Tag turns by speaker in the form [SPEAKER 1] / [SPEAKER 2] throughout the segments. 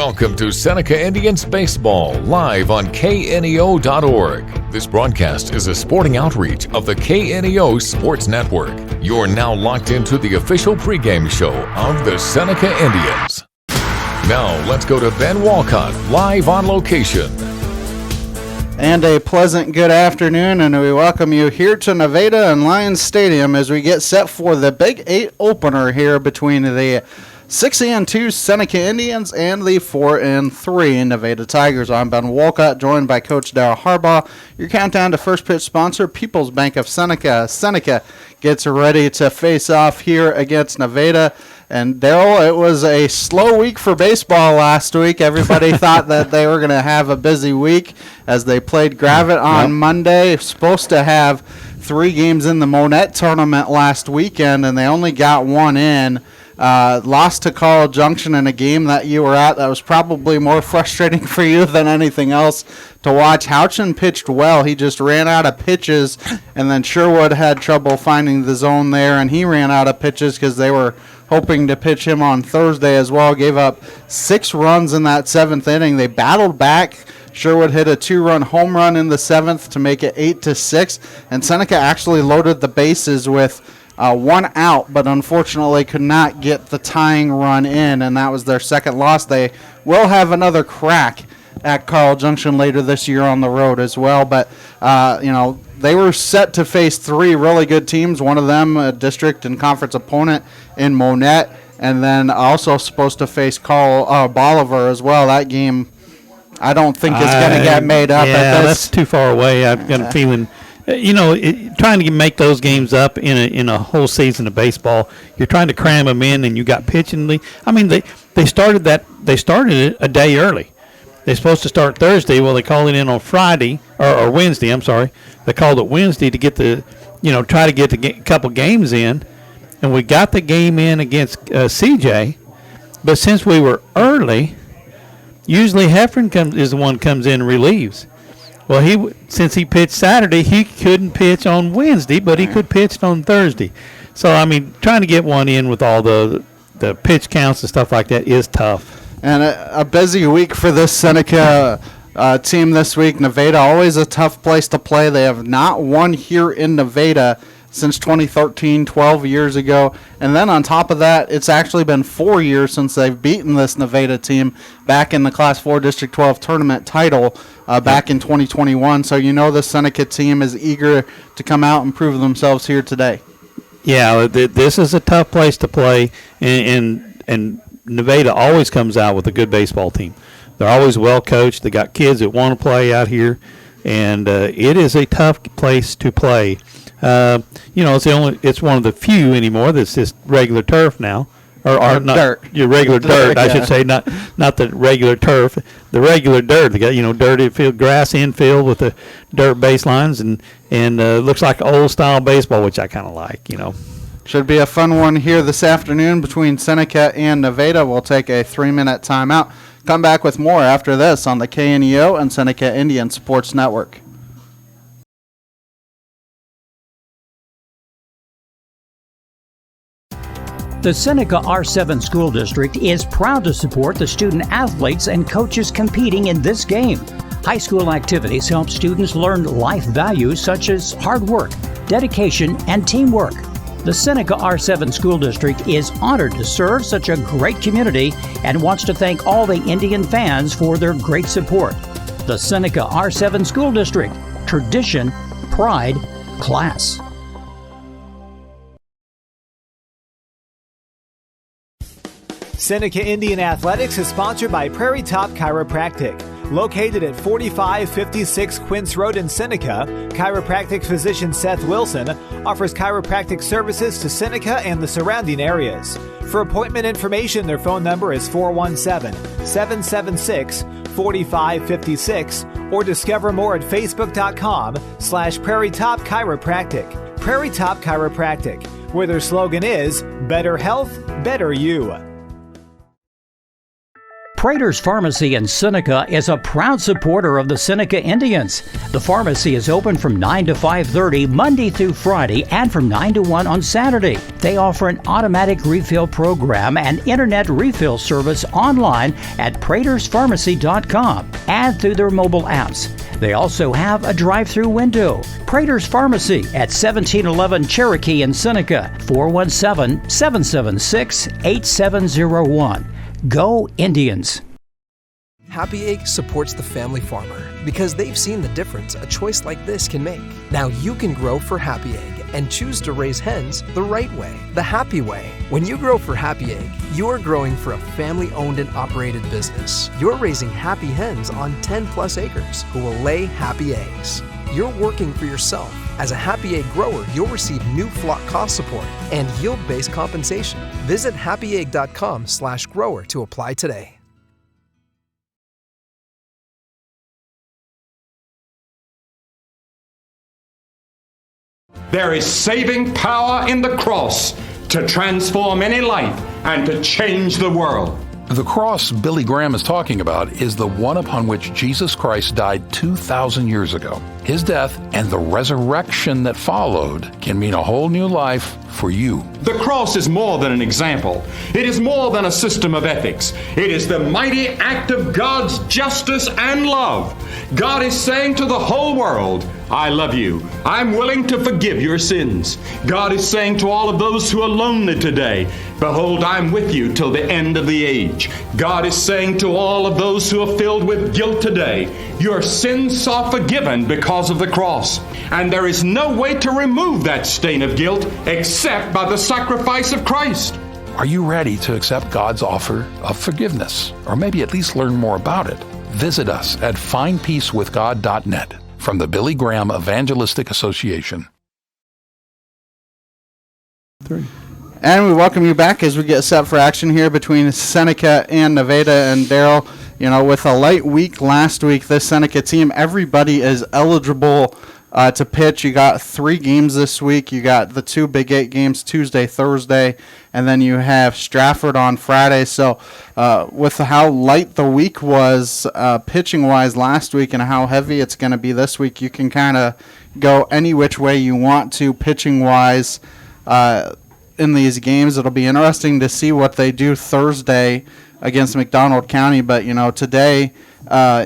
[SPEAKER 1] Welcome to Seneca Indians Baseball, live on KNEO.org. This broadcast is a sporting outreach of the KNEO Sports Network. You're now locked into the official pregame show of the Seneca Indians. Now, let's go to Ben Walcott, live on location.
[SPEAKER 2] And a pleasant good afternoon, and we welcome you here to Nevada and Lions Stadium as we get set for the Big 8 opener here between the 6-2 Seneca Indians and the 4-3 Nevada Tigers. I'm Ben Walcott, joined by Coach Darryl Harbaugh. Your countdown to first pitch sponsor, People's Bank of Seneca. Seneca gets ready to face off here against Nevada. And Darryl, it was a slow week for baseball last week. Everybody thought that they were going to have a busy week as they played Gravette on Monday. Supposed to have 3 games in the Monette tournament last weekend, and they only got 1 in. Lost to College Junction in a game that you were at that was probably more frustrating for you than anything else to watch. Houchin pitched well. He just ran out of pitches, and then Sherwood had trouble finding the zone there, and he ran out of pitches because they were hoping to pitch him on Thursday as well. Gave up 6 runs in that 7th inning. They battled back. Sherwood hit a 2-run home run in the 7th to make it 8-6, and Seneca actually loaded the bases with 1 out, but unfortunately could not get the tying run in, and that was their second loss. They will have another crack at Carl Junction later this year on the road as well, but they were set to face 3 really good teams, one of them a district and conference opponent in Monette, and then also supposed to face Bolivar as well. That game I don't think is going to get made up.
[SPEAKER 3] Yeah, that's too far away. I've got a feeling. Trying to make those games up in a whole season of baseball, you're trying to cram them in, and you got pitching. I mean, they started it a day early. They're supposed to start Thursday. Well, they called it in on Friday or Wednesday. I'm sorry, they called it Wednesday to get try to get a couple games in, and we got the game in against CJ. But since we were early, usually Heffron is the one who comes in and relieves. Well, since he pitched Saturday, he couldn't pitch on Wednesday, but he could pitch on Thursday. So, I mean, trying to get one in with all the pitch counts and stuff like that is tough.
[SPEAKER 2] And a busy week for this Seneca team this week. Nevada, always a tough place to play. They have not won here in Nevada since 2013, 12 years ago. And then on top of that, it's actually been 4 years since they've beaten this Nevada team back in the Class 4 District 12 tournament title back in 2021. So the Seneca team is eager to come out and prove themselves here today.
[SPEAKER 3] Yeah, this is a tough place to play, and Nevada always comes out with a good baseball team. They're always well coached. They got kids that want to play out here, and it is a tough place to play. It's one of the few anymore that's just regular turf now, or not
[SPEAKER 2] dirt.
[SPEAKER 3] Your regular dirt, I should say, not the regular turf, the regular dirt. They got dirty field, grass infield with the dirt baselines, and looks like old style baseball, which I kind of like.
[SPEAKER 2] Should be a fun one here this afternoon between Seneca and Nevada. We'll take a 3-minute timeout. Come back with more after this on the KNEO and Seneca Indian Sports Network.
[SPEAKER 4] The Seneca R7 School District is proud to support the student athletes and coaches competing in this game. High school activities help students learn life values such as hard work, dedication, and teamwork. The Seneca R7 School District is honored to serve such a great community and wants to thank all the Indian fans for their great support. The Seneca R7 School District, tradition, pride, class.
[SPEAKER 5] Seneca Indian Athletics is sponsored by Prairie Top Chiropractic. Located at 4556 Quince Road in Seneca, chiropractic physician Seth Wilson offers chiropractic services to Seneca and the surrounding areas. For appointment information, their phone number is 417-776-4556 or discover more at facebook.com/Prairie Top Chiropractic. Prairie Top Chiropractic, where their slogan is, better health, better you.
[SPEAKER 4] Prater's Pharmacy in Seneca is a proud supporter of the Seneca Indians. The pharmacy is open from 9 to 5:30 Monday through Friday and from 9 to 1 on Saturday. They offer an automatic refill program and internet refill service online at praterspharmacy.com and through their mobile apps. They also have a drive-through window. Prater's Pharmacy at 1711 Cherokee in Seneca, 417-776-8701. Go Indians!
[SPEAKER 6] Happy Egg supports the family farmer because they've seen the difference a choice like this can make. Now you can grow for Happy Egg and choose to raise hens the right way, the happy way. When you grow for Happy Egg, you're growing for a family-owned and operated business. You're raising happy hens on 10-plus acres who will lay happy eggs. You're working for yourself. As a Happy Egg grower, you'll receive new flock cost support and yield-based compensation. Visit happyegg.com/grower to apply today.
[SPEAKER 7] There is saving power in the cross to transform any life and to change the world.
[SPEAKER 8] The cross Billy Graham is talking about is the one upon which Jesus Christ died 2,000 years ago. His death and the resurrection that followed can mean a whole new life for you.
[SPEAKER 7] The cross is more than an example. It is more than a system of ethics. It is the mighty act of God's justice and love. God is saying to the whole world, I love you. I'm willing to forgive your sins. God is saying to all of those who are lonely today, behold, I'm with you till the end of the age. God is saying to all of those who are filled with guilt today, your sins are forgiven because of the cross. And there is no way to remove that stain of guilt except by the sacrifice of Christ.
[SPEAKER 8] Are you ready to accept God's offer of forgiveness? Or maybe at least learn more about it? Visit us at findpeacewithgod.net from the Billy Graham Evangelistic Association.
[SPEAKER 2] And we welcome you back as we get set for action here between Seneca and Nevada. And Daryl, you know, with a light week last week, this Seneca team, everybody is eligible to pitch. You got 3 games this week. You got the 2 Big 8 games Tuesday, Thursday, and then you have Stratford on Friday. So with how light the week was pitching-wise last week and how heavy it's going to be this week, you can kind of go any which way you want to pitching-wise in these games. It'll be interesting to see what they do Thursday against McDonald County. But, you know, today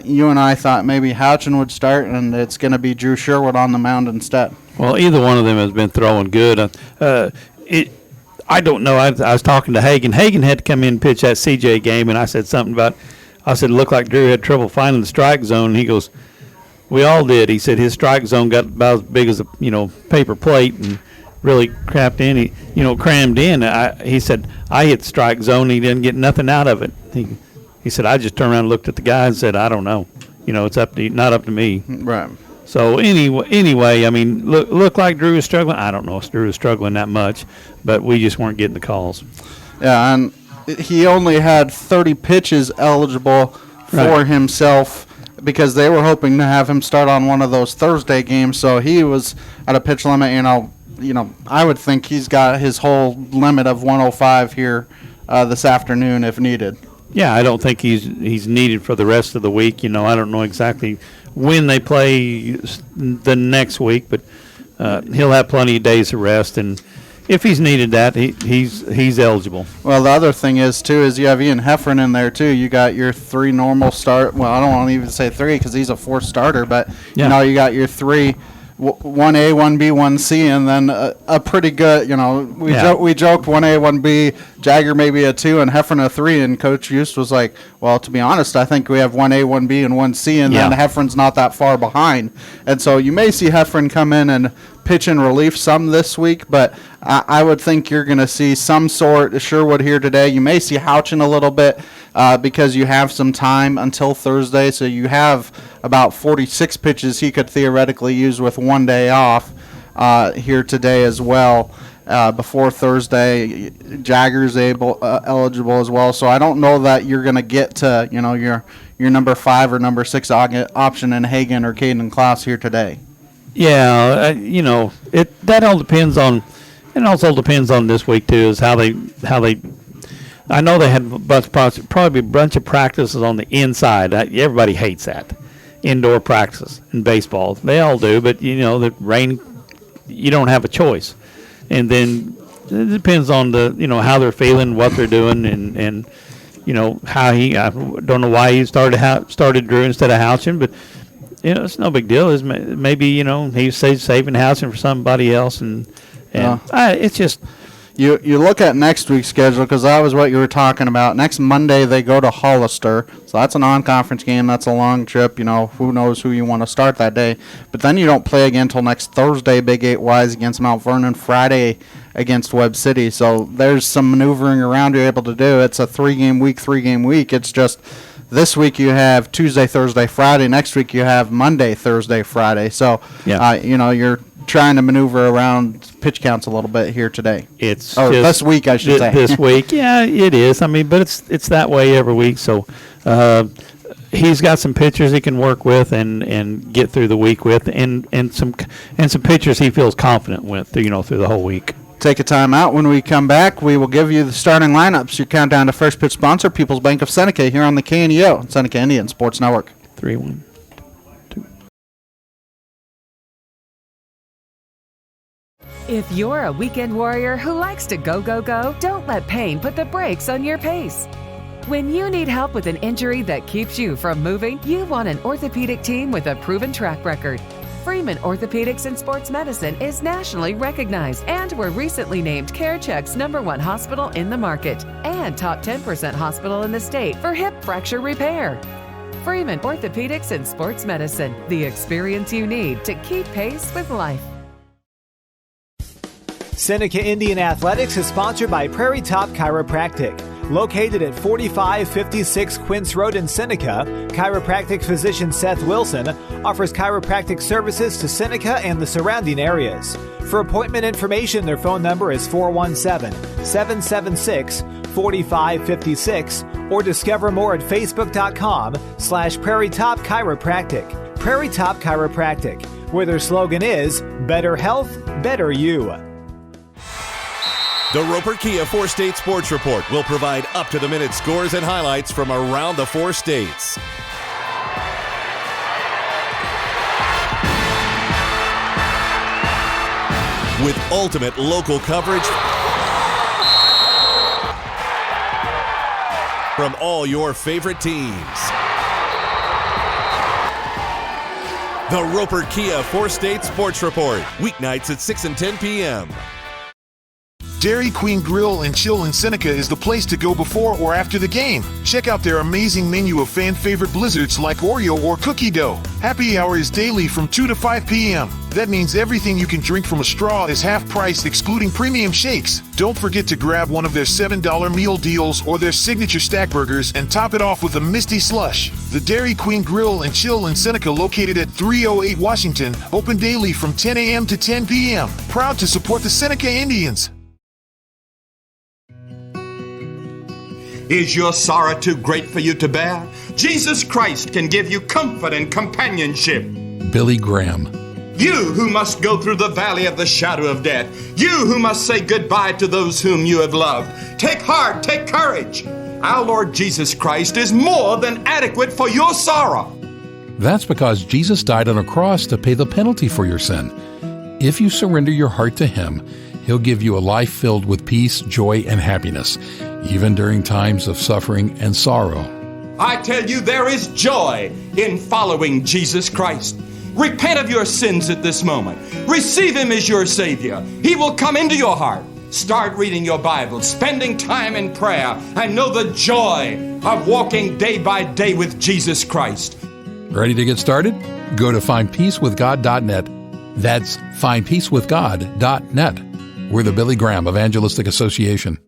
[SPEAKER 2] you and I thought maybe Houchin would start, and it's going to be Drew Sherwood on the mound instead.
[SPEAKER 3] Well, either one of them has been throwing good. I don't know. I was talking to Hagan. Hagan had to come in and pitch that CJ game, and I said something about, it looked like Drew had trouble finding the strike zone. And he goes, we all did. He said his strike zone got about as big as a paper plate and really crammed in. He said, I hit the strike zone and he didn't get nothing out of it. He said, I just turned around and looked at the guy and said, I don't know. It's not up to me.
[SPEAKER 2] Right.
[SPEAKER 3] So anyway, I mean, look like Drew is struggling. I don't know if Drew is struggling that much, but we just weren't getting the calls.
[SPEAKER 2] Yeah, and he only had 30 pitches eligible for himself because they were hoping to have him start on one of those Thursday games. So he was at a pitch limit. I would think he's got his whole limit of 105 here this afternoon if needed.
[SPEAKER 3] Yeah, I don't think he's needed for the rest of the week. I don't know exactly when they play the next week, but he'll have plenty of days of rest, and if he's needed that, he's eligible.
[SPEAKER 2] Well, the other thing is you have Ian Heffron in there too. You got your 3 normal start. Well, I don't want to even say 3 because he's a 4th starter, but you got your 3. 1A, 1B, 1C, and then a pretty good, we joked 1A, 1B, Jagger maybe a 2, and Heffron a 3, and Coach Eust was like, well, to be honest, I think we have 1A, 1B, and 1C, and then Heffron's not that far behind. And so you may see Heffron come in and pitch in relief some this week, but I would think you're going to see some sort of Sherwood here today. You may see Houchin a little bit because you have some time until Thursday, so you have about 46 pitches he could theoretically use with 1 day off here today as well. Before Thursday, Jagger's eligible as well, so I don't know that you're going to get to your number 5 or number 6 option in Hagan or Caden Klaus here today.
[SPEAKER 3] Yeah, that all depends on, and also depends on this week too, is how they I know they had probably a bunch of practices on the inside. Everybody hates that. Indoor practice in baseball. They all do, but, the rain, you don't have a choice. And then it depends on how they're feeling, what they're doing, and how I don't know why he started Drew instead of Houchin, but it's no big deal. Maybe he's saving Houchin for somebody else, and it's just.
[SPEAKER 2] You look at next week's schedule, because that was what you were talking about. Next Monday they go to Hollister, so that's a non-conference game. That's a long trip. Who knows who you want to start that day. But then you don't play again until next Thursday, Big 8-wise, against Mount Vernon. Friday against Webb City. So there's some maneuvering around you're able to do. It's a 3-game week. It's just this week you have Tuesday, Thursday, Friday. Next week you have Monday, Thursday, Friday. So, you're trying to maneuver around pitch counts a little bit here today. This week, I should say.
[SPEAKER 3] This week, yeah, it is. But it's that way every week. So he's got some pitchers he can work with and get through the week with, and some pitchers he feels confident with, through the whole week.
[SPEAKER 2] Take a time out. When we come back, we will give you the starting lineups. Your countdown to first pitch sponsor, People's Bank of Seneca, here on the KNEO, Seneca Indian Sports Network.
[SPEAKER 3] 3-1.
[SPEAKER 9] If you're a weekend warrior who likes to go, don't let pain put the brakes on your pace. When you need help with an injury that keeps you from moving, you want an orthopedic team with a proven track record. Freeman Orthopedics and Sports Medicine is nationally recognized, and were recently named CareCheck's #1 hospital in the market and top 10% hospital in the state for hip fracture repair. Freeman Orthopedics and Sports Medicine, the experience you need to keep pace with life.
[SPEAKER 5] Seneca Indian Athletics is sponsored by Prairie Top Chiropractic. Located at 4556 Quince Road in Seneca, chiropractic physician Seth Wilson offers chiropractic services to Seneca and the surrounding areas. For appointment information, their phone number is 417-776-4556, or discover more at facebook.com/Prairie Top Chiropractic. Prairie Top Chiropractic, where their slogan is, better health, better you.
[SPEAKER 10] The Roper Kia 4-State Sports Report will provide up-to-the-minute scores and highlights from around the 4 states. With ultimate local coverage from all your favorite teams. The Roper Kia 4-State Sports Report, weeknights at 6 and 10 p.m.
[SPEAKER 11] Dairy Queen Grill and Chill in Seneca is the place to go before or after the game. Check out their amazing menu of fan-favorite blizzards like Oreo or cookie dough. Happy hour is daily from 2 to 5 p.m. That means everything you can drink from a straw is half price, excluding premium shakes. Don't forget to grab one of their $7 meal deals or their signature stack burgers and top it off with a Misty Slush. The Dairy Queen Grill and Chill in Seneca, located at 308 Washington, open daily from 10 a.m. to 10 p.m. Proud to support the Seneca Indians.
[SPEAKER 7] Is your sorrow too great for you to bear? Jesus Christ can give you comfort and companionship.
[SPEAKER 8] Billy Graham.
[SPEAKER 7] You who must go through the valley of the shadow of death. You who must say goodbye to those whom you have loved. Take heart, take courage. Our Lord Jesus Christ is more than adequate for your sorrow.
[SPEAKER 8] That's because Jesus died on a cross to pay the penalty for your sin. If you surrender your heart to Him, He'll give you a life filled with peace, joy, and happiness, even during times of suffering and sorrow.
[SPEAKER 7] I tell you, there is joy in following Jesus Christ. Repent of your sins at this moment. Receive Him as your Savior. He will come into your heart. Start reading your Bible, spending time in prayer, and know the joy of walking day by day with Jesus Christ.
[SPEAKER 8] Ready to get started? Go to findpeacewithgod.net. That's findpeacewithgod.net. We're the Billy Graham Evangelistic Association.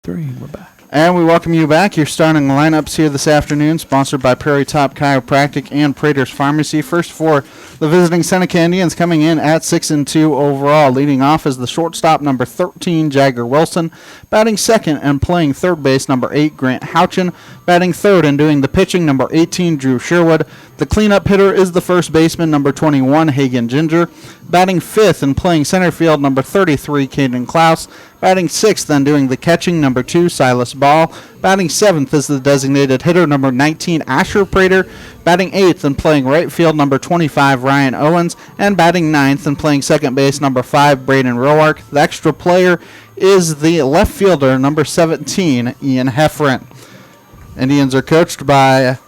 [SPEAKER 3] 3, we're back.
[SPEAKER 2] And we welcome you back. Your starting lineups here this afternoon, sponsored by Prairie Top Chiropractic and Prater's Pharmacy. First for the visiting Seneca Indians, coming in at 6-2 overall. Leading off is the shortstop, number 13, Jagger Wilson. Batting second and playing third base, number 8, Grant Houchin. Batting third and doing the pitching, number 18, Drew Sherwood. The cleanup hitter is the first baseman, number 21, Hagen Ginger. Batting fifth and playing center field, number 33, Caden Klaus. Batting 6th and doing the catching, number 2, Silas Ball. Batting 7th is the designated hitter, number 19, Asher Prater. Batting 8th and playing right field, number 25, Ryan Owens. And batting 9th and playing second base, number 5, Braden Roark. The extra player is the left fielder, number 17, Ian Heffron. Indians are coached by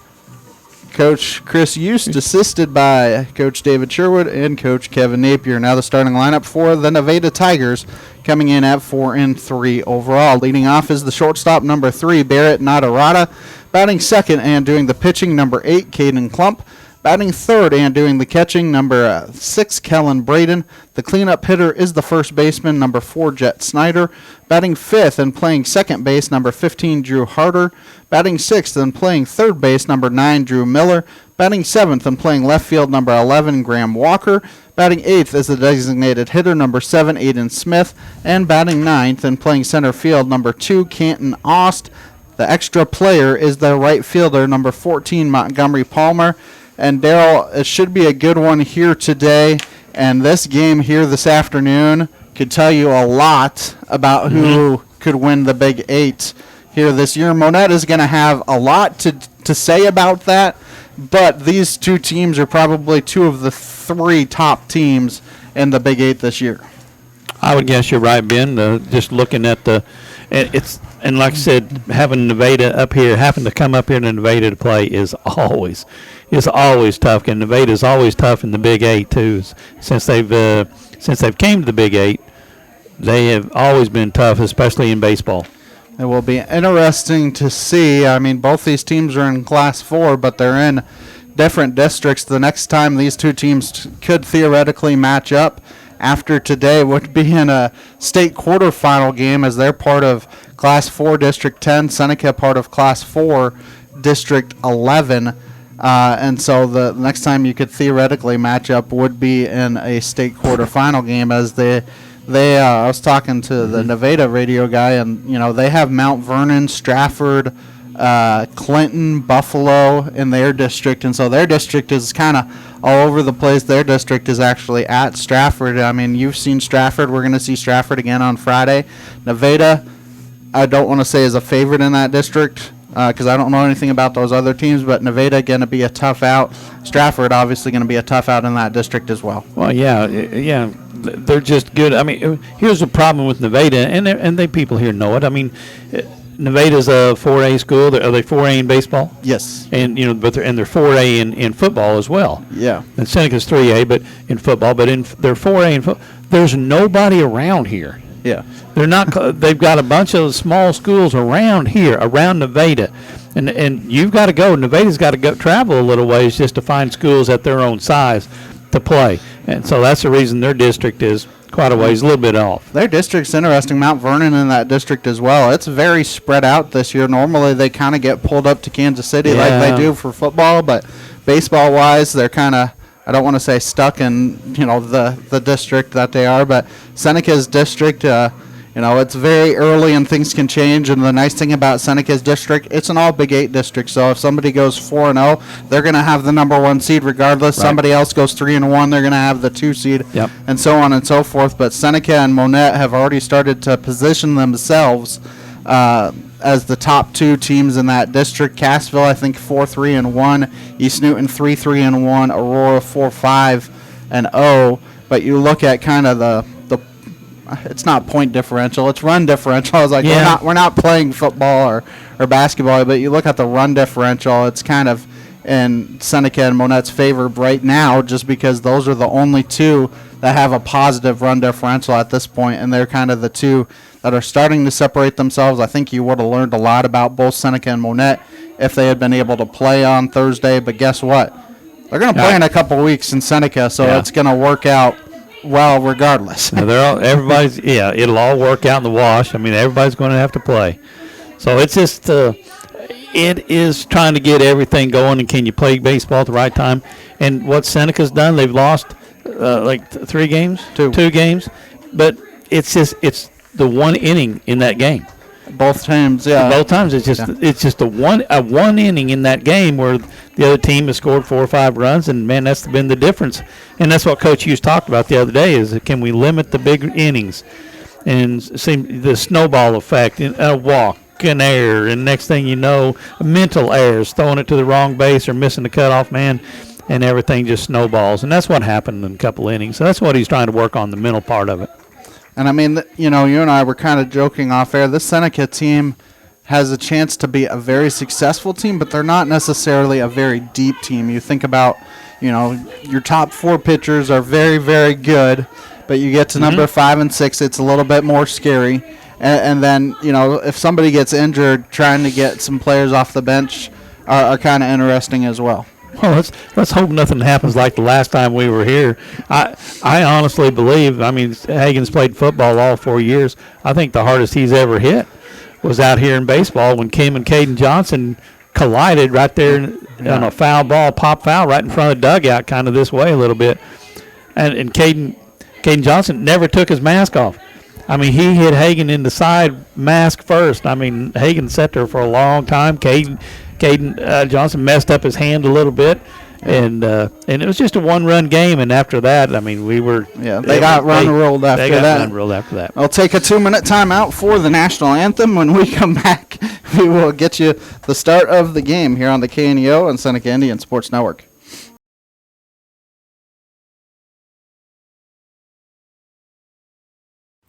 [SPEAKER 2] Coach Chris Eust, assisted by Coach David Sherwood and Coach Kevin Napier. Now the starting lineup for the Nevada Tigers, coming in at 4-3 overall. Leading off is the shortstop, number 3, Barrett Nadarata. Batting second and doing the pitching, number 8, Caden Klump. Batting third and doing the catching, number 6, Kellen Braden. The cleanup hitter is the first baseman, number 4, Jet Snyder. Batting fifth and playing second base, number 15, Drew Harder. Batting sixth and playing third base, number 9, Drew Miller. Batting seventh and playing left field, number 11, Graham Walker. Batting eighth is the designated hitter, number 7, Aiden Smith. And batting ninth and playing center field, number 2, Canton Ost. The extra player is the right fielder, number 14, Montgomery Palmer. And Daryl, it should be a good one here today. And this game here this afternoon could tell you a lot about who could win the Big 8 here this year. Monette is going to have a lot to say about that. But these two teams are probably two of the three top teams in the Big 8 this year.
[SPEAKER 3] I would guess you're right, Ben. Just looking at and like I said, having Nevada up here, having to come up here to Nevada to play is always tough. And Nevada's always tough in the Big 8 too. Since they've came to the Big 8, they have always been tough, especially in baseball.
[SPEAKER 2] It will be interesting to see. I mean, both these teams are in Class 4, but they're in different districts. The next time these two teams could theoretically match up after today would be in a state quarterfinal game, as they're part of Class 4 District 10, Seneca part of Class 4 District 11. And so the next time you could theoretically match up would be in a state quarterfinal game, as I was talking to the Nevada radio guy, and they have Mount Vernon, Stratford, Clinton, Buffalo in their district, and so their district is kind of all over the place. Their district is actually at Stratford. I mean, you've seen Stratford. We're going to see Stratford again on Friday. Nevada, I don't want to say is a favorite in that district because I don't know anything about those other teams, but Nevada going to be a tough out. Stratford obviously going to be a tough out in that district as well.
[SPEAKER 3] Well, yeah, they're just good. I mean, here's the problem with Nevada, and they people here know it. I mean, Nevada's a 4A school. Are they 4A in baseball?
[SPEAKER 2] Yes.
[SPEAKER 3] And but they're 4A in football as well.
[SPEAKER 2] Yeah.
[SPEAKER 3] And Seneca's 3A, but in football. But they're 4A in football. There's nobody around here.
[SPEAKER 2] Yeah.
[SPEAKER 3] They're not. They've got a bunch of small schools around here, around Nevada, and you've got to go. Nevada's got to go travel a little ways just to find schools at their own size to play, and so that's the reason their district is quite a ways, a little bit off.
[SPEAKER 2] Their district's interesting. Mount Vernon in that district as well. It's very spread out this year. Normally they kind of get pulled up to Kansas City like they do for football, but baseball-wise, they're kind of, I don't want to say stuck in the district that they are, but Seneca's district, it's very early and things can change. And the nice thing about Seneca's district, it's an all Big 8 district. So if somebody goes 4-0, they're going to have the number 1 seed regardless. Right. Somebody else goes 3-1, they're going to have the 2 seed, and so on and so forth. But Seneca and Monette have already started to position themselves as the top 2 teams in that district. Cassville, I think 4-3-1. East Newton 3-3-1. Aurora 4-5-0. But you look at kind of the it's not point differential, it's run differential. I was like, we're not playing football or basketball, but you look at the run differential, it's kind of in Seneca and Monette's favor right now, just because those are the only 2 that have a positive run differential at this point, and they're kind of the 2 that are starting to separate themselves. I think you would have learned a lot about both Seneca and Monette if they had been able to play on Thursday, but guess what? They're going to play in a couple weeks in Seneca, so it's going to work out well regardless.
[SPEAKER 3] It'll all work out in the wash. I mean, everybody's going to have to play. So it's just it is trying to get everything going, and can you play baseball at the right time? And what Seneca's done, they've lost 3 games, 2 games, but it's the one inning in that game.
[SPEAKER 2] Both times, yeah.
[SPEAKER 3] Both times, it's just a one inning in that game where the other team has scored 4 or 5 runs, and man, that's been the difference. And that's what Coach Hughes talked about the other day: is can we limit the big innings? and the snowball effect, a walk, an error, and next thing you know, mental errors, throwing it to the wrong base or missing the cutoff man, and everything just snowballs. And that's what happened in a couple innings. So that's what he's trying to work on, the mental part of it.
[SPEAKER 2] And I mean, you and I were kind of joking off air. This Seneca team has a chance to be a very successful team, but they're not necessarily a very deep team. You think about, your top 4 pitchers are very, very good, but you get to number 5 and 6, it's a little bit more scary. And then, if somebody gets injured, trying to get some players off the bench are kind of interesting as well.
[SPEAKER 3] Well, let's hope nothing happens like the last time we were here. I honestly believe, Hagen's played football all 4 years. I think the hardest he's ever hit was out here in baseball when Kim and Caden Johnson collided right there on a foul ball, pop foul right in front of the dugout, kind of this way a little bit. And Caden Johnson never took his mask off. He hit Hagen in the side mask first. Hagen sat there for a long time. Caden Johnson messed up his hand a little bit, and it was just a 1-run game. And after that, we were
[SPEAKER 2] they got run ruled after that. I'll take a 2-minute timeout for the national anthem. When we come back, we will get you the start of the game here on the KNEO and Seneca Indian Sports Network.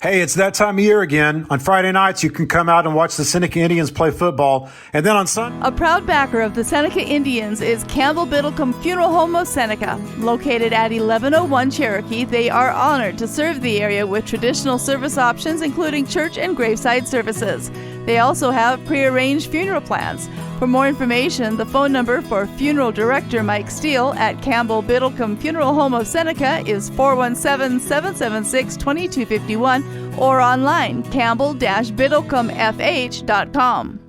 [SPEAKER 12] Hey, it's that time of year again. On Friday nights, you can come out and watch the Seneca Indians play football. And then on Sunday...
[SPEAKER 13] A proud backer of the Seneca Indians is Campbell Biddlecombe Funeral Home of Seneca. Located at 1101 Cherokee, they are honored to serve the area with traditional service options, including church and graveside services. They also have prearranged funeral plans. For more information, the phone number for Funeral Director Mike Steele at Campbell Biddlecombe Funeral Home of Seneca is 417-776-2251 or online campbell-biddlecomefh.com.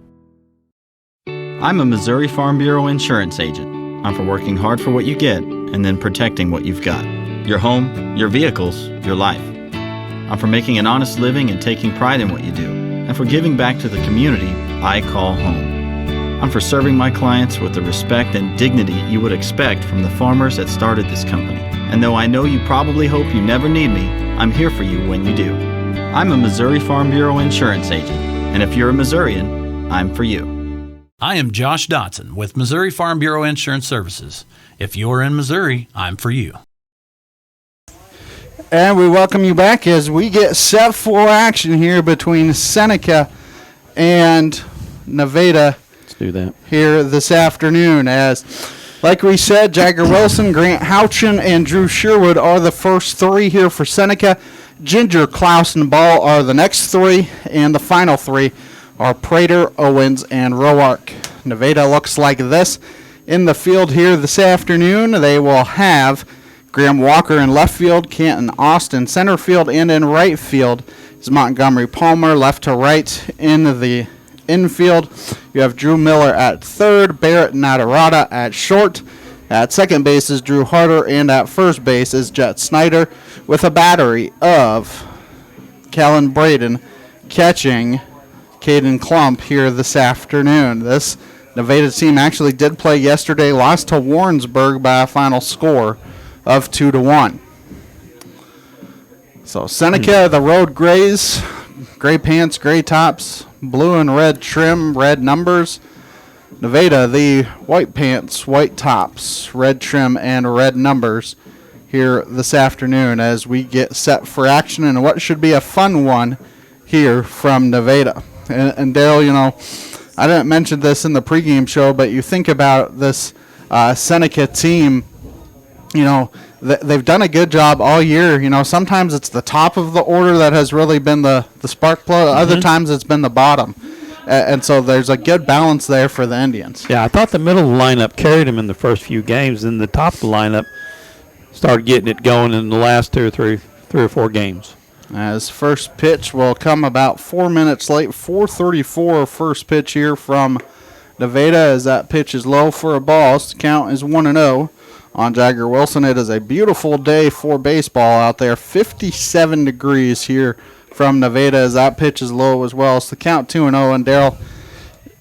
[SPEAKER 14] I'm a Missouri Farm Bureau insurance agent. I'm for working hard for what you get and then protecting what you've got. Your home, your vehicles, your life. I'm for making an honest living and taking pride in what you do, and for giving back to the community I call home. I'm for serving my clients with the respect and dignity you would expect from the farmers that started this company. And though I know you probably hope you never need me, I'm here for you when you do. I'm a Missouri Farm Bureau insurance agent, and if you're a Missourian, I'm for you.
[SPEAKER 15] I am Josh Dotson with Missouri Farm Bureau Insurance Services. If you're in Missouri, I'm for you.
[SPEAKER 2] And we welcome you back as we get set for action here between Seneca and Nevada.
[SPEAKER 3] Let's do that
[SPEAKER 2] here this afternoon. As, like we said, Jagger Wilson, Grant Houchin, and Drew Sherwood are the first 3 here for Seneca. Ginger, Klaus, and Ball are the next 3, and the final 3 are Prater, Owens, and Roark. Nevada looks like this in the field here this afternoon. They will have Graham Walker in left field, Canton Austin center field, and in right field is Montgomery Palmer. Left to right in the infield, you have Drew Miller at third, Barrett Nadarata at short. At second base is Drew Harder, and at first base is Jet Snyder, with a battery of Callan Braden catching Caden Klump here this afternoon. This Nevada team actually did play yesterday, lost to Warrensburg by a final score of 2-1. So Seneca, the road grays, gray pants, gray tops, blue and red trim, red numbers. Nevada, the white pants, white tops, red trim, and red numbers here this afternoon as we get set for action in what should be a fun one here from Nevada. And Daryl, I didn't mention this in the pregame show, but you think about this Seneca team, they've done a good job all year. Sometimes it's the top of the order that has really been the spark plug. Other times it's been the bottom. And so there's a good balance there for the Indians.
[SPEAKER 3] Yeah, I thought the middle of the lineup carried them in the first few games, and the top of the lineup started getting it going in the last three or four games.
[SPEAKER 2] As first pitch will come about 4 minutes late, 4:34 first pitch here from Nevada, as that pitch is low for a ball. So the count is 1-0 on Jagger Wilson. It is a beautiful day for baseball out there. 57 degrees here from Nevada as that pitch is low as well. So the count 2-0. And Daryl,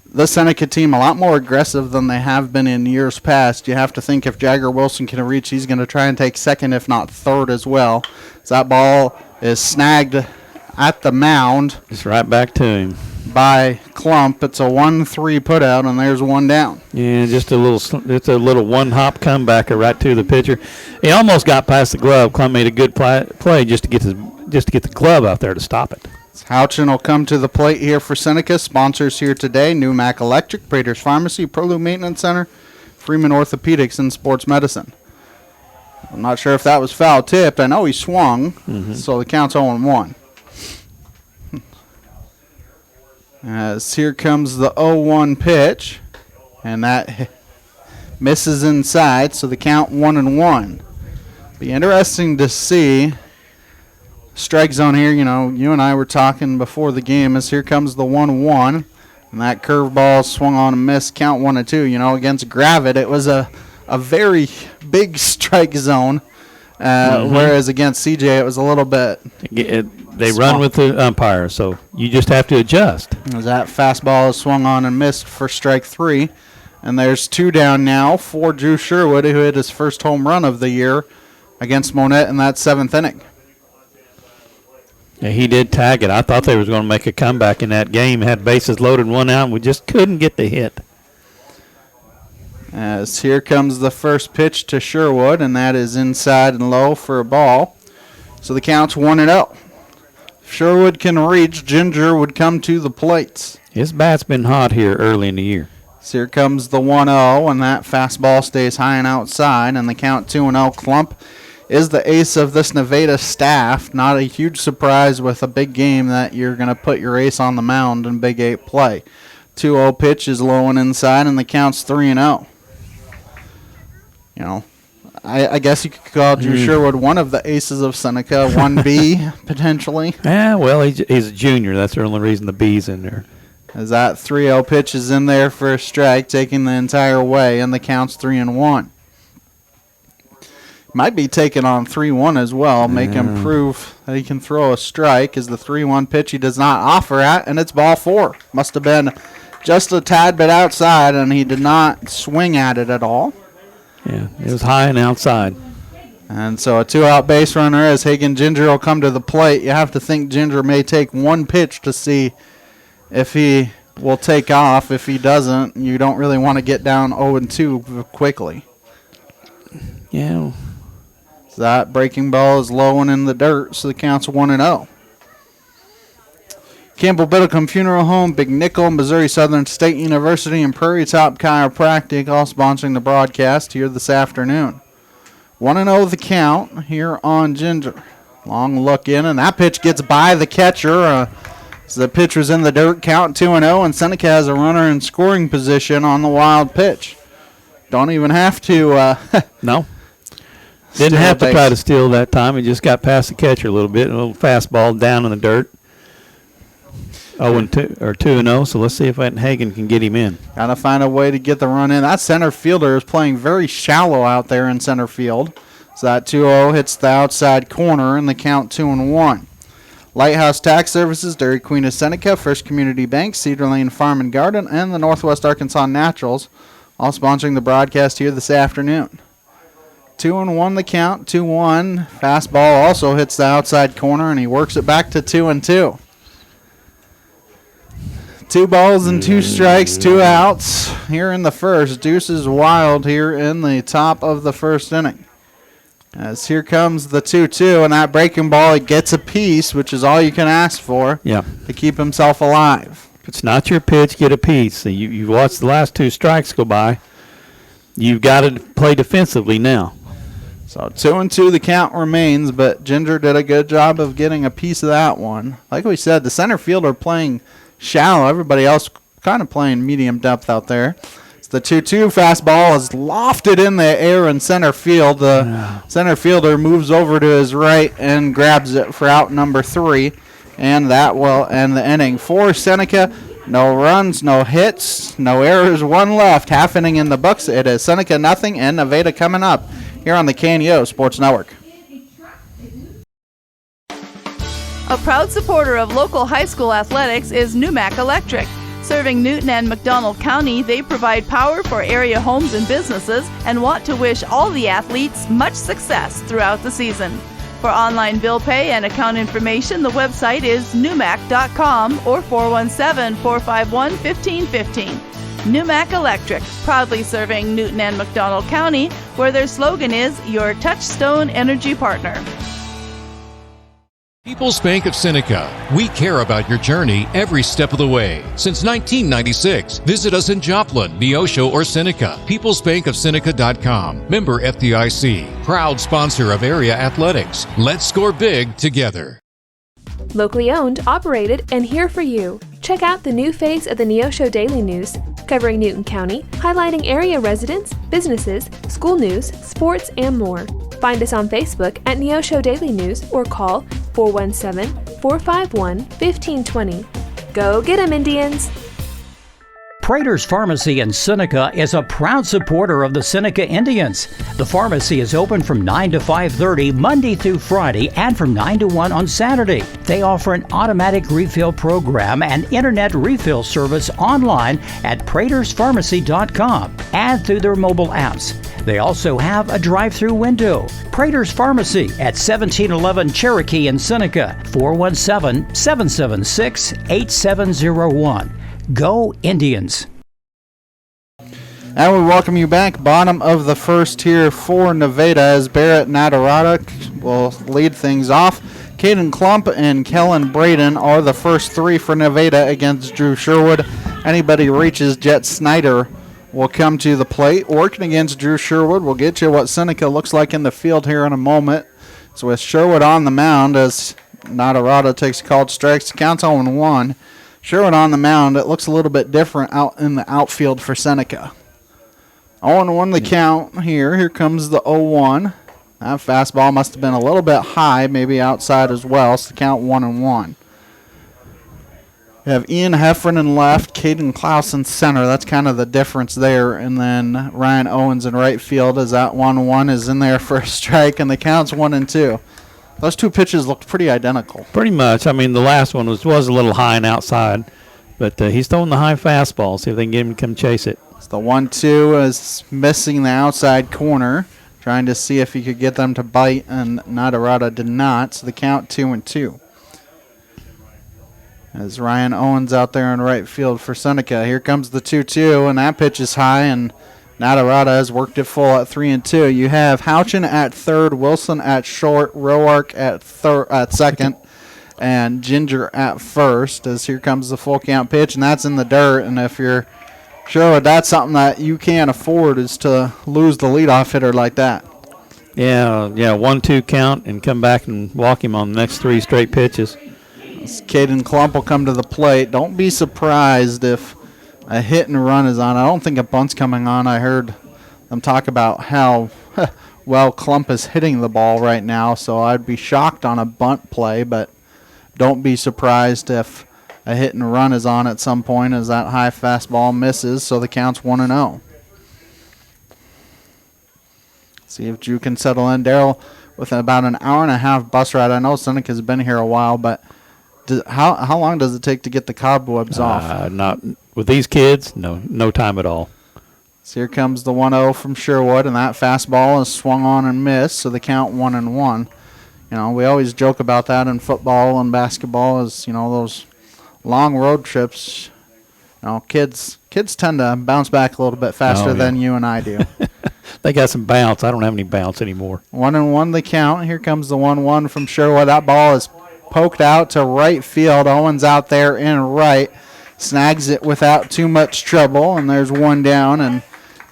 [SPEAKER 2] the Seneca team a lot more aggressive than they have been in years past. You have to think if Jagger Wilson can reach, he's going to try and take second, if not third as well. So that ball is snagged at the mound.
[SPEAKER 3] It's right back to him.
[SPEAKER 2] By Klump. It's a 1-3 put out, and there's one down.
[SPEAKER 3] Yeah, just a little one-hop comebacker right to the pitcher. He almost got past the glove. Klump made a good play just to get the glove out there to stop it.
[SPEAKER 2] Houchin will come to the plate here for Seneca. Sponsors here today: New Mac Electric, Prater's Pharmacy, Prolu Maintenance Center, Freeman Orthopedics, and Sports Medicine. I'm not sure if that was foul tipped. I know he swung, so the count's 0-1. As here comes the 0-1 pitch, and that misses inside, so the count 1-1. Be interesting to see strike zone here. You know, you and I were talking before the game as here comes the 1-1, and that curveball swung on and missed, count 1-2. You know, against Gravett, it was a very big strike zone, whereas against CJ, it was a little bit.
[SPEAKER 3] They run with the umpire, so you just have to adjust.
[SPEAKER 2] As that fastball is swung on and missed for strike 3. And there's 2 down now for Drew Sherwood, who hit his first home run of the year against Monette in that 7th inning.
[SPEAKER 3] Yeah, he did tag it. I thought they was going to make a comeback in that game. Had bases loaded, 1 out, and we just couldn't get the hit.
[SPEAKER 2] As here comes the first pitch to Sherwood, and that is inside and low for a ball. So the count's 1-0. Sherwood can reach, Ginger would come to the plates.
[SPEAKER 3] His bat's been hot here early in the year.
[SPEAKER 2] So here comes the 1-0, and that fastball stays high and outside, and the count 2-0. Klump is the ace of this Nevada staff. Not a huge surprise with a big game that you're going to put your ace on the mound in Big 8 play. 2-0 pitch is low and inside, and the count's 3-0. You know, I guess you could call Drew Sherwood one of the aces of Seneca, 1B potentially.
[SPEAKER 3] Yeah, well, he's a junior. That's the only reason the B's in there.
[SPEAKER 2] As that 3-0 pitch is in there for a strike, taking the entire way, and the count's 3-1. Might be taking on 3-1 as well, make him prove that he can throw a strike, as the 3-1 pitch he does not offer at, and it's ball 4. Must have been just a tad bit outside, and he did not swing at it at all.
[SPEAKER 3] Yeah, it was high and outside.
[SPEAKER 2] And so a 2-out base runner as Hagen Ginger will come to the plate. You have to think Ginger may take one pitch to see if he will take off. If he doesn't, you don't really want to get down 0-2 quickly.
[SPEAKER 3] Yeah.
[SPEAKER 2] So that breaking ball is low and in the dirt, so the count's 1-0. Campbell Biddlecombe Funeral Home, Big Nickel, Missouri Southern State University, and Prairie Top Chiropractic all sponsoring the broadcast here this afternoon. 1-0 the count here on Ginger. Long look in, and that pitch gets by the catcher. So the pitch was in the dirt, count 2-0, and Seneca has a runner in scoring position on the wild pitch. Don't even have to.
[SPEAKER 3] No. Didn't have to try to steal that time. He just got past the catcher a little bit, a little fastball down in the dirt. 2-0, so let's see if Hagen can get him in.
[SPEAKER 2] Got to find a way to get the run in. That center fielder is playing very shallow out there in center field. So that 2-0 hits the outside corner, and the count 2-1. Lighthouse Tax Services, Dairy Queen of Seneca, First Community Bank, Cedar Lane Farm and Garden, and the Northwest Arkansas Naturals, all sponsoring the broadcast here this afternoon. 2-1 the count, 2-1. Fastball also hits the outside corner, and he works it back to 2-2. 2 balls and 2 strikes, 2 outs here in the first. Deuce is wild here in the top of the first inning. As here comes the 2-2, and that breaking ball, he gets a piece, which is all you can ask for to keep himself alive.
[SPEAKER 3] If it's not your pitch, get a piece. So you watched the last 2 strikes go by. You've got to play defensively now.
[SPEAKER 2] So 2-2 the count remains, but Ginger did a good job of getting a piece of that one. Like we said, the center fielder playing shallow. Everybody else kind of playing medium depth out there. So the 2-2 fastball is lofted in the air in center field. The center fielder moves over to his right and grabs it for out number 3. And that will end the inning. For Seneca, no runs, no hits, no errors, 1 left. Half inning in the books. It is Seneca nothing and Nevada coming up here on the KNEO Sports Network.
[SPEAKER 13] A proud supporter of local high school athletics is New Mac Electric. Serving Newton and McDonald County, they provide power for area homes and businesses and want to wish all the athletes much success throughout the season. For online bill pay and account information, the website is newmac.com or 417-451-1515. Newmac Electric, proudly serving Newton and McDonald County, where their slogan is your touchstone energy partner.
[SPEAKER 16] People's Bank of Seneca. We care about your journey every step of the way. Since 1996, visit us in Joplin, Neosho, or Seneca. PeoplesBankOfSeneca.com. Member FDIC. Proud sponsor of area athletics. Let's score big together.
[SPEAKER 17] Locally owned, operated, and here for you. Check out the new face of the Neosho Daily News, covering Newton County, highlighting area residents, businesses, school news, sports, and more. Find us on Facebook at Neosho Daily News or call 417-451-1520. Go get 'em, Indians!
[SPEAKER 4] Prater's Pharmacy in Seneca is a proud supporter of the Seneca Indians. The pharmacy is open from 9 to 5:30 Monday through Friday and from 9 to 1 on Saturday. They offer an automatic refill program and internet refill service online at praterspharmacy.com and through their mobile apps. They also have a drive-through window. Prater's Pharmacy at 1711 Cherokee in Seneca, 417-776-8701. Go Indians!
[SPEAKER 2] And we welcome you back. Bottom of the first here for Nevada as Barrett Nadarada will lead things off. Caden Klump and Kellen Braden are the first three for Nevada against Drew Sherwood. Anybody reaches Jet Snyder will come to the plate. Working against Drew Sherwood, we'll get you what Seneca looks like in the field here in a moment. So with Sherwood on the mound as Nadarada takes called strikes, counts 0-1. Sherwood on the mound, it looks a little bit different out in the outfield for Seneca. 0-1 the count here. Here comes the 0-1. That fastball must have been a little bit high, maybe outside as well, so the count 1-1. We have Ian Heffron in left, Caden Klaus in center. That's kind of the difference there. And then Ryan Owens in right field as that 1-1 is in there for a strike, and the count's 1-2. Those two pitches looked pretty identical.
[SPEAKER 3] Pretty much. I mean, the last one was a little high and outside, but he's throwing the high fastball. See if they can get him to come chase it.
[SPEAKER 2] So the 1-2 is missing the outside corner, trying to see if he could get them to bite, and Nadarada did not. So the count 2-2. As Ryan Owens out there in right field for Seneca. Here comes the 2-2, and that pitch is high, and Nadarada has worked it full at 3-2. You have Houchin at third, Wilson at short, Roark at second, and Ginger at first. As here comes the full count pitch, and that's in the dirt. And if you're sure that's something that you can't afford is to lose the leadoff hitter like that.
[SPEAKER 3] Yeah, 1-2 count and come back and walk him on the next three straight pitches.
[SPEAKER 2] Caden Klump will come to the plate. Don't be surprised if a hit and run is on. I don't think a bunt's coming on. I heard them talk about how well Klump is hitting the ball right now, so I'd be shocked on a bunt play, but don't be surprised if a hit and run is on at some point as that high fastball misses, so the count's 1-0. See if Drew can settle in. Daryl, with about an hour and a half bus ride. I know Seneca's been here a while, but how long does it take to get the cobwebs off?
[SPEAKER 3] Not with these kids, no time at all.
[SPEAKER 2] So here comes the 1-0 from Sherwood, and that fastball is swung on and missed, so the count 1-1. You know, we always joke about that in football and basketball is, those long road trips. Kids tend to bounce back a little bit faster than you and I do.
[SPEAKER 3] They got some bounce. I don't have any bounce anymore.
[SPEAKER 2] 1-1 the count. Here comes the 1-1 from Sherwood. That ball is poked out to right field. Owens out there in right. Snags it without too much trouble, and there's one down. And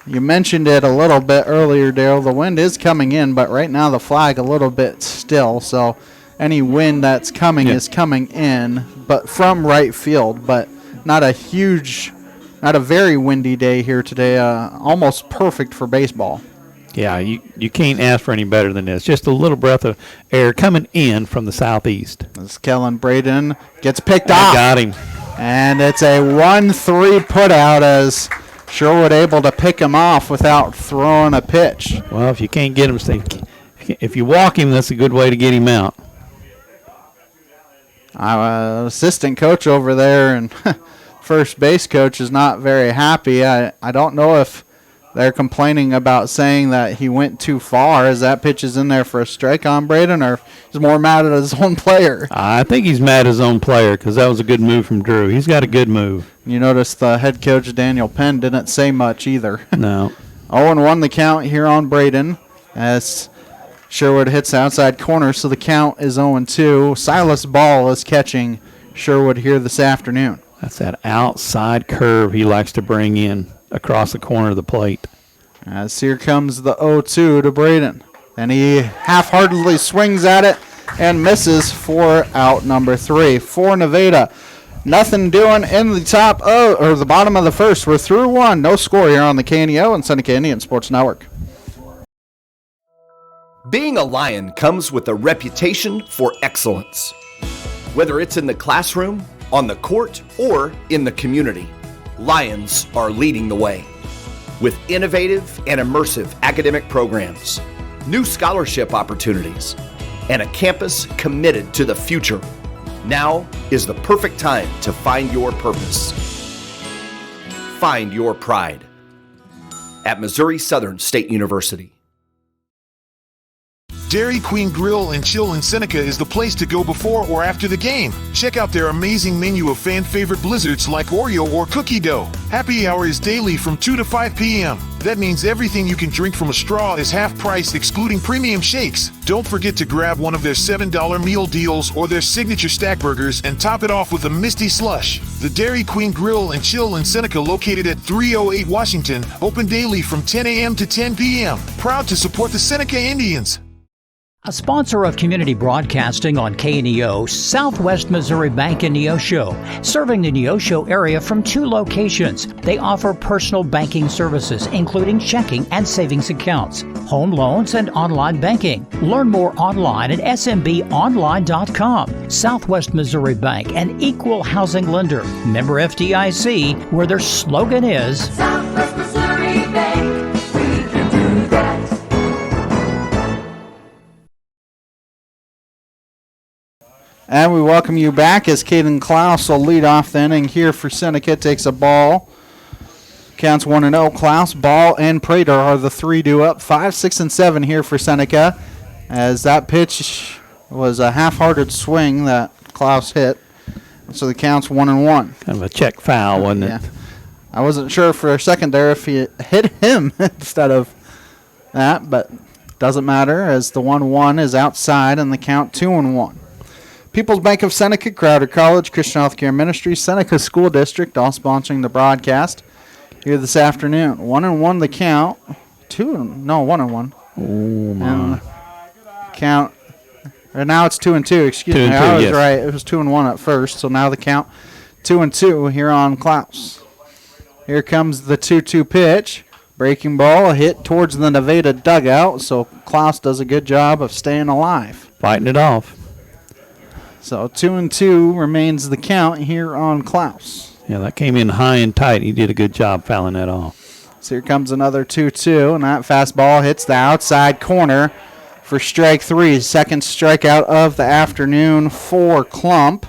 [SPEAKER 2] you mentioned it a little bit earlier, Daryl. The wind is coming in, but right now the flag a little bit still. So any wind that's coming is coming in, but from right field. But not a very windy day here today. Almost perfect for baseball.
[SPEAKER 3] Yeah, you can't ask for any better than this. Just a little breath of air coming in from the southeast.
[SPEAKER 2] As Kellen Braden gets picked off.
[SPEAKER 3] Got him.
[SPEAKER 2] And it's a 1-3 putout as Sherwood able to pick him off without throwing a pitch.
[SPEAKER 3] Well, if you can't get him, if you walk him, that's a good way to get him out.
[SPEAKER 2] Assistant coach over there and first base coach is not very happy. I don't know if they're complaining about saying that he went too far as that pitch is in there for a strike on Braden, or he's more mad at his own player?
[SPEAKER 3] I think he's mad at his own player because that was a good move from Drew. He's got a good move.
[SPEAKER 2] You notice the head coach, Daniel Penn, didn't say much either.
[SPEAKER 3] No.
[SPEAKER 2] 0-1 the count here on Braden as Sherwood hits the outside corner, so the count is 0-2. Silas Ball is catching Sherwood here this afternoon.
[SPEAKER 3] That's that outside curve he likes to bring in across the corner of the plate.
[SPEAKER 2] As here comes the 0-2 to Braden. And he half-heartedly swings at it and misses for out number 3. For Nevada, nothing doing in the top or the bottom of the first. We're through 1. No score here on the KNEO and Seneca Indian Sports Network.
[SPEAKER 18] Being a Lion comes with a reputation for excellence. Whether it's in the classroom, on the court, or in the community, Lions are leading the way. With innovative and immersive academic programs, new scholarship opportunities, and a campus committed to the future, now is the perfect time to find your purpose. Find your pride at Missouri Southern State University.
[SPEAKER 11] Dairy Queen Grill and Chill in Seneca is the place to go before or after the game. Check out their amazing menu of fan-favorite blizzards like Oreo or cookie dough. Happy hour is daily from 2 to 5 p.m. That means everything you can drink from a straw is half price, excluding premium shakes. Don't forget to grab one of their $7 meal deals or their signature stack burgers and top it off with a Misty Slush. The Dairy Queen Grill and Chill in Seneca, located at 308 Washington, open daily from 10 a.m. to 10 p.m. Proud to support the Seneca Indians.
[SPEAKER 4] A sponsor of community broadcasting on KNEO, Southwest Missouri Bank in Neosho, serving the Neosho area from 2 locations. They offer personal banking services, including checking and savings accounts, home loans, and online banking. Learn more online at smbonline.com. Southwest Missouri Bank, an equal housing lender. Member FDIC, where their slogan is Southwest Missouri Bank. We can do that.
[SPEAKER 2] And we welcome you back as Caden Klaus will lead off the inning here for Seneca. Takes a ball. Counts 1-0. Klaus, Ball, and Prater are the 3 due up. 5, 6, and 7 here for Seneca, as that pitch was a half-hearted swing that Klaus hit. So the count's 1-1.
[SPEAKER 3] Kind of a check foul, wasn't it?
[SPEAKER 2] Yeah. I wasn't sure for a second there if he hit him instead of that, but doesn't matter as the 1-1 is outside and the count 2-1. People's Bank of Seneca, Crowder College, Christian Healthcare Ministry, Seneca School District, all sponsoring the broadcast here this afternoon. 1-1 the count. 1-1.
[SPEAKER 3] Oh, my.
[SPEAKER 2] Count. And now it's 2-2. Excuse me. I was right. It was 2-1 at first, so now the count 2-2 here on Klaus. Here comes the 2-2 pitch. Breaking ball, a hit towards the Nevada dugout, so Klaus does a good job of staying alive.
[SPEAKER 3] Fighting it off.
[SPEAKER 2] So 2-2 remains the count here on Klaus.
[SPEAKER 3] Yeah, that came in high and tight. He did a good job fouling that off.
[SPEAKER 2] So here comes another 2-2, and that fastball hits the outside corner for strike 3. Second strikeout of the afternoon for Klump.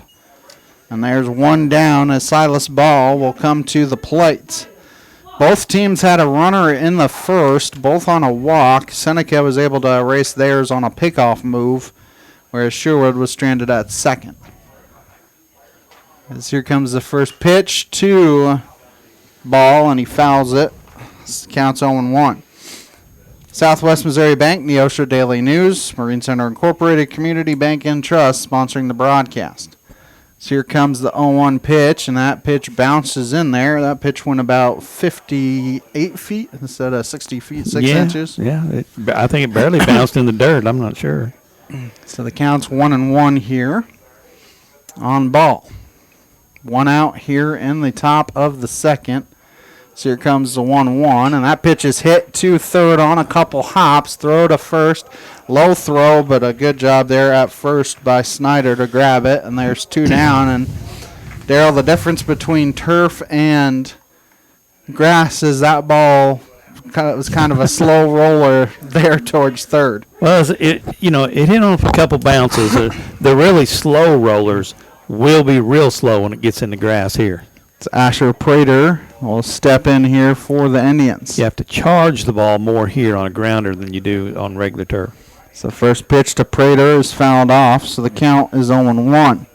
[SPEAKER 2] And there's one down as Silas Ball will come to the plate. Both teams had a runner in the first, both on a walk. Seneca was able to erase theirs on a pickoff move, whereas Sherwood was stranded at second. As here comes the first pitch to Ball, and he fouls it. Counts 0-1. Southwest Missouri Bank, Neosho Daily News, Marine Center Incorporated, Community Bank and Trust sponsoring the broadcast. So here comes the 0-1 pitch, and that pitch bounces in there. That pitch went about 58 feet instead of 60 feet, 6 inches.
[SPEAKER 3] Yeah, I think it barely bounced in the dirt. I'm not sure.
[SPEAKER 2] So the count's 1-1 here on Ball. 1 out here in the top of the second. So here comes the 1-1, and that pitch is hit to third on a couple hops. Throw to first. Low throw, but a good job there at first by Snyder to grab it. And there's 2 down. And, Darryl, the difference between turf and grass is that ball was kind of a slow roller there towards third.
[SPEAKER 3] Well, it hit off a couple bounces. The really slow rollers will be real slow when it gets in the grass here.
[SPEAKER 2] It's Asher Prater will step in here for the Indians.
[SPEAKER 3] You have to charge the ball more here on a grounder than you do on regular turf.
[SPEAKER 2] So first pitch to Prater is fouled off, so the count is 0-1.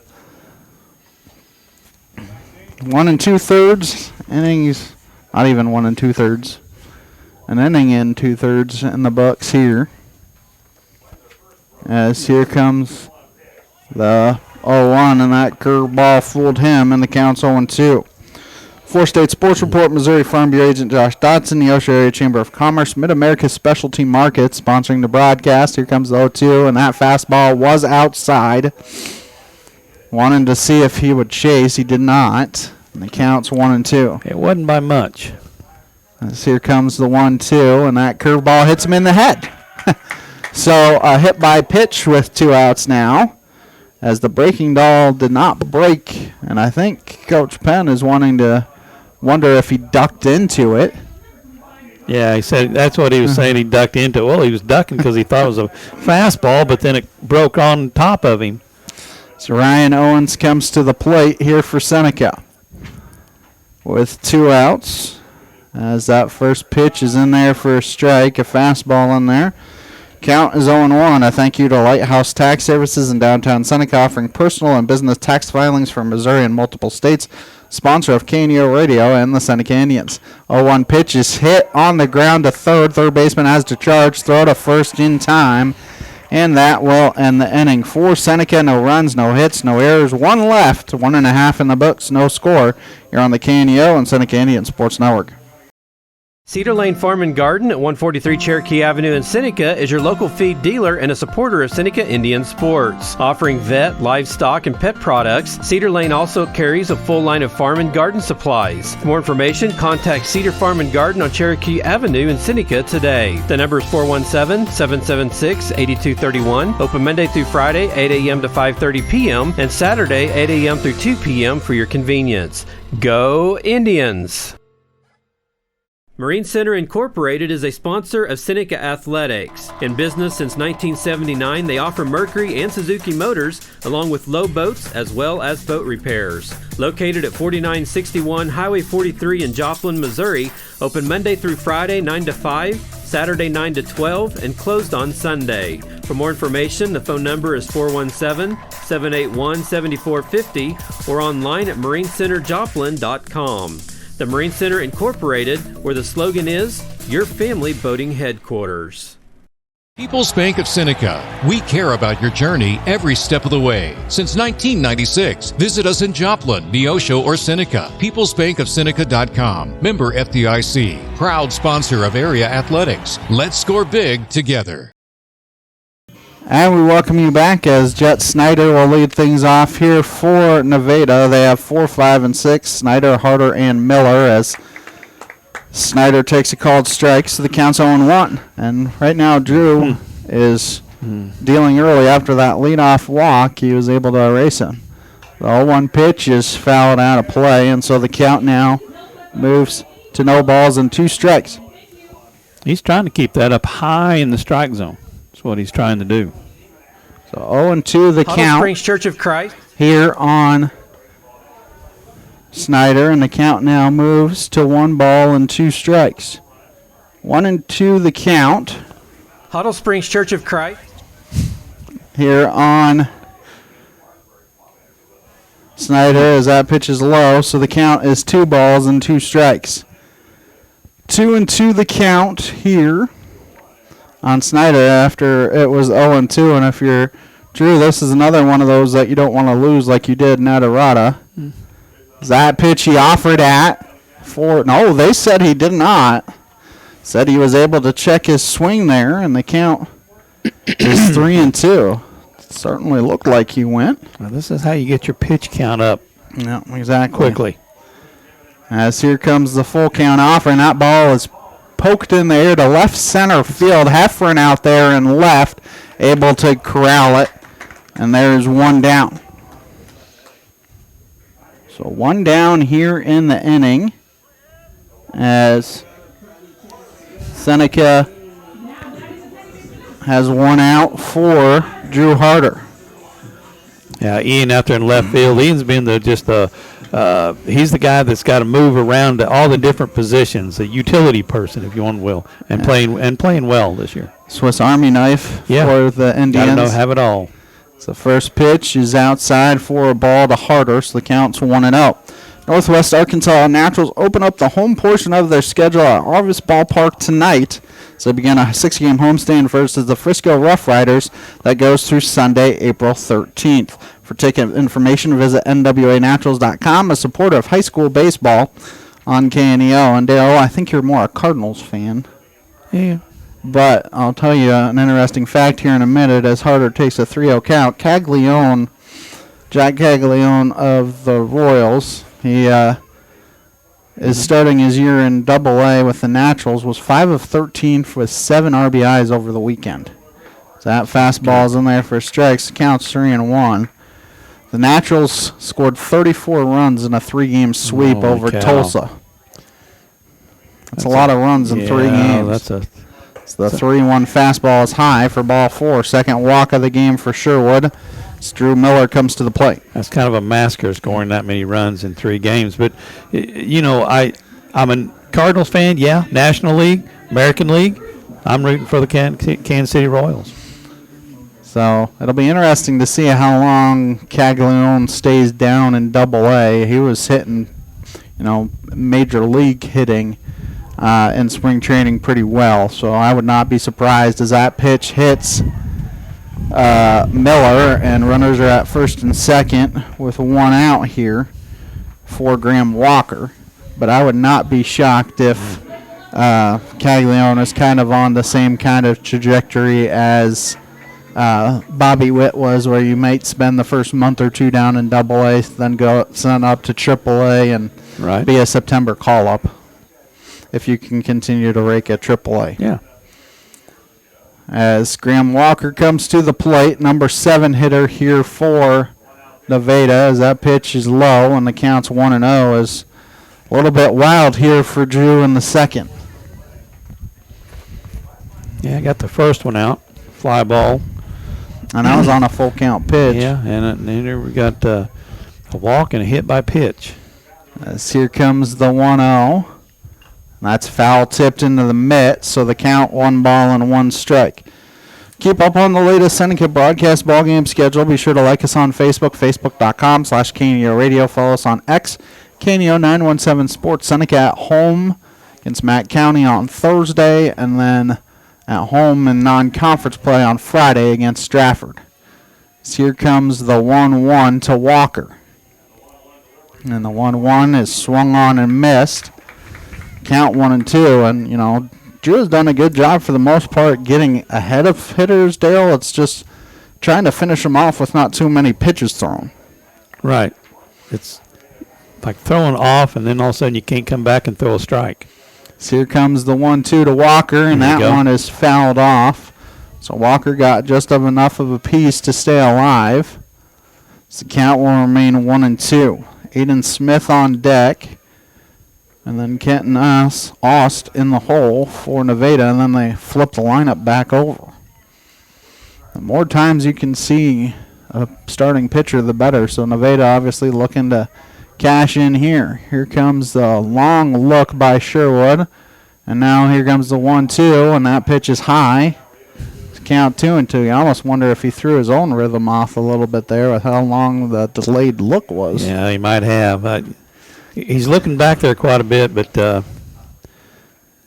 [SPEAKER 2] 1 2/3 innings, not even 1 2/3. An inning in 2/3 in the books here. As here comes the 0-1, and that curveball fooled him, and the count's 0-2. Four-State Sports Report, Missouri Farm Bureau Agent Josh Dodson, Neosho Area Chamber of Commerce, Mid-America Specialty Markets sponsoring the broadcast. Here comes the 0-2, and that fastball was outside. Wanted to see if he would chase. He did not. And the count's 1-2.
[SPEAKER 3] It wasn't by much.
[SPEAKER 2] As here comes the 1-2, and that curveball hits him in the head. So a hit by pitch with 2 outs now, as the breaking ball did not break. And I think Coach Penn is wanting to wonder if he ducked into it.
[SPEAKER 3] Yeah, he said that's what he was saying. He ducked into it. Well, he was ducking because he thought it was a fastball, but then it broke on top of him.
[SPEAKER 2] So Ryan Owens comes to the plate here for Seneca with 2 outs, as that first pitch is in there for a strike, a fastball in there. Count is 0-1. A thank you to Lighthouse Tax Services in downtown Seneca, offering personal and business tax filings for Missouri and multiple states. Sponsor of KNEO Radio and the Seneca Indians. 0-1 pitch is hit on the ground to third. Third baseman has to charge. Throw to first in time. And that will end the inning. For Seneca, no runs, no hits, no errors. 1 left, 1.5 in the books, no score. You're on the KNEO and Seneca Indian Sports Network.
[SPEAKER 19] Cedar Lane Farm and Garden at 143 Cherokee Avenue in Seneca is your local feed dealer and a supporter of Seneca Indian Sports. Offering vet, livestock, and pet products, Cedar Lane also carries a full line of farm and garden supplies. For more information, contact Cedar Farm and Garden on Cherokee Avenue in Seneca today. The number is 417-776-8231. Open Monday through Friday, 8 a.m. to 5:30 p.m. and Saturday, 8 a.m. through 2 p.m. for your convenience. Go Indians! Marine Center Incorporated is a sponsor of Seneca Athletics. In business since 1979, they offer Mercury and Suzuki motors, along with low boats as well as boat repairs. Located at 4961 Highway 43 in Joplin, Missouri, open Monday through Friday 9 to 5, Saturday 9 to 12, and closed on Sunday. For more information, the phone number is 417-781-7450 or online at marinecenterjoplin.com. The Marine Center Incorporated, where the slogan is, your family boating headquarters.
[SPEAKER 16] People's Bank of Seneca. We care about your journey every step of the way. Since 1996, visit us in Joplin, Neosho, or Seneca. PeoplesBankOfSeneca.com. Member FDIC. Proud sponsor of area athletics. Let's score big together.
[SPEAKER 2] And we welcome you back as Jet Snyder will lead things off here for Nevada. They have 4, 5, and 6. Snyder, Harder, and Miller, as Snyder takes a called strike, so the count's 0-1. And right now Drew is dealing early after that leadoff walk. He was able to erase him. The 0-1 pitch is fouled out of play, and so the count now moves to no balls and 2 strikes.
[SPEAKER 3] He's trying to keep that up high in the strike zone. That's what he's trying to do.
[SPEAKER 2] So 0-2 the count.
[SPEAKER 19] Springs Church of Christ
[SPEAKER 2] here on Snyder, and the count now moves to 1 ball and 2 strikes. 1-2 the count.
[SPEAKER 19] Huddle Springs Church of Christ
[SPEAKER 2] here on Snyder, as that pitch is low, so the count is 2 balls and 2 strikes. 2-2 the count here on Snyder after it was 0-2, and if you're Drew, this is another one of those that you don't want to lose like you did in Adorada. That pitch he offered at no, they said he did not. Said he was able to check his swing there, and the count is 3-2. Certainly looked like he went.
[SPEAKER 3] Well, this is how you get your pitch count up.
[SPEAKER 2] Yeah, exactly.
[SPEAKER 3] Quickly.
[SPEAKER 2] As here comes the full count offer, and that ball is poked in the air to left center field. Heffron out there and left, able to corral it, and there's 1 down. So 1 down here in the inning as Seneca has 1 out for Drew Harder.
[SPEAKER 3] Yeah, Ian out there in left field. Ian's been just a he's the guy that's got to move around to all the different positions, a utility person, if you want will, and playing well this year.
[SPEAKER 2] Swiss Army knife for the Indians.
[SPEAKER 3] Got to have it all.
[SPEAKER 2] So the first pitch is outside for a ball to Harder, so the count's 1-0. Northwest Arkansas Naturals open up the home portion of their schedule at Arvis Ballpark tonight. So they begin a 6-game homestand versus the Frisco Rough Riders that goes through Sunday, April 13th. For ticket information, visit nwanaturals.com, a supporter of high school baseball on KNEO. And Dale, I think you're more a Cardinals fan.
[SPEAKER 3] Yeah.
[SPEAKER 2] But I'll tell you an interesting fact here in a minute as Harder takes a 3-0 count. Jack Caglione of the Royals, he is starting his year in Double-A with the Naturals, was 5 of 13 with 7 RBIs over the weekend. So that fastball's in there for strikes. Counts 3-1. The Naturals scored 34 runs in a 3-game sweep over Tulsa. That's a lot of runs in 3 games. The 3-1 fastball is high for ball 4. Second walk of the game for Sherwood. Drew Miller comes to the plate.
[SPEAKER 3] That's kind of a massacre scoring that many runs in 3 games. But, I'm a Cardinals fan, National League, American League. I'm rooting for the Kansas City Royals.
[SPEAKER 2] So it'll be interesting to see how long Caglione stays down in Double-A. He was hitting, major league hitting in spring training pretty well. So I would not be surprised as that pitch hits Miller, and runners are at first and second with 1 out here for Graham Walker. But I would not be shocked if Caglione is kind of on the same kind of trajectory as Bobby Witt was, where you might spend the first month or 2 down in Double-A, then go send up to Triple-A and be a September call-up if you can continue to rake at Triple-A.
[SPEAKER 3] Yeah.
[SPEAKER 2] As Graham Walker comes to the plate, number 7 hitter here for Nevada, as that pitch is low and the count's 1-0, is a little bit wild here for Drew in the second.
[SPEAKER 3] Yeah, I got the first one out, fly ball.
[SPEAKER 2] And that was on a full count pitch.
[SPEAKER 3] Yeah, and then we got a walk and a hit by pitch.
[SPEAKER 2] As here comes the 1-0. That's foul tipped into the mitt, so the count 1 ball and 1 strike. Keep up on the latest Seneca broadcast ballgame schedule. Be sure to like us on Facebook, facebook.com/KNEO Radio. Follow us on X, KNEO 917 Sports. Seneca at home against Mack County on Thursday, and then at home in non-conference play on Friday against Stratford. So here comes the 1-1 to Walker. And the 1-1 is swung on and missed. Count 1-2, and Drew has done a good job for the most part getting ahead of hitters, Dale. It's just trying to finish them off with not too many pitches thrown.
[SPEAKER 3] Right. It's like throwing off, and then all of a sudden you can't come back and throw a strike.
[SPEAKER 2] So here comes the 1-2 to Walker, and that one is fouled off. So Walker got just enough of a piece to stay alive. So the count will remain 1-2. Aiden Smith on deck. And then Kenton Ost in the hole for Nevada, and then they flip the lineup back over. The more times you can see a starting pitcher, the better. So Nevada obviously looking to cash in here. Here comes the long look by Sherwood. And now here comes the 1-2, and that pitch is high. It's count 2-2. You almost wonder if he threw his own rhythm off a little bit there with how long the delayed look was.
[SPEAKER 3] Yeah, he might have. He's looking back there quite a bit, but,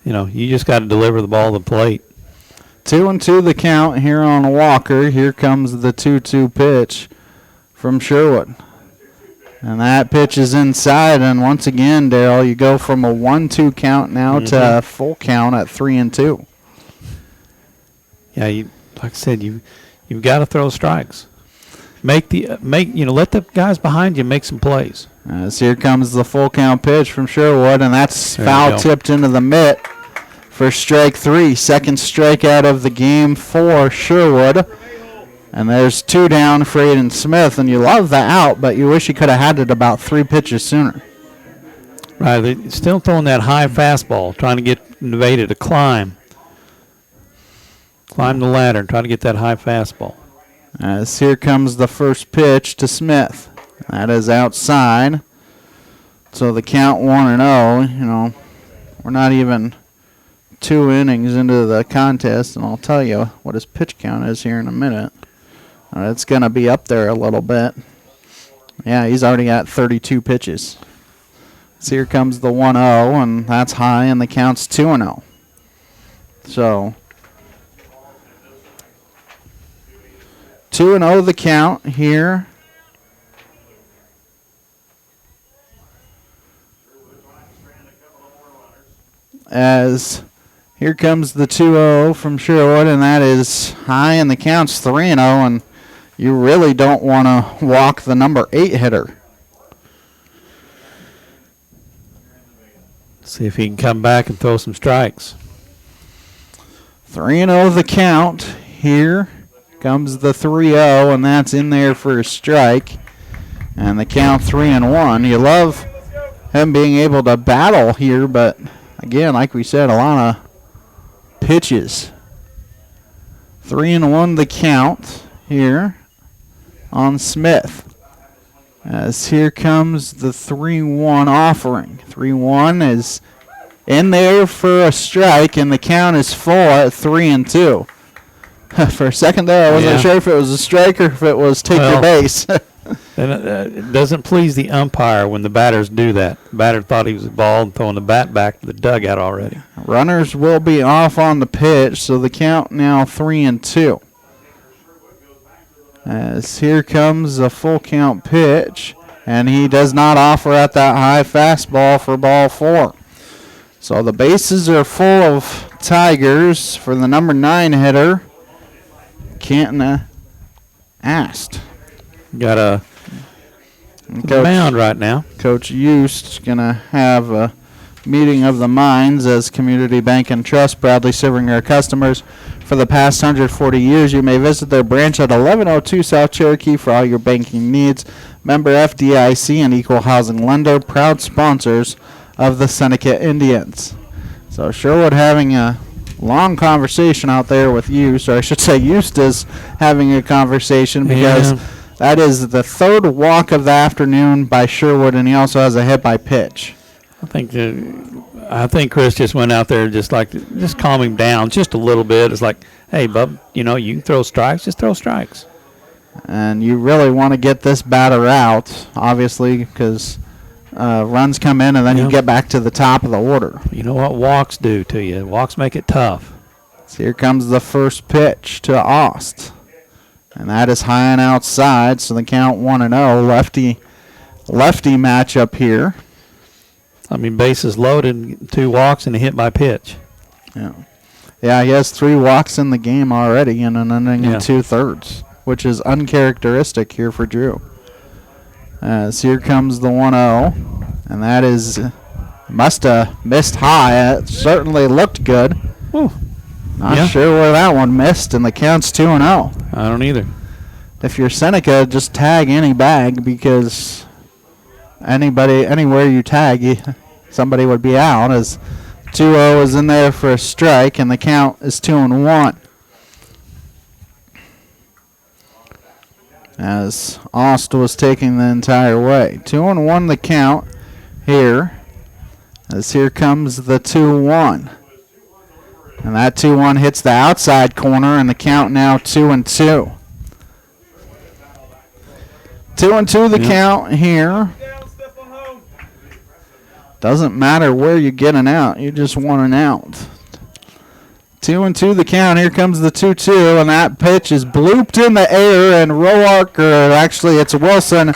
[SPEAKER 3] you just got to deliver the ball to the plate.
[SPEAKER 2] 2-2 the count here on Walker. Here comes the 2-2 pitch from Sherwood. And that pitch is inside, and once again, Darryl, you go from a 1-2 count now to a full count at 3-2.
[SPEAKER 3] Yeah, like I said, you've got to throw strikes. Let the guys behind you make some plays.
[SPEAKER 2] As here comes the full count pitch from Sherwood, and that's foul tipped into the mitt for strike 3. Second strikeout of the game for Sherwood. And there's 2 down for Aiden Smith, and you love the out, but you wish you could have had it about 3 pitches sooner.
[SPEAKER 3] Right, they're still throwing that high fastball, trying to get Nevada to climb the ladder and try to get that high fastball.
[SPEAKER 2] As here comes the first pitch to Smith. That is outside So the count 1-0, we're not even 2 innings into the contest, and I'll tell you what his pitch count is here in a minute. It's going to be up there a little bit. Yeah, he's already at 32 pitches. So here comes the 1-0, and that's high, and the count's 2-0. So 2-0 the count here. As here comes the 2-0 from Sherwood, and that is high, and the count's 3-0, and you really don't want to walk the number 8 hitter.
[SPEAKER 3] See if he can come back and throw some strikes.
[SPEAKER 2] 3-0 the count. Here comes the 3-0, and that's in there for a strike. And the count 3-1. You love him being able to battle here, but again, like we said, a lot of pitches. 3-1 the count here on Smith. As here comes the 3-1 offering. 3-1 is in there for a strike, and the count is full at 3-2. For a second there, I wasn't sure if it was a strike or if it was take your base.
[SPEAKER 3] It doesn't please the umpire when the batters do that. The batter thought he was a ball and throwing the bat back to the dugout already.
[SPEAKER 2] Runners will be off on the pitch, so the count now 3-2. As here comes a full count pitch, and he does not offer at that high fastball for ball 4. So the bases are full of Tigers for the number 9 hitter, Canton Ast.
[SPEAKER 3] Got a mound right now.
[SPEAKER 2] Coach Eust going to have a meeting of the minds as Community Bank and Trust, proudly serving our customers for the past 140 years. You may visit their branch at 1102 South Cherokee for all your banking needs. Member FDIC and equal housing lender, proud sponsors of the Seneca Indians. So Sherwood having a long conversation out there with Eust, or I should say Eust is having a conversation because that is the third walk of the afternoon by Sherwood, and he also has a hit by pitch.
[SPEAKER 3] I think Chris just went out there just calm him down just a little bit. It's like, hey, bub, you can throw strikes, just throw strikes.
[SPEAKER 2] And you really want to get this batter out, obviously, because runs come in and then you get back to the top of the order.
[SPEAKER 3] You know what walks do to you? Walks make it tough.
[SPEAKER 2] So here comes the first pitch to Ost. And that is high and outside, so the count 1-0. Lefty matchup here.
[SPEAKER 3] I mean, bases loaded, 2 walks, and a hit by pitch.
[SPEAKER 2] Yeah, he has 3 walks in the game already in an inning and 2/3, which is uncharacteristic here for Drew. As here comes the 1-0, and that is must have missed high. It certainly looked good. Not sure where that one missed, and the count's 2-0.
[SPEAKER 3] I don't either.
[SPEAKER 2] If you're Seneca, just tag any bag because anywhere you tag, somebody would be out. As 2-0 is in there for a strike, and the count is 2-1. As Ost was taking the entire way. 2-1 the count here. As here comes the 2-1. And that 2-1 hits the outside corner, and the count now 2-2. 2-2 the count here. Doesn't matter where you get an out. You just want an out. 2-2 the count. Here comes the 2-2, and that pitch is blooped in the air, and Roark, or actually it's Wilson,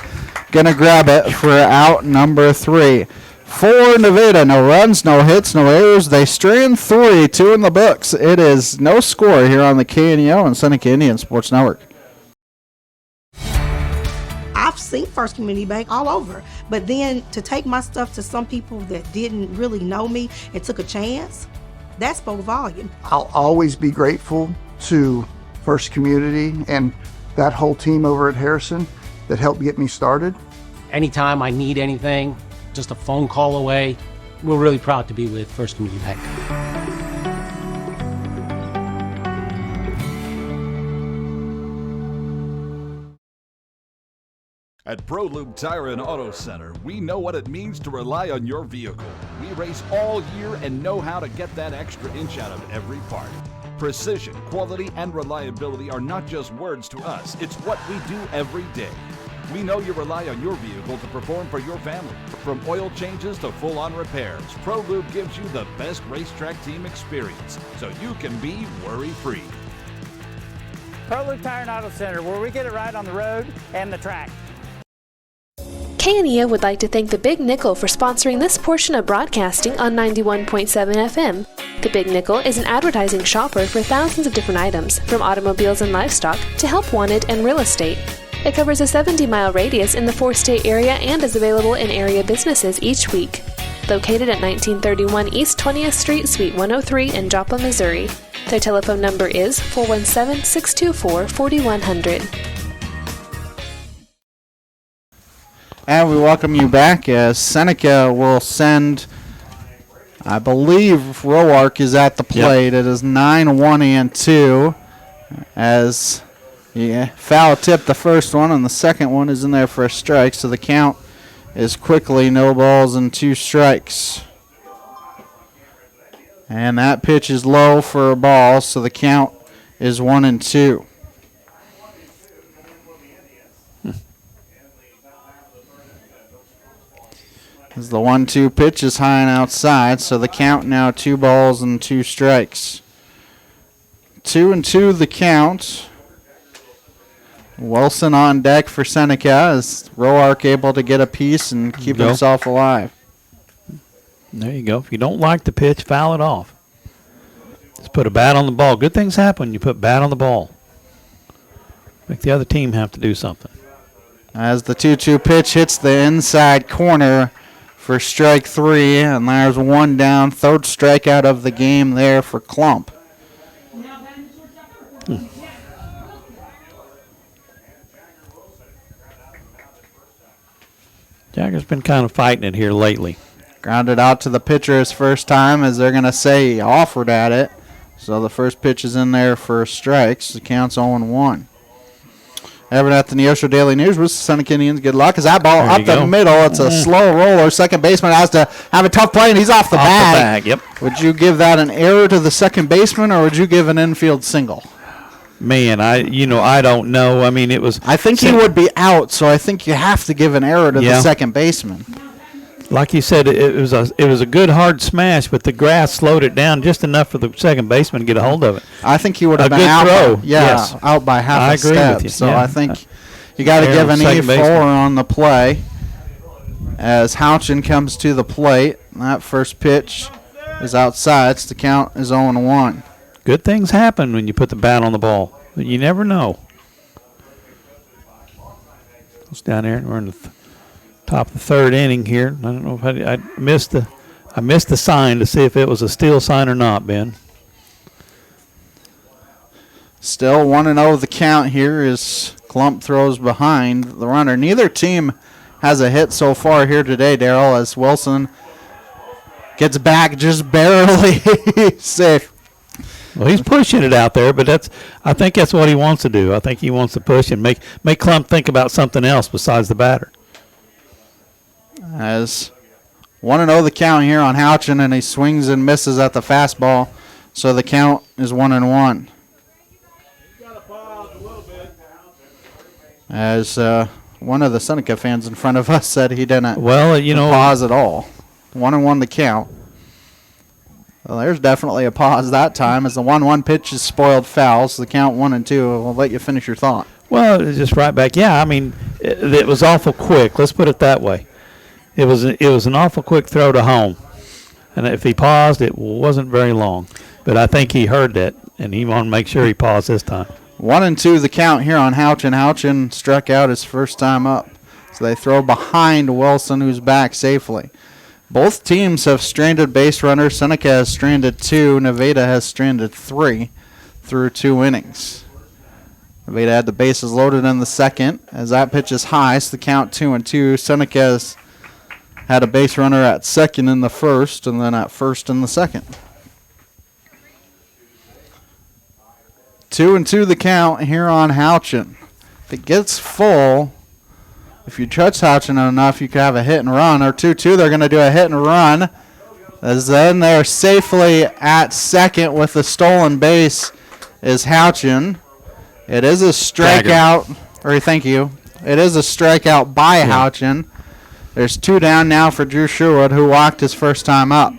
[SPEAKER 2] going to grab it for out number 3. For Nevada, no runs, no hits, no errors. They strand 3, 2 in the books. It is no score here on the KNEO and Seneca Indian Sports Network.
[SPEAKER 20] I've seen First Community Bank all over, but then to take my stuff to some people that didn't really know me and took a chance, that spoke volume.
[SPEAKER 21] I'll always be grateful to First Community and that whole team over at Harrison that helped get me started.
[SPEAKER 22] Anytime I need anything, just a phone call away. We're really proud to be with First Community Bank.
[SPEAKER 1] At ProLube Tire and Auto Center, we know what it means to rely on your vehicle. We race all year and know how to get that extra inch out of every part. Precision, quality, and reliability are not just words to us. It's what we do every day. We know you rely on your vehicle to perform for your family. From oil changes to full-on repairs, ProLube gives you the best racetrack team experience, so you can be worry-free.
[SPEAKER 6] ProLube Tire and Auto Center, where we get it right on the road and the track.
[SPEAKER 17] KNEA would like to thank the Big Nickel for sponsoring this portion of broadcasting on 91.7 FM. The Big Nickel is an advertising shopper for thousands of different items, from automobiles and livestock to help wanted and real estate. It covers a 70-mile radius in the 4-state area and is available in area businesses each week. Located at 1931 East 20th Street, Suite 103 in Joplin, Missouri. Their telephone number is 417-624-4100.
[SPEAKER 2] And we welcome you back as Seneca will send, I believe, Roark is at the plate. Yep. It is 9-1-2 as foul tipped the first one, and the second one is in there for a strike, so the count is quickly no balls and 2 strikes. And that pitch is low for a ball, so the count is 1-2. As the 1-2 pitch is high and outside, so the count now 2 balls and 2 strikes. 2-2 the count. Wilson on deck for Seneca as Roark able to get a piece and keep himself alive.
[SPEAKER 3] There you go. If you don't like the pitch, foul it off. Just put a bat on the ball. Good things happen when you put bat on the ball. Make the other team have to do something.
[SPEAKER 2] As the 2-2 pitch hits the inside corner for strike 3, and there's 1 down. Third strikeout of the game there for Klump.
[SPEAKER 3] Jagger's been kind of fighting it here lately.
[SPEAKER 2] Grounded out to the pitcher his first time, as they're going to say he offered at it. So the first pitch is in there for strikes. The count's 0-1. Evan at the Neosho Daily News with the Seneca Indians. Good luck. Is that ball up the middle? It's a slow roller. Second baseman has to have a tough play, and he's off the bag.
[SPEAKER 3] Yep.
[SPEAKER 2] Would you give that an error to the second baseman, or would you give an infield single?
[SPEAKER 3] Man, I don't know. I mean, it was.
[SPEAKER 2] I think he would be out, so I think you have to give an error to the second baseman.
[SPEAKER 3] Like you said, it was a good hard smash, but the grass slowed it down just enough for the second baseman to get a hold of it.
[SPEAKER 2] I think he would have been out. Out by half a step. I agree with you. So I think you got to give an E4 on the play as Houchin comes to the plate. That first pitch is outside. So the count is 0-1.
[SPEAKER 3] Good things happen when you put the bat on the ball. You never know. It's down there. We're in the top of the third inning here. I don't know if I missed the sign to see if it was a steal sign or not, Ben.
[SPEAKER 2] Still 1-0 the count here as Klump throws behind the runner. Neither team has a hit so far here today, Darryl, as Wilson gets back just barely safe.
[SPEAKER 3] Well, he's pushing it out there, but I think that's what he wants to do. I think he wants to push and make Klump think about something else besides the batter.
[SPEAKER 2] As 1-0 the count here on Houchin, and he swings and misses at the fastball, so the count is 1-1. As one of the Seneca fans in front of us said he didn't pause at all. 1-1 the count. Well, there's definitely a pause that time as the 1-1 pitch is spoiled foul, so the count 1-2. We'll let you finish your thought.
[SPEAKER 3] Well, it's just right back. Yeah, I mean, it was awful quick. Let's put it that way. It was an awful quick throw to home. And if he paused, it wasn't very long. But I think he heard that, and he wanted to make sure he paused this time.
[SPEAKER 2] 1-2 the count here on Houchin. Houchin struck out his first time up. So they throw behind Wilson, who's back safely. Both teams have stranded base runners. Seneca has stranded 2. Nevada has stranded 3 through 2 innings. Nevada had the bases loaded in the second as that pitch is high, so the count 2-2. Seneca has had a base runner at second in the first and then at first in the second. 2-2 the count here on Houchin. If it gets full, if you touch Houchin enough, you could have a hit and run. Or 2-2, they're going to do a hit and run. As then they're safely at second with the stolen base is Houchin. It is a strikeout. Thank you. It is a strikeout by Houchin. There's 2 down now for Drew Sherwood, who walked his first time up.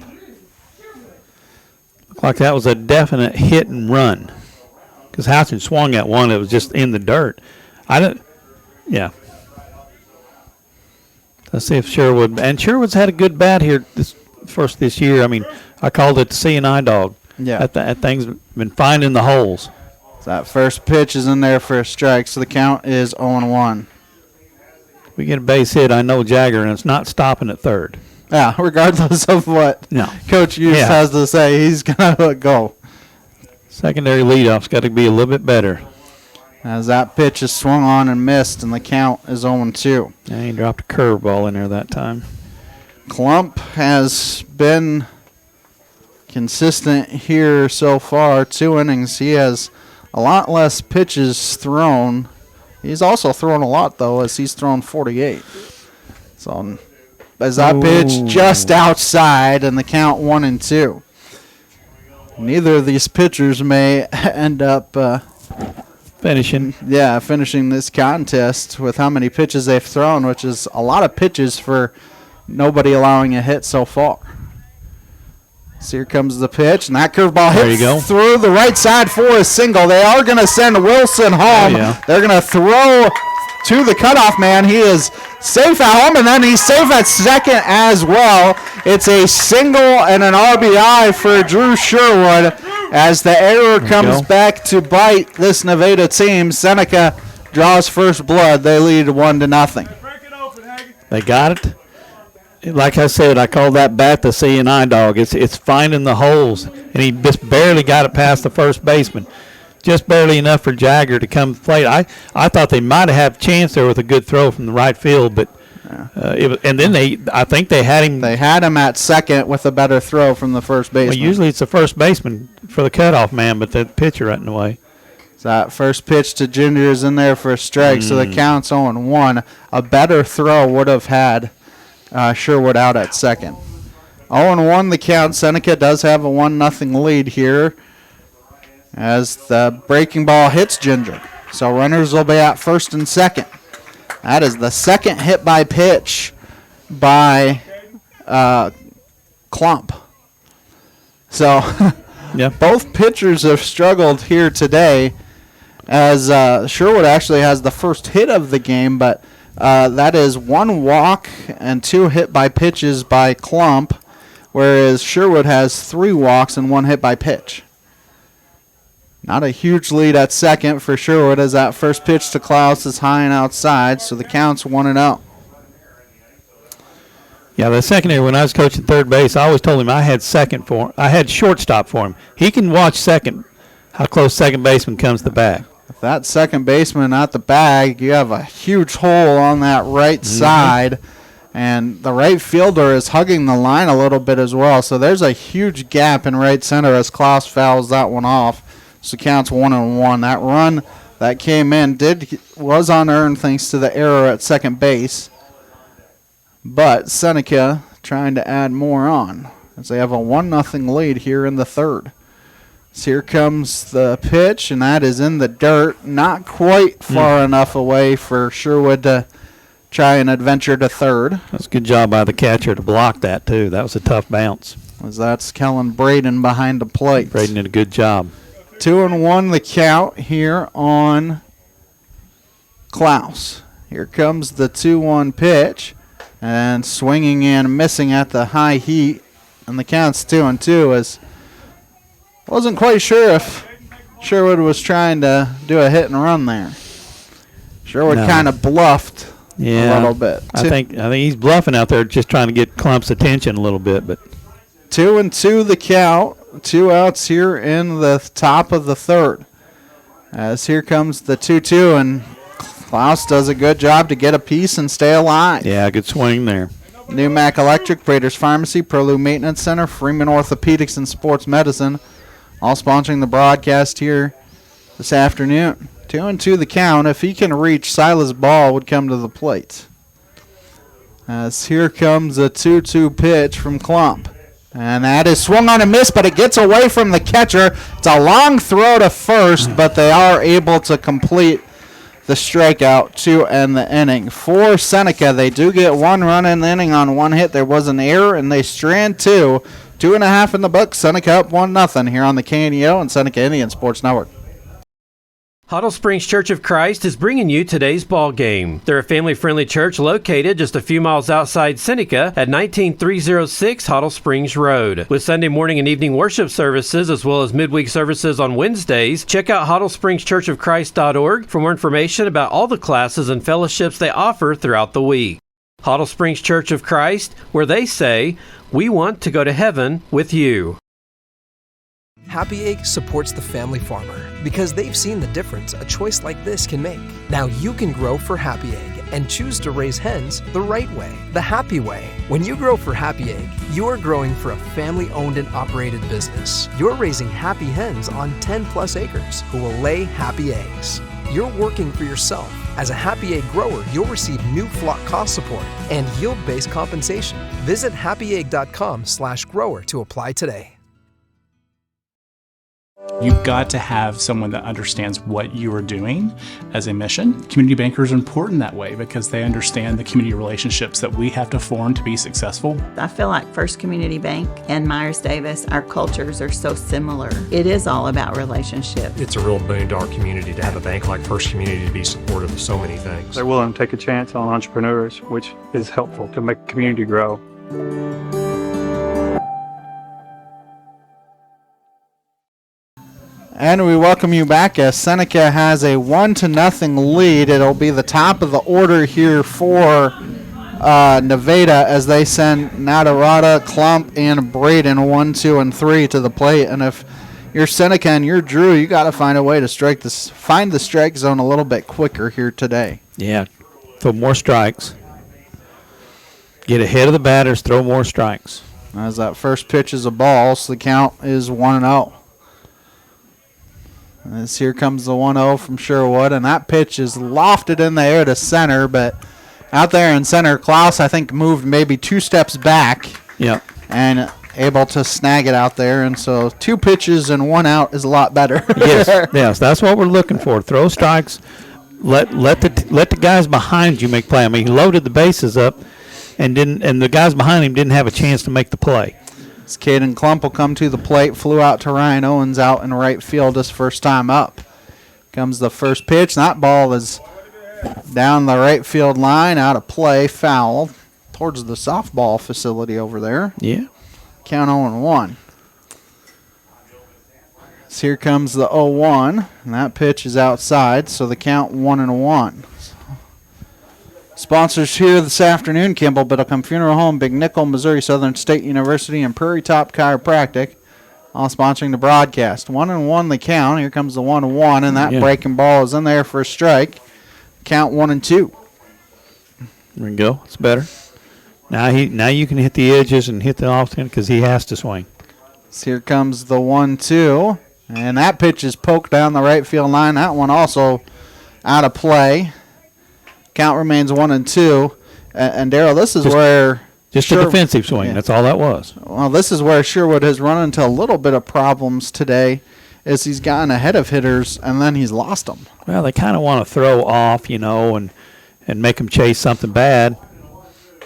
[SPEAKER 3] Looked like that was a definite hit and run. Because Houchin swung at one that was just in the dirt. Yeah. Let's see if Sherwood, and Sherwood's had a good bat here this year. I mean, I called it the C&I dog.
[SPEAKER 2] Yeah.
[SPEAKER 3] That thing's been finding the holes.
[SPEAKER 2] So that first pitch is in there for a strike, so the count is 0-1.
[SPEAKER 3] We get a base hit, I know Jagger, and it's not stopping at third.
[SPEAKER 2] Yeah, regardless of what Coach Hughes has to say, he's going to go.
[SPEAKER 3] Secondary leadoff's got to be a little bit better.
[SPEAKER 2] As that pitch is swung on and missed, and the count is 0-2.
[SPEAKER 3] Yeah, he dropped a curveball in there that time.
[SPEAKER 2] Klump has been consistent here so far. 2 innings. He has a lot less pitches thrown. He's also thrown a lot, though, as he's thrown 48. So as that pitch just outside, and the count 1-2. Neither of these pitchers may end up
[SPEAKER 3] finishing
[SPEAKER 2] this contest with how many pitches they've thrown, which is a lot of pitches for nobody allowing a hit so far. So here comes the pitch, and that curveball hits through the right side for a single. They are going to send Wilson home. They're going to throw to the cutoff man. He is safe at home, and then he's safe at second as well. It's a single and an RBI for Drew Sherwood as the error comes back to bite this Nevada team. Seneca draws first blood. They lead 1-0.
[SPEAKER 3] They got it. Like I said, I call that bat the C&I dog. It's finding the holes, and he just barely got it past the first baseman. Just barely enough for Jagger to come to the plate. I thought they might have had a chance there with a good throw from the right field, but and then I think they had him.
[SPEAKER 2] They had him at second with a better throw from the first baseman.
[SPEAKER 3] Well, usually it's the first baseman for the cutoff man, but the pitcher right in the way.
[SPEAKER 2] So that first pitch to Ginger is in there for a strike, so the count's 0-1. A better throw would have had Sherwood out at second. 0-1 the count. Seneca does have a 1-0 lead here as the breaking ball hits Ginger. So runners will be at first and second. That is the second hit by pitch by Klump. So both pitchers have struggled here today, as Sherwood actually has the first hit of the game, but that is 1 walk and 2 hit by pitches by Klump, whereas Sherwood has 3 walks and 1 hit by pitch. Not a huge lead at second for Sherwood, as that first pitch to Klaus is high and outside, so the count's 1-0.
[SPEAKER 3] Yeah, the secondary, when I was coaching third base, I always told him I had shortstop for him. He can watch second, how close second baseman comes to the bag.
[SPEAKER 2] If that second baseman at the bag, you have a huge hole on that right side, and the right fielder is hugging the line a little bit as well. So there's a huge gap in right center as Klaus fouls that one off. So counts 1-1. That run that came in was unearned thanks to the error at second base. But Seneca trying to add more on as they have a 1-0 lead here in the third. So here comes the pitch, and that is in the dirt. Not quite far enough away for Sherwood to try and adventure to third.
[SPEAKER 3] That's a good job by the catcher to block that, too. That was a tough bounce.
[SPEAKER 2] As that's Kellen Braden behind the plate.
[SPEAKER 3] Braden did a good job.
[SPEAKER 2] 2-1 the count here on Klaus. Here comes the 2-1 pitch, and swinging in, missing at the high heat, and the count's 2-2. As wasn't quite sure if Sherwood was trying to do a hit and run there. Sherwood kind of bluffed a little bit.
[SPEAKER 3] I think he's bluffing out there, just trying to get Klump's attention a little bit. But
[SPEAKER 2] 2-2 the count. 2 outs here in the top of the third. As here comes the 2-2, and Klaus does a good job to get a piece and stay alive.
[SPEAKER 3] Yeah, good swing there.
[SPEAKER 2] New Mac Electric, Brader's Pharmacy, Prolu Maintenance Center, Freeman Orthopedics and Sports Medicine, all sponsoring the broadcast here this afternoon. 2-2 the count. If he can reach, Silas Ball would come to the plate. As here comes a 2-2 pitch from Klump. And that is swung on and missed, but it gets away from the catcher. It's a long throw to first, but they are able to complete the strikeout to end the inning. For Seneca, they do get 1 run in the inning on 1 hit. There was an error, and they strand 2. 2.5 in the book. Seneca up 1-0 here on the KNEO and Seneca Indian Sports Network.
[SPEAKER 19] Huddle Springs Church of Christ is bringing you today's ball game. They're a family-friendly church located just a few miles outside Seneca at 19306 Huddle Springs Road. With Sunday morning and evening worship services as well as midweek services on Wednesdays, check out huddlespringschurchofchrist.org for more information about all the classes and fellowships they offer throughout the week. Huddle Springs Church of Christ, where they say, "We want to go to heaven with you."
[SPEAKER 5] Happy Egg supports the family farmer because they've seen the difference a choice like this can make. Now you can grow for Happy Egg and choose to raise hens the right way, the happy way. When you grow for Happy Egg, you are growing for a family-owned and operated business. You're raising happy hens on 10+ acres who will lay happy eggs. You're working for yourself. As a Happy Egg grower, you'll receive new flock cost support and yield-based compensation. Visit happyegg.com/grower to apply today.
[SPEAKER 9] You've got to have someone that understands what you are doing as a mission. Community bankers are important that way because they understand the community relationships that we have to form to be successful.
[SPEAKER 23] I feel like First Community Bank and Myers-Davis, our cultures are so similar. It is all about relationships.
[SPEAKER 24] It's a real boon to our community to have a bank like First Community to be supportive of so many things.
[SPEAKER 25] They're willing to take a chance on entrepreneurs, which is helpful to make the community grow.
[SPEAKER 2] And we welcome you back as Seneca has a 1-0 lead. It'll be the top of the order here for Nevada as they send Nadarata, Klump, and Braden 1, 2, and 3 to the plate. And if you're Seneca and you're Drew, you got to find a way to find the strike zone a little bit quicker here today.
[SPEAKER 3] Yeah, throw more strikes. Get ahead of the batters, throw more strikes.
[SPEAKER 2] As that first pitch is a ball, so the count is 1-0. As here comes the 1-0 from Sherwood, and that pitch is lofted in the air to center, but out there in center, Klaus, I think, moved maybe 2 steps back.
[SPEAKER 3] Yep.
[SPEAKER 2] And able to snag it out there, and so 2 pitches and 1 out is a lot better.
[SPEAKER 3] Yes, that's what we're looking for. Throw strikes, let the guys behind you make play. I mean, he loaded the bases up, and the guys behind him didn't have a chance to make the play.
[SPEAKER 2] Caden Klump will come to the plate, flew out to Ryan Owens out in right field his first time up. Comes the first pitch. That ball is down the right field line, out of play, foul towards the softball facility over there.
[SPEAKER 3] Yeah.
[SPEAKER 2] Count 0-1. So here comes the 0-1, and that pitch is outside, so the count 1-1. Sponsors here this afternoon: Campbell Biddlecombe Funeral Home, Big Nickel, Missouri Southern State University, and Prairie Top Chiropractic, all sponsoring the broadcast. 1-1 the count. Here comes the 1-1, and that breaking ball is in there for a strike. Count 1-2.
[SPEAKER 3] There we go. It's better. Now you can hit the edges and hit the off-spin because he has to swing.
[SPEAKER 2] So here comes the 1-2, and that pitch is poked down the right field line. That one also out of play. Count remains 1-2. And Darryl, this is where...
[SPEAKER 3] Just a defensive swing. Yeah. That's all that was.
[SPEAKER 2] Well, this is where Sherwood has run into a little bit of problems today, is he's gotten ahead of hitters, and then he's lost them.
[SPEAKER 3] Well, they kind of want to throw off, and make them chase something bad.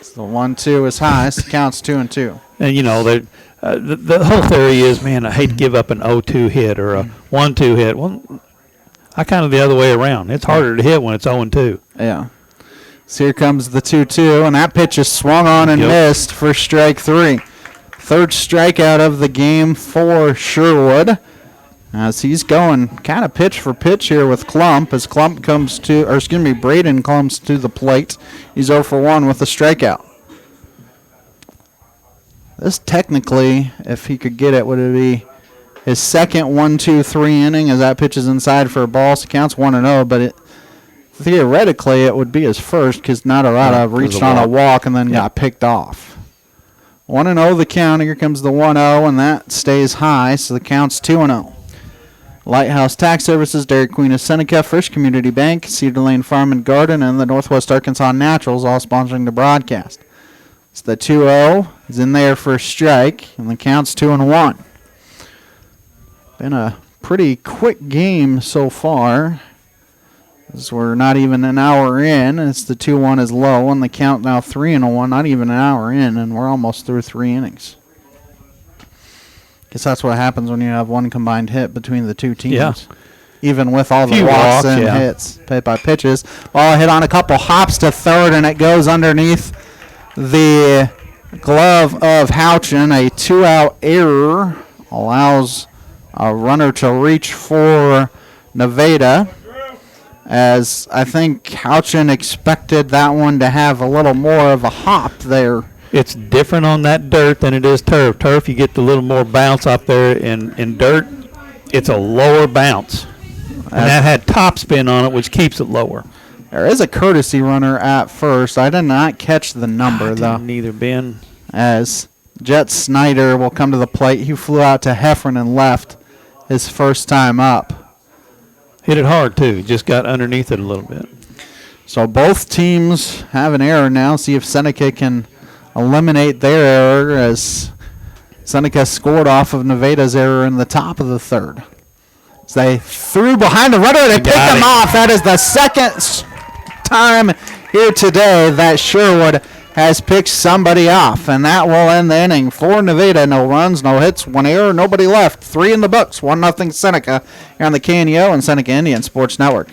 [SPEAKER 2] So the 1-2 is high. So counts 2-2.
[SPEAKER 3] And, the whole theory is, man, I hate to give up an 0-2 hit or a 1-2 hit. Well, I kind of the other way around. It's harder to hit when it's 0-2.
[SPEAKER 2] Yeah. So here comes the 2-2, and that pitch is swung on and missed for strike 3. Third strikeout of the game for Sherwood, as he's going kind of pitch for pitch here with Klump, as Braden comes to the plate. He's 0-for-1 with a strikeout. This technically, if he could get it, would it be his second 1-2-3 inning, as that pitch is inside for a ball, so counts 1-0, but theoretically, it would be his first because Nadarata reached on a walk and then got picked off. 1-0 the count. Here comes the 1-0, and that stays high, so the count's 2-0. Lighthouse Tax Services, Dairy Queen of Seneca, First Community Bank, Cedar Lane Farm and Garden, and the Northwest Arkansas Naturals, all sponsoring the broadcast. It's the 2-0. He's in there for a strike, and the count's 2-1. Been a pretty quick game so far, as we're not even an hour in. It's the 2-1 is low, and the count now 3-1, not even an hour in, and we're almost through 3 innings. Guess that's what happens when you have one combined hit between the two teams. Yeah. Even with all the walks and hits, hit by pitches. Ball hit on a couple hops to third, and it goes underneath the glove of Houchin. A 2-out error allows a runner to reach for Nevada, as I think Houchin expected that one to have a little more of a hop there.
[SPEAKER 3] It's different on that dirt than it is turf. Turf, you get the little more bounce up there. In dirt, it's a lower bounce. And that had top spin on it, which keeps it lower.
[SPEAKER 2] There is a courtesy runner at first. I did not catch the number, though.
[SPEAKER 3] Neither, Ben.
[SPEAKER 2] As Jet Snyder will come to the plate. He flew out to Heffron and left his first time up.
[SPEAKER 3] Hit it hard, too. Just got underneath it a little bit.
[SPEAKER 2] So both teams have an error now. See if Seneca can eliminate their error, as Seneca scored off of Nevada's error in the top of the third. So they threw behind the runner. They picked him off. That is the second time here today that Sherwood has picked somebody off, and that will end the inning for Nevada. No runs, no hits, one error, nobody left. 3 in the books, 1-0 Seneca here on the KNEO and Seneca Indian Sports Network.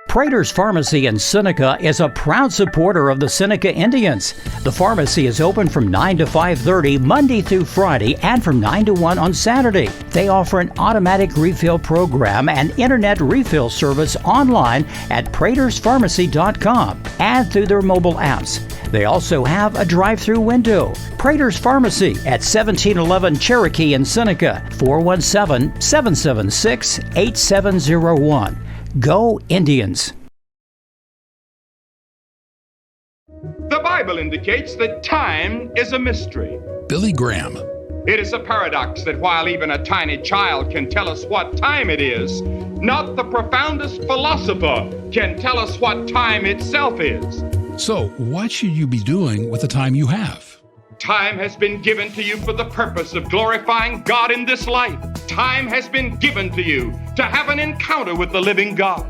[SPEAKER 4] Prater's Pharmacy in Seneca is a proud supporter of the Seneca Indians. The pharmacy is open from 9 to 5:30 Monday through Friday and from 9 to 1 on Saturday. They offer an automatic refill program and internet refill service online at praterspharmacy.com and through their mobile apps. They also have a drive-through window. Prater's Pharmacy at 1711 Cherokee in Seneca, 417-776-8701. Go Indians!
[SPEAKER 7] The Bible indicates that time is a mystery.
[SPEAKER 8] Billy Graham.
[SPEAKER 7] It is a paradox that while even a tiny child can tell us what time it is, not the profoundest philosopher can tell us what time itself is.
[SPEAKER 8] So, what should you be doing with the time you have?
[SPEAKER 7] Time has been given to you for the purpose of glorifying God in this life. Time has been given to you to have an encounter with the living God.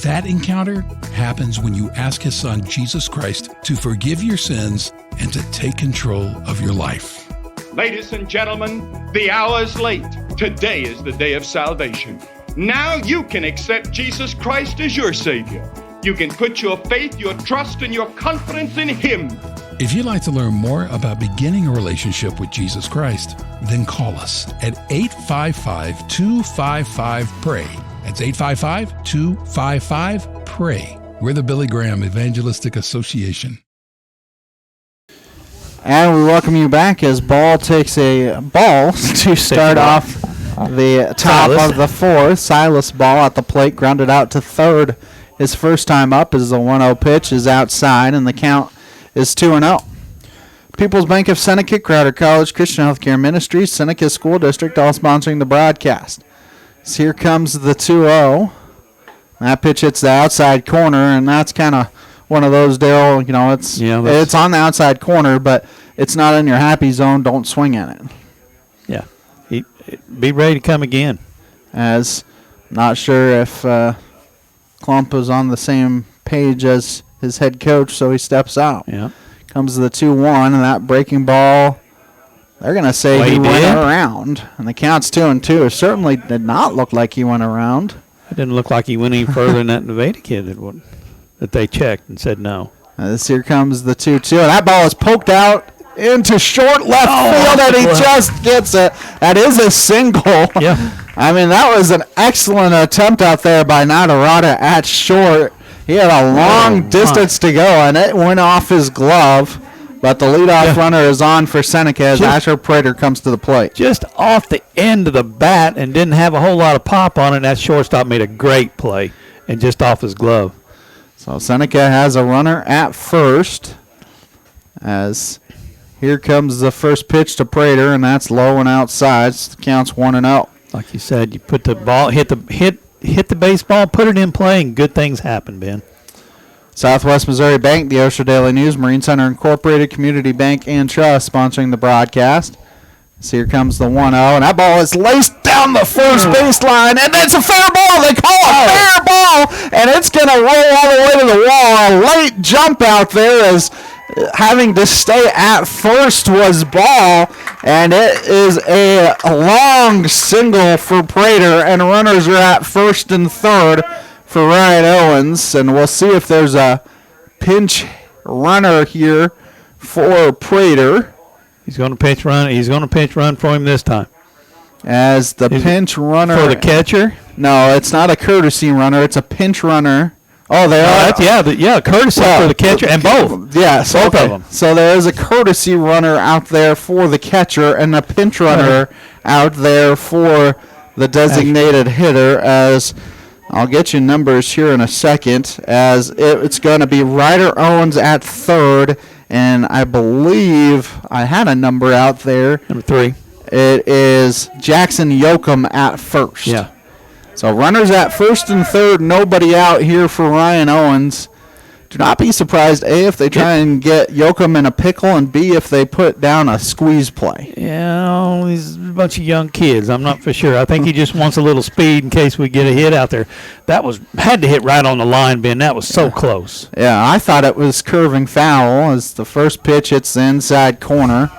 [SPEAKER 8] That encounter happens when you ask His Son, Jesus Christ, to forgive your sins and to take control of your life.
[SPEAKER 7] Ladies and gentlemen, the hour is late. Today is the day of salvation. Now you can accept Jesus Christ as your Savior. You can put your faith, your trust, and your confidence in Him.
[SPEAKER 8] If you'd like to learn more about beginning a relationship with Jesus Christ, then call us at 855-255-PRAY. That's 855-255-PRAY. We're the Billy Graham Evangelistic Association.
[SPEAKER 2] And we welcome you back as Ball takes a ball to start off the top of the fourth. Silas Ball at the plate, grounded out to third. His first time up is the 1-0 pitch is outside, and the count is 2-0. People's Bank of Seneca, Crowder College, Christian Healthcare Ministries, Seneca School District, all sponsoring the broadcast. So here comes the 2-0. That pitch hits the outside corner, and that's kind of one of those, Darryl, it's on the outside corner, but it's not in your happy zone. Don't swing at it.
[SPEAKER 3] Yeah. Be ready to come again.
[SPEAKER 2] As not sure if Klump was on the same page as his head coach, so he steps out.
[SPEAKER 3] Yeah.
[SPEAKER 2] Comes the 2-1, and that breaking ball, they're going to say he went around. And the count's 2-2. It certainly did not look like he went around.
[SPEAKER 3] It didn't look like he went any further than that Nevada kid that they checked and said no.
[SPEAKER 2] Here comes the 2-2. That ball is poked out into short left field, and he just gets it. That is a single.
[SPEAKER 3] Yeah.
[SPEAKER 2] I mean, that was an excellent attempt out there by Nadarata at short. He had a long distance to go, and it went off his glove. But the leadoff runner is on for Seneca as Asher Prater comes to the plate.
[SPEAKER 3] Just off the end of the bat and didn't have a whole lot of pop on it. That shortstop made a great play and just off his glove.
[SPEAKER 2] So Seneca has a runner at first as here comes the first pitch to Prater, and that's low and outside. So the count's 1-0.
[SPEAKER 3] Like you said, you put the ball, hit the baseball, put it in play, and good things happen, Ben.
[SPEAKER 2] Southwest Missouri Bank, the Osho Daily News, Marine Center Incorporated, Community Bank and Trust sponsoring the broadcast. So here comes the 1-0, and that ball is laced down the first baseline, and it's a fair ball. They call it fair ball, and it's going to roll all the way to the wall. A late jump out there as having to stay at first was ball, and it is a long single for Prater, and runners are at first and third for Ryan Owens, and we'll see if there's a pinch runner here for Prater.
[SPEAKER 3] He's going to pinch run. He's going to pinch run for him this time.
[SPEAKER 2] As the pinch runner
[SPEAKER 3] for the catcher?
[SPEAKER 2] No, it's not a courtesy runner. It's a pinch runner. Oh, they are.
[SPEAKER 3] Courtesy for the catcher and both.
[SPEAKER 2] Yes,
[SPEAKER 3] both of them.
[SPEAKER 2] So there is a courtesy runner out there for the catcher and a pinch runner out there for the designated hitter. As I'll get you numbers here in a second. As it's going to be Ryder Owens at third. And I believe I had a number out there.
[SPEAKER 3] Number 3.
[SPEAKER 2] It is Jackson Yoakum at first.
[SPEAKER 3] Yeah.
[SPEAKER 2] So runners at first and third, nobody out here for Ryan Owens. Do not be surprised, A, if they try and get Yoakum in a pickle, and B, if they put down a squeeze play.
[SPEAKER 3] Yeah, he's a bunch of young kids. I'm not for sure. I think he just wants a little speed in case we get a hit out there. That had to hit right on the line, Ben. That was so close.
[SPEAKER 2] Yeah, I thought it was curving foul as the first pitch hits the inside corner.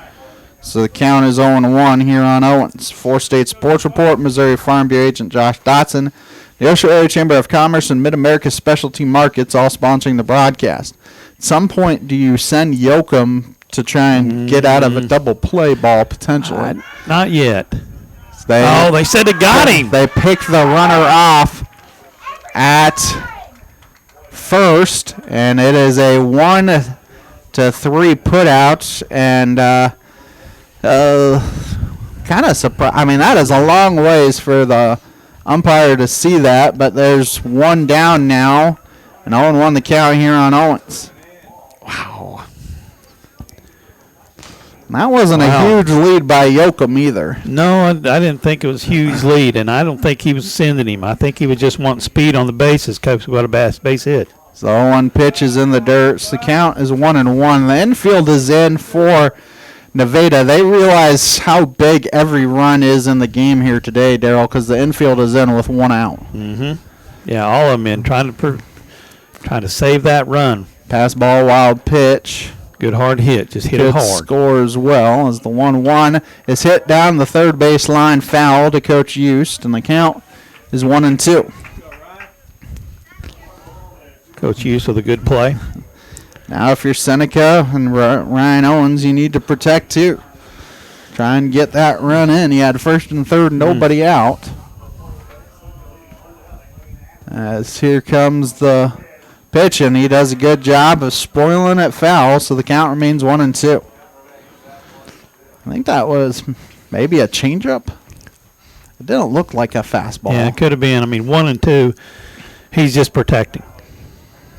[SPEAKER 2] So the count is 0-1 here on Owens. 4-State Sports Report, Missouri Farm Bureau agent Josh Dotson, the Osho Area Chamber of Commerce, and Mid-America Specialty Markets all sponsoring the broadcast. At some point, do you send Yoakum to try and get out of a double play ball potentially?
[SPEAKER 3] Not yet.
[SPEAKER 2] They
[SPEAKER 3] said they got him.
[SPEAKER 2] They picked the runner off at first, and it is a 1-3 putout, and kind of surprised. I mean, that is a long ways for the umpire to see that, but there's one down now, and 0-1 the count here on Owens.
[SPEAKER 3] Wow.
[SPEAKER 2] That wasn't a huge lead by Yoakum either.
[SPEAKER 3] No, I didn't think it was a huge lead, and I don't think he was sending him. I think he was just wanting speed on the bases because we got a base hit.
[SPEAKER 2] So 0-1 pitch is in the dirt. So the count is 1-1. The infield is in for Nevada. They realize how big every run is in the game here today, Daryl, because the infield is in with 1 out.
[SPEAKER 3] Mm-hmm. Yeah, all of them in trying to save that run.
[SPEAKER 2] Pass ball, wild pitch.
[SPEAKER 3] Good hard hit. Just hit it hard.
[SPEAKER 2] Score as well as the 1-1 is hit down the third base line, foul to Coach Eust, and the count is 1-2.
[SPEAKER 3] Coach Eust with a good play.
[SPEAKER 2] Now, if you're Seneca and Ryan Owens, you need to protect too. Try and get that run in. He had first and third, nobody out. As here comes the pitch, and he does a good job of spoiling it foul, so the count remains 1-2. I think that was maybe a changeup. It didn't look like a fastball.
[SPEAKER 3] Yeah, it could have been. I mean, 1-2, he's just protecting.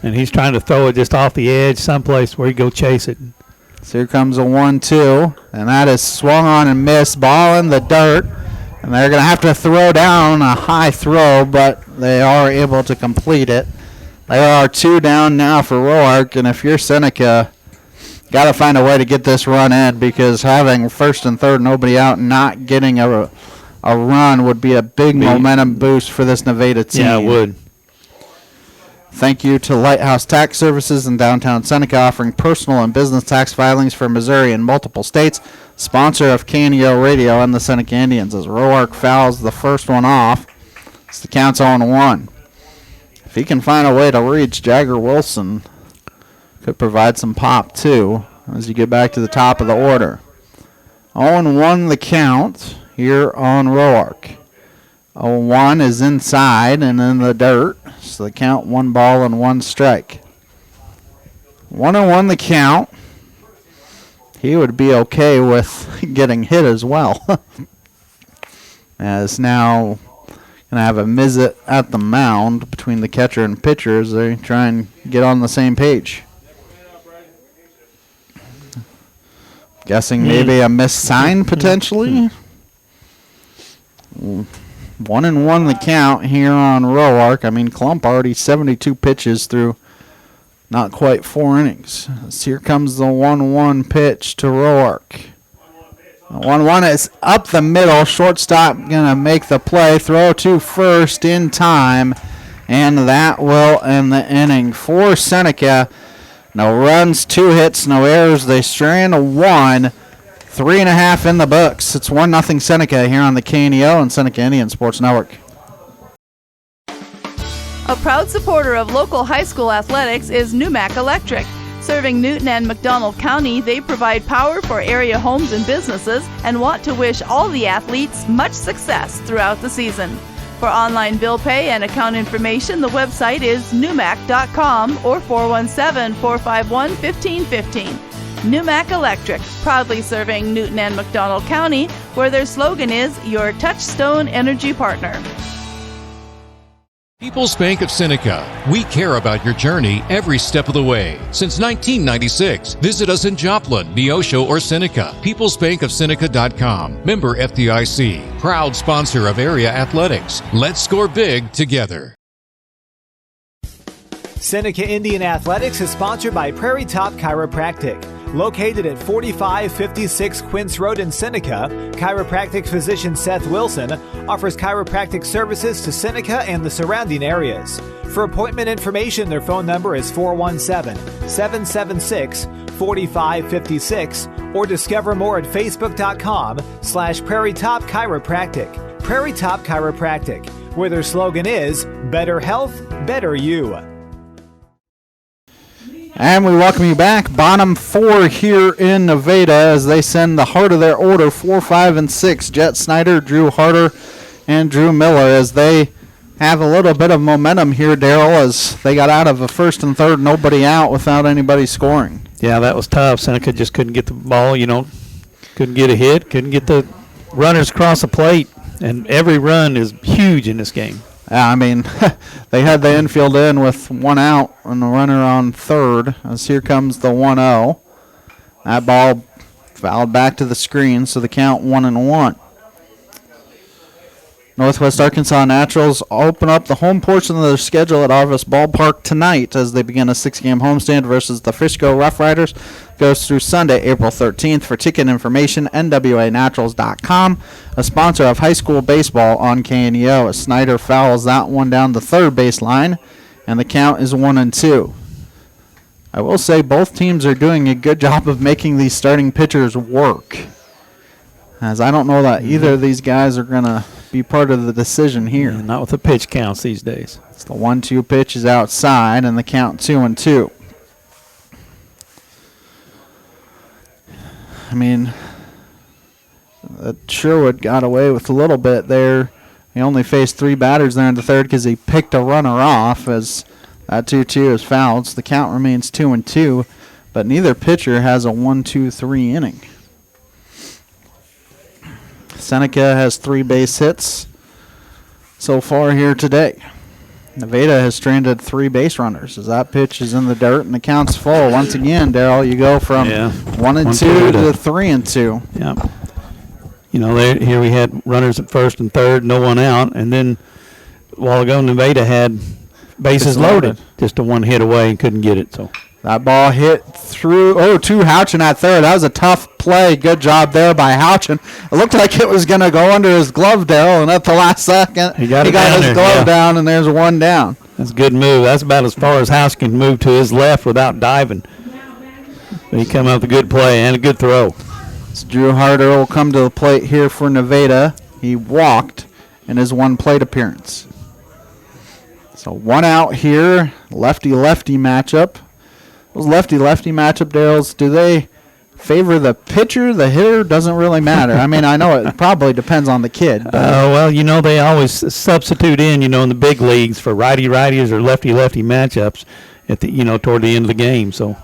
[SPEAKER 3] And he's trying to throw it just off the edge someplace where he go chase it.
[SPEAKER 2] So here comes a 1-2, and that is swung on and missed. Ball in the dirt, and they're going to have to throw down a high throw, but they are able to complete it. There are 2 down now for Roark, and if you're Seneca, got to find a way to get this run in, because having first and third, nobody out, and not getting a run would be a big momentum boost for this Nevada team.
[SPEAKER 3] Yeah, it would.
[SPEAKER 2] Thank you to Lighthouse Tax Services in downtown Seneca, offering personal and business tax filings for Missouri and multiple states. Sponsor of KNEO Radio and the Seneca Indians, as Roark fouls the first one off. It's the count's 0-1. If he can find a way to reach, Jagger Wilson could provide some pop too as you get back to the top of the order. 0-1 the count here on Roark. 0-1 is inside and in the dirt, so the count 1 ball and 1 strike. 1-1 the count. He would be okay with getting hit as well. As now going to have a visit at the mound between the catcher and pitcher as they try and get on the same page. Guessing maybe a missed sign potentially. 1-1 the count here on Roark. I mean, Klump already 72 pitches through Not quite 4 innings. So here comes the 1-1 pitch to Roark. 1-1 is up the middle. Shortstop going to make the play. Throw to first in time. And that will end the inning for Seneca. No runs, 2 hits, no errors. They strand 1. 3.5 in the books. It's 1-0 Seneca here on the KNEO and Seneca Indian Sports Network.
[SPEAKER 10] A proud supporter of local high school athletics is Numac Electric. Serving Newton and McDonald County, they provide power for area homes and businesses and want to wish all the athletes much success throughout the season. For online bill pay and account information, the website is numac.com or 417-451-1515. Numac Electric, proudly serving Newton and McDonald County, where their slogan is Your Touchstone Energy Partner.
[SPEAKER 16] People's Bank of Seneca. We care about your journey every step of the way. Since 1996, visit us in Joplin, Neosho, or Seneca. PeoplesBankOfSeneca.com. Member FDIC. Proud sponsor of area athletics. Let's score big together.
[SPEAKER 12] Seneca Indian Athletics is sponsored by Prairie Top Chiropractic. Located at 4556 Quince Road in Seneca, chiropractic physician Seth Wilson offers chiropractic services to Seneca and the surrounding areas. For appointment information, their phone number is 417-776-4556 or discover more at facebook.com/Prairie Top Chiropractic. Prairie Top Chiropractic, where their slogan is Better Health, Better You.
[SPEAKER 2] And we welcome you back. Bottom 4 here in Nevada as they send the heart of their order, 4, 5, and 6. Jet Snyder, Drew Harder, and Drew Miller as they have a little bit of momentum here, Darryl, as they got out of a first and third, nobody out without anybody scoring.
[SPEAKER 3] Yeah, that was tough. Seneca just couldn't get the ball, couldn't get a hit, couldn't get the runners across the plate. And every run is huge in this game.
[SPEAKER 2] I mean, they had the infield in with 1 out and the runner on third. As here comes the 1-0. That ball fouled back to the screen, so the count 1-1. Northwest Arkansas Naturals open up the home portion of their schedule at Arvis Ballpark tonight as they begin a 6-game homestand versus the Frisco Rough Riders. Goes through Sunday, April 13th. For ticket information, nwanaturals.com, a sponsor of high school baseball on KNEO. As Snyder fouls that one down the third baseline, and the count is 1-2. I will say both teams are doing a good job of making these starting pitchers work, as I don't know that either of these guys are going to be part of the decision here.
[SPEAKER 3] Yeah, not with the pitch counts these days.
[SPEAKER 2] It's the 1-2 pitch is outside, and the count 2-2. I mean, Sherwood got away with a little bit there. He only faced 3 batters there in the third because he picked a runner off as that 2-2 is fouled. So the count remains 2-2, but neither pitcher has a 1-2-3 inning. Seneca has 3 base hits so far here today. Nevada has stranded 3 base runners as that pitch is in the dirt and the count's full. Once again, Darryl, you go from 1-2 to 3-2.
[SPEAKER 3] Yeah. Here we had runners at first and third, no one out, and then a while ago Nevada had bases loaded, just a 1 hit away and couldn't get it. So
[SPEAKER 2] that ball hit through, to Houchin at third. That was a tough play. Good job there by Houchin. It looked like it was going to go under his glove, Darryl, and at the last second, he got his glove down, and there's 1 down.
[SPEAKER 3] That's a good move. That's about as far as House can move to his left without diving. But he came out with a good play and a good throw.
[SPEAKER 2] So Drew Harder will come to the plate here for Nevada. He walked in his 1 plate appearance. So 1 out here, lefty-lefty matchup. Those lefty-lefty matchup, Darryls, do they favor the pitcher, the hitter? Doesn't really matter. I mean, I know it probably depends on the kid.
[SPEAKER 3] Well, they always substitute in, in the big leagues for righty-righties or lefty-lefty matchups at the, toward the end of the game. So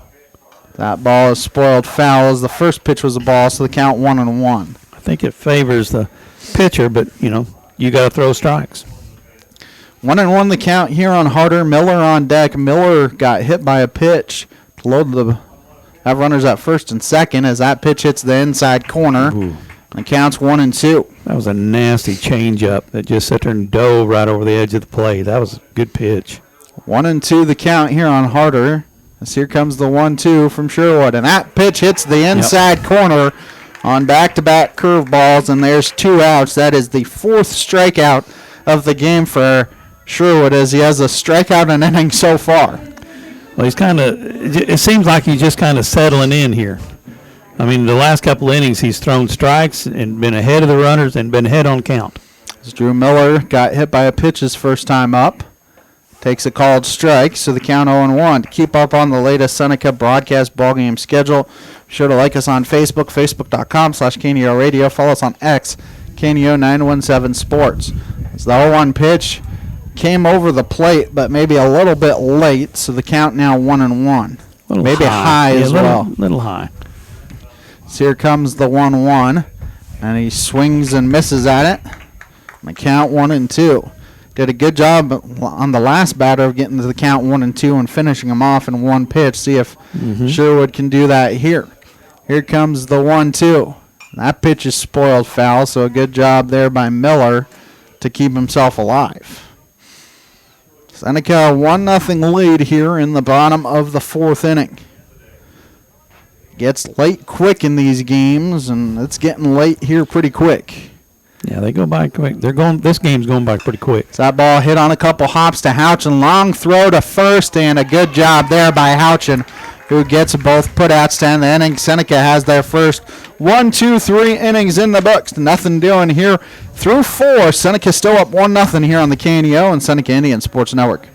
[SPEAKER 2] that ball is spoiled foul as the first pitch was a ball, so the count 1-1.
[SPEAKER 3] I think it favors the pitcher, but, you got to throw strikes.
[SPEAKER 2] 1-1 the count here on Harder. Miller on deck. Miller got hit by a pitch to have runners at first and second as that pitch hits the inside corner. Ooh. And the count's 1-2.
[SPEAKER 3] That was a nasty changeup that just sat there and dove right over the edge of the plate. That was a good pitch.
[SPEAKER 2] 1-2 the count here on Harder As here comes the 1-2 from Sherwood, and that pitch hits the inside corner on back-to-back curveballs, and there's 2 outs. That is the 4th strikeout of the game for Sherwood, as he has a strikeout an inning so far.
[SPEAKER 3] Well, it seems like he's just kind of settling in here. I mean, the last couple of innings he's thrown strikes and been ahead of the runners and been ahead on count.
[SPEAKER 2] As Drew Miller got hit by a pitch his first time up. Takes a called strike, so the count 0-1. To keep up on the latest Seneca broadcast ballgame schedule, be sure to like us on Facebook, facebook.com/KNEO Radio. Follow us on X, KNEO 917 Sports. As the 0-1 pitch came over the plate, but maybe a little bit late, so the count now 1-1. Maybe high as well.
[SPEAKER 3] Little high.
[SPEAKER 2] So here comes the 1-1, and he swings and misses at it. And the count 1-2. Did a good job on the last batter of getting to the count 1-2 and finishing him off in one pitch. See if Sherwood can do that here. Here comes the 1-2. That pitch is spoiled foul, so a good job there by Miller to keep himself alive. Seneca 1-0 lead here in the bottom of the 4th inning. Gets late quick in these games, and it's getting late here pretty quick.
[SPEAKER 3] Yeah, they go by quick. This game's going by pretty quick.
[SPEAKER 2] So that ball hit on a couple hops to Houchin. Long throw to first, and a good job there by Houchin, who gets both putouts to end the inning. Seneca has their first 1, 2, 3 innings in the books. Nothing doing here through 4. Seneca still up 1-0 here on the KNEO and Seneca Indian Sports Network.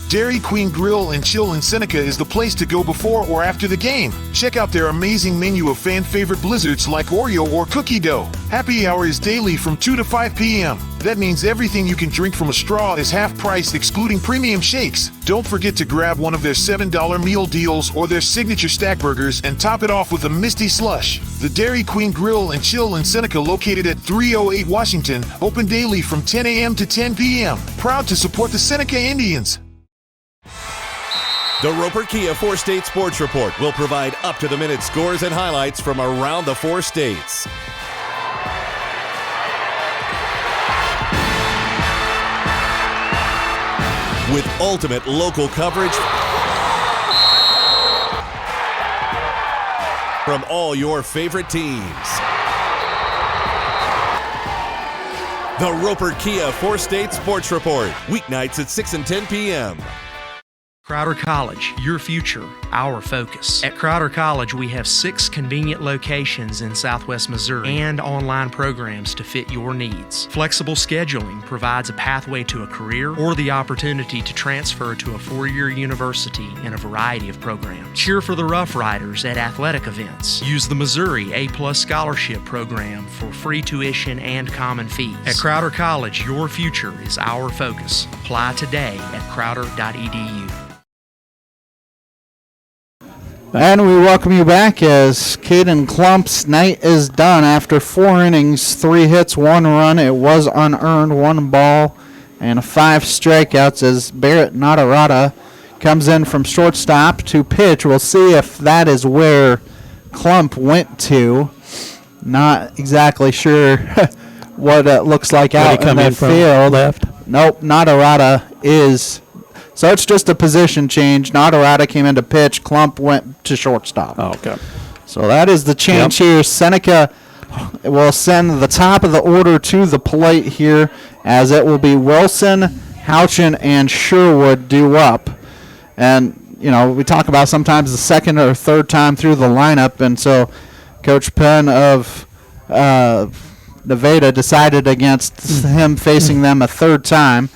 [SPEAKER 11] Dairy Queen Grill and Chill in Seneca is the place to go before or after the game. Check out their amazing menu of fan-favorite blizzards like Oreo or cookie dough. Happy hour is daily from 2 to 5 p.m. That means everything you can drink from a straw is half price, excluding premium shakes. Don't forget to grab one of their $7 meal deals or their signature stack burgers and top it off with a Misty Slush. The Dairy Queen Grill and Chill in Seneca, located at 308 Washington, open daily from 10 a.m. to 10 p.m. Proud to support the Seneca Indians.
[SPEAKER 13] The Roper Kia 4-State Sports Report will provide up-to-the-minute scores and highlights from around the 4 states. With ultimate local coverage from all your favorite teams. The Roper Kia 4-State Sports Report, weeknights at 6 and 10 p.m.
[SPEAKER 14] Crowder College, your future, our focus. At Crowder College, we have 6 convenient locations in Southwest Missouri and online programs to fit your needs. Flexible scheduling provides a pathway to a career or the opportunity to transfer to a 4-year university in a variety of programs. Cheer for the Rough Riders at athletic events. Use the Missouri A+ Scholarship Program for free tuition and common fees. At Crowder College, your future is our focus. Apply today at crowder.edu.
[SPEAKER 2] And we welcome you back as Caden Klump's night is done after 4 innings, 3 hits, 1 run. It was unearned, 1 ball, and 5 strikeouts as Barrett Nadarata comes in from shortstop to pitch. We'll see if that is where Klump went to. Not exactly sure what it looks like out in the field.
[SPEAKER 3] Left?
[SPEAKER 2] Nope, Nadarata is... So it's just a position change. Nadarata came in to pitch. Klump went to shortstop.
[SPEAKER 3] Oh, okay.
[SPEAKER 2] So that is the change here. Seneca will send the top of the order to the plate here, as it will be Wilson, Houchin, and Sherwood due up. And, you know, we talk about sometimes the second or third time through the lineup, and so Coach Penn of Nevada decided against him facing them a third time.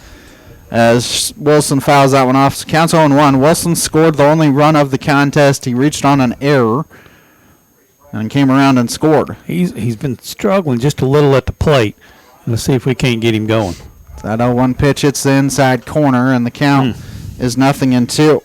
[SPEAKER 2] As Wilson fouls that one off. So counts 0-1. Wilson scored the only run of the contest. He reached on an error and came around and scored.
[SPEAKER 3] He's been struggling just a little at the plate. Let's see if we can't get him going.
[SPEAKER 2] That 0-1 pitch hits the inside corner, and the count is 0-2.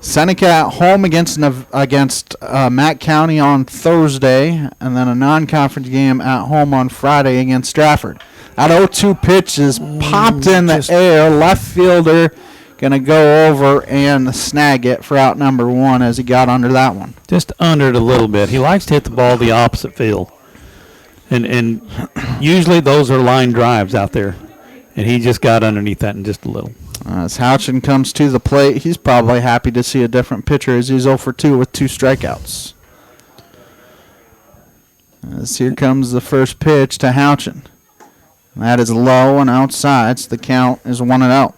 [SPEAKER 2] Seneca at home against Mack County on Thursday, and then a non-conference game at home on Friday against Stratford. That 0-2 pitch is popped in the air. Left fielder going to go over and snag it for out number 1 as he got under that one.
[SPEAKER 3] Just under it a little bit. He likes to hit the ball the opposite field. And usually those are line drives out there. And he just got underneath that in just a little.
[SPEAKER 2] As Houchin comes to the plate, he's probably happy to see a different pitcher as he's 0 for 2 with 2 strikeouts. As here comes the first pitch to Houchin. That is low and outside, so the count is 1-0.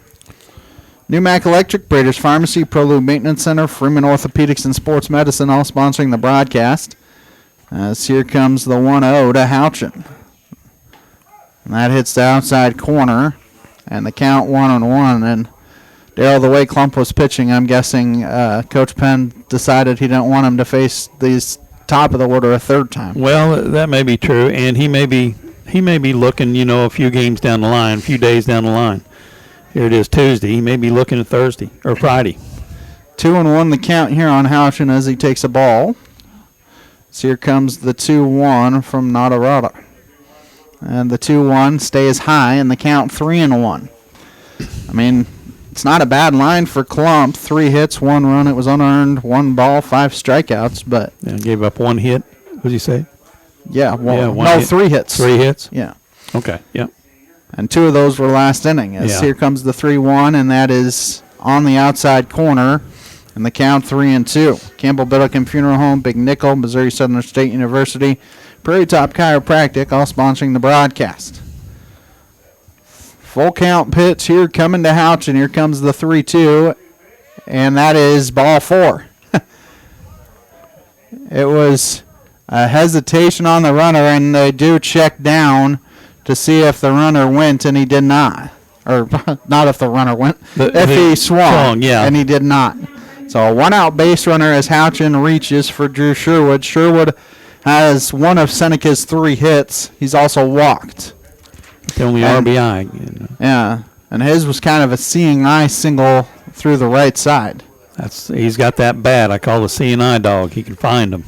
[SPEAKER 2] New Mac Electric, Brader's Pharmacy, Prolube Maintenance Center, Freeman Orthopedics and Sports Medicine, all sponsoring the broadcast. As here comes the 1-0 to Houchin. And that hits the outside corner, and the count 1-1. And Darryl, the way Klump was pitching, I'm guessing Coach Penn decided he didn't want him to face these top of the order a third time.
[SPEAKER 3] Well, that may be true, and he may be looking, a few games down the line, a few days down the line. Here it is Tuesday. He may be looking at Thursday or Friday.
[SPEAKER 2] 2-1 the count here on Houchin as he takes a ball. So here comes the 2-1 from Nadarada. And the 2-1 stays high, and the count 3-1. I mean, it's not a bad line for Klump. 3 hits, 1 run. It was unearned, 1 ball, 5 strikeouts. But
[SPEAKER 3] gave up 1 hit. What did you say?
[SPEAKER 2] Yeah,
[SPEAKER 3] one hit.
[SPEAKER 2] 3 hits.
[SPEAKER 3] 3 hits?
[SPEAKER 2] Yeah.
[SPEAKER 3] Okay, yeah.
[SPEAKER 2] And 2 of those were last inning. As here comes the 3-1, and that is on the outside corner. And the count 3-2. Campbell Billiken Funeral Home, Big Nickel, Missouri Southern State University, Prairie Top Chiropractic, all sponsoring the broadcast. Full count pitch here coming to Houchin. Here comes the 3-2, and that is ball 4. It was a hesitation on the runner, and they do check down to see if the runner went, and he did not. Or not if the runner went, if he swung, and he did not. So a 1-out base runner as Houchin reaches for Drew Sherwood. Sherwood has 1 of Seneca's 3 hits. He's also walked.
[SPEAKER 3] The only RBI.
[SPEAKER 2] Yeah, and his was kind of a seeing eye single through the right side.
[SPEAKER 3] He's got that bat. I call the seeing eye dog. He can find him.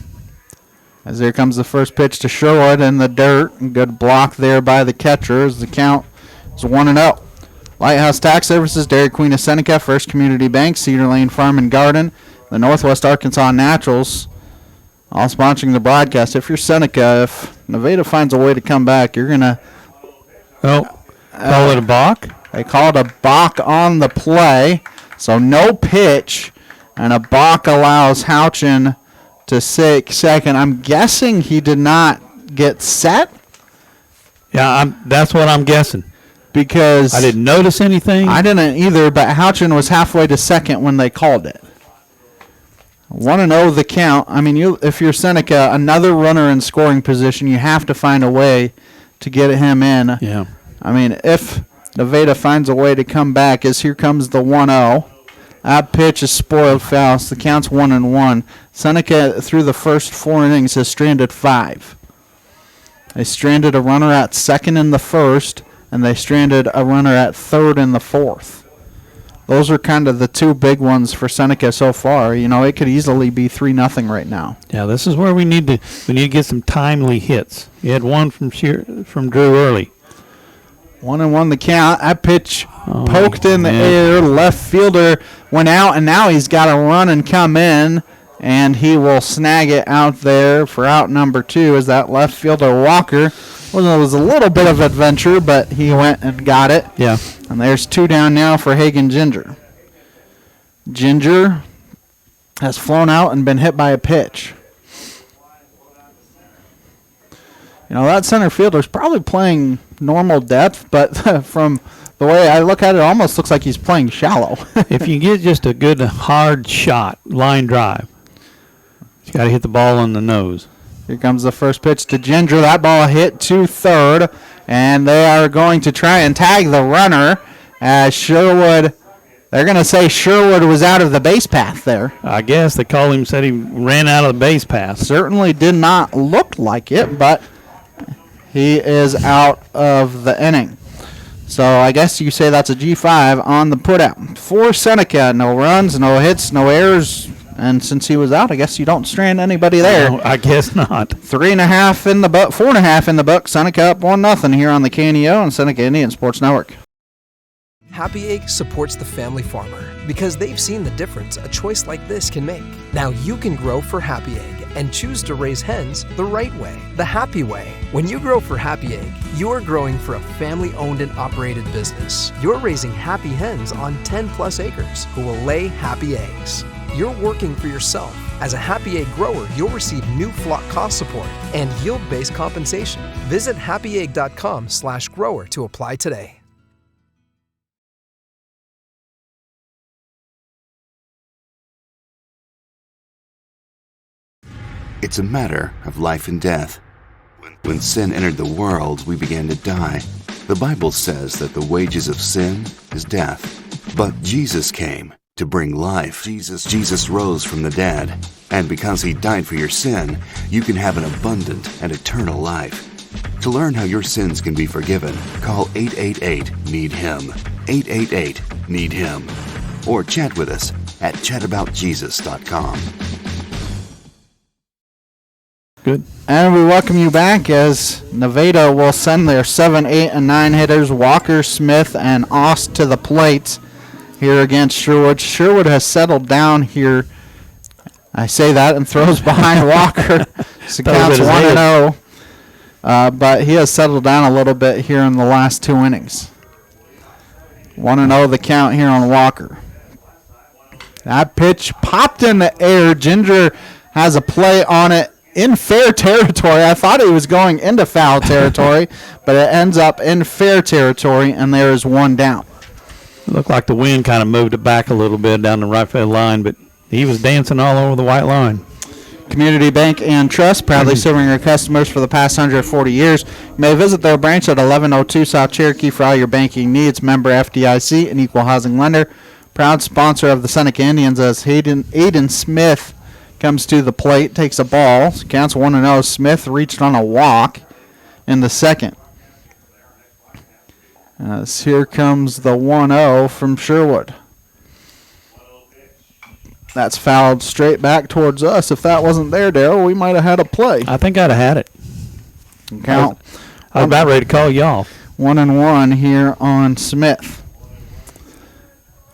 [SPEAKER 2] As here comes the first pitch to Sherwood in the dirt. Good block there by the catcher as the count is 1-0. Lighthouse Tax Services, Dairy Queen of Seneca, First Community Bank, Cedar Lane Farm and Garden, the Northwest Arkansas Naturals, all sponsoring the broadcast. If you're Seneca, if Nevada finds a way to come back, you're going to...
[SPEAKER 3] call it a balk?
[SPEAKER 2] They called a balk on the play, so no pitch, and a balk allows Houchin to second. I'm guessing he did not get set.
[SPEAKER 3] Yeah, that's what I'm guessing.
[SPEAKER 2] Because
[SPEAKER 3] I didn't notice anything.
[SPEAKER 2] I didn't either, but Houchin was halfway to second when they called it. 1-0 the count. I mean, if you're Seneca, another runner in scoring position, you have to find a way to get him in.
[SPEAKER 3] Yeah.
[SPEAKER 2] I mean, if Nevada finds a way to come back, as here comes the 1-0. That pitch is spoiled foul, so the count's 1-1. Seneca, through the first 4 innings, has stranded 5. They stranded a runner at second in the first, and they stranded a runner at third in the fourth. Those are kind of the 2 big ones for Seneca so far. It could easily be 3-0 right now.
[SPEAKER 3] Yeah, this is where we need to get some timely hits. You had 1 from Drew early.
[SPEAKER 2] 1-1 the count. That pitch poked in the air. Left fielder went out, and now he's got to run and come in, and he will snag it out there for out number 2 as that left fielder Walker. Well, it was a little bit of adventure, but he went and got it.
[SPEAKER 3] Yeah.
[SPEAKER 2] And there's 2 down now for Hagen Ginger. Ginger has flown out and been hit by a pitch. That center fielder is probably playing normal depth, but from the way I look at it, almost looks like he's playing shallow.
[SPEAKER 3] If you get just a good hard shot, line drive, you got to hit the ball on the nose.
[SPEAKER 2] Here comes the first pitch to Ginger. That ball hit to third, and they are going to try and tag the runner as Sherwood. They're going to say Sherwood was out of the base path there.
[SPEAKER 3] I guess they called him, said he ran out of the base path.
[SPEAKER 2] Certainly did not look like it, but he is out of the inning. So I guess you say that's a G5 on the putout. For Seneca, no runs, no hits, no errors. And since he was out, I guess you don't strand anybody there.
[SPEAKER 3] No, I guess not.
[SPEAKER 2] 3.5 in the book, 4.5 in the book. Seneca up 1-0 here on the KNEO and Seneca Indian Sports Network.
[SPEAKER 5] Happy Egg supports the family farmer because they've seen the difference a choice like this can make. Now you can grow for Happy Egg and choose to raise hens the right way, the happy way. When you grow for Happy Egg, you're growing for a family-owned and operated business. You're raising happy hens on 10-plus acres who will lay happy eggs. You're working for yourself. As a Happy Egg grower, you'll receive new flock cost support and yield-based compensation. Visit happyegg.com/grower to apply today.
[SPEAKER 15] It's a matter of life and death. When sin entered the world, we began to die. The Bible says that the wages of sin is death. But Jesus came to bring life. Jesus rose from the dead. And because he died for your sin, you can have an abundant and eternal life. To learn how your sins can be forgiven, call 888-NEED-HIM. 888-NEED-HIM. Or chat with us at chataboutjesus.com.
[SPEAKER 3] Good.
[SPEAKER 2] And we welcome you back as Nevada will send their 7, 8, and 9 hitters, Walker, Smith, and Ost to the plate here against Sherwood. Sherwood has settled down here. I say that and throws behind Walker. So counts 1-0. But he has settled down a little bit here in the last 2 innings. 1-0 the count here on Walker. That pitch popped in the air. Ginger has a play on it in fair territory. I thought he was going into foul territory, but it ends up in fair territory, and there is one down.
[SPEAKER 3] It looked like the wind kind of moved it back a little bit down the right field line, but he was dancing all over the white line.
[SPEAKER 2] Community Bank and Trust, proudly serving their customers for the past 140 years. You may visit their branch at 1102 South Cherokee for all your banking needs. Member FDIC, an equal housing lender. Proud sponsor of the Seneca Indians as Aiden Smith comes to the plate, takes a ball, counts 1-0. Smith reached on a walk in the second. As here comes the 1-0 from Sherwood. That's fouled straight back towards us. If that wasn't there, Darryl, we might have had a play.
[SPEAKER 3] I think I'd have had it.
[SPEAKER 2] Count.
[SPEAKER 3] I was about ready to call you off.
[SPEAKER 2] 1-1 here on Smith.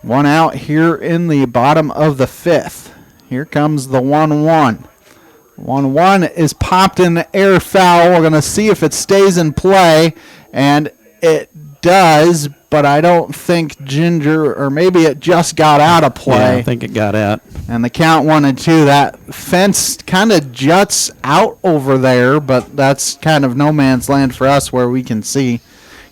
[SPEAKER 2] One out here in the bottom of the fifth. Here comes the 1-1. 1-1 is popped in the air foul. We're going to see if it stays in play, and it does, but I don't think Ginger, or maybe it just got out of play.
[SPEAKER 3] Yeah, I think it got out.
[SPEAKER 2] And the count 1-2. That fence kind of juts out over there, but that's kind of no man's land for us where we can see.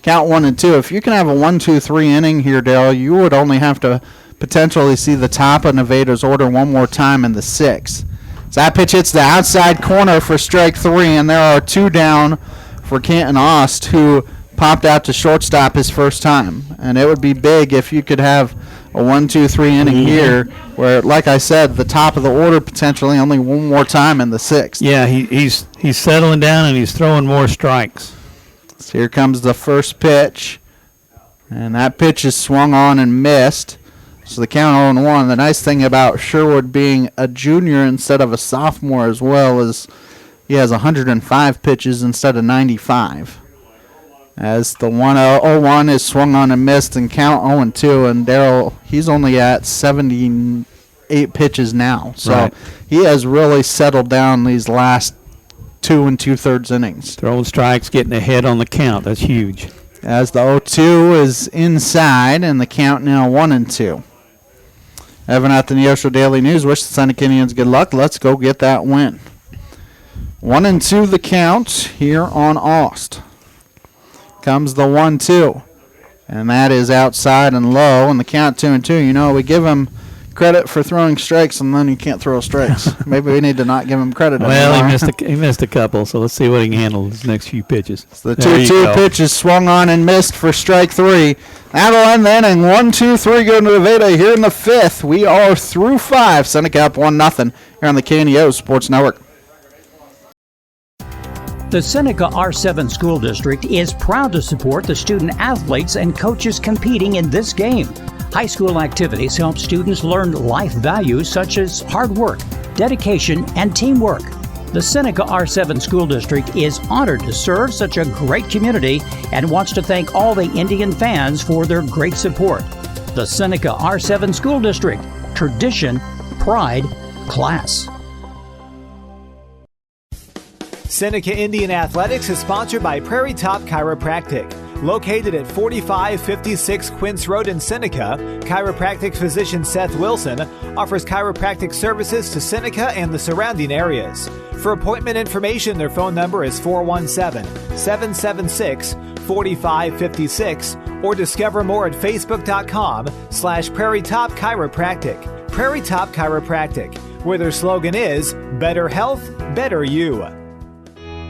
[SPEAKER 2] Count 1-2. If you can have a 1-2-3 inning here, Dale, you would only have to potentially see the top of Nevada's order one more time in the sixth. So that pitch hits the outside corner for strike 3, and there are 2 down for Canton Ost, who popped out to shortstop his first time. And it would be big if you could have a 1-2-3 inning here, where, like I said, the top of the order potentially only one more time in the sixth.
[SPEAKER 3] Yeah, he's settling down and he's throwing more strikes.
[SPEAKER 2] So here comes the first pitch, and that pitch is swung on and missed. So the count 0-1. The nice thing about Sherwood being a junior instead of a sophomore as well is he has 105 pitches instead of 95. As the 1-0-1 is swung on and missed, and count 0-2. And Darryl, he's only at 78 pitches now. So
[SPEAKER 3] right.
[SPEAKER 2] He has really settled down these last 2 2/3 innings.
[SPEAKER 3] Throwing strikes, getting ahead on the count. That's huge.
[SPEAKER 2] As the 0-2 is inside, and the count now 1-2. Evan at the Neosho Daily News. Wish the Seneca Indians good luck. Let's go get that win. 1-2 the count here on Ost. Comes the 1-2. And that is outside and low. And the count 2-2. You know, we give him credit for throwing strikes, and then he can't throw strikes. Maybe we need to not give him credit
[SPEAKER 3] well,
[SPEAKER 2] anymore.
[SPEAKER 3] he missed a couple, so let's see what he can handle his next few pitches.
[SPEAKER 2] So the 2-2 pitch is swung on and missed for strike 3. That'll end the inning. 1-2-3 going to Nevada here in the fifth. We are through 5. Seneca up 1-0 here on the KNEO Sports Network.
[SPEAKER 4] The Seneca R7 School District is proud to support the student athletes and coaches competing in this game. High school activities help students learn life values such as hard work, dedication, and teamwork. The Seneca R7 School District is honored to serve such a great community and wants to thank all the Indian fans for their great support. The Seneca R7 School District. Tradition, pride, class.
[SPEAKER 12] Seneca Indian Athletics is sponsored by Prairie Top Chiropractic. Located at 4556 Quince Road in Seneca, chiropractic physician Seth Wilson offers chiropractic services to Seneca and the surrounding areas. For appointment information, their phone number is 417-776-4556 or discover more at facebook.com/Prairie Top Chiropractic. Prairie Top Chiropractic, where their slogan is Better Health, Better You.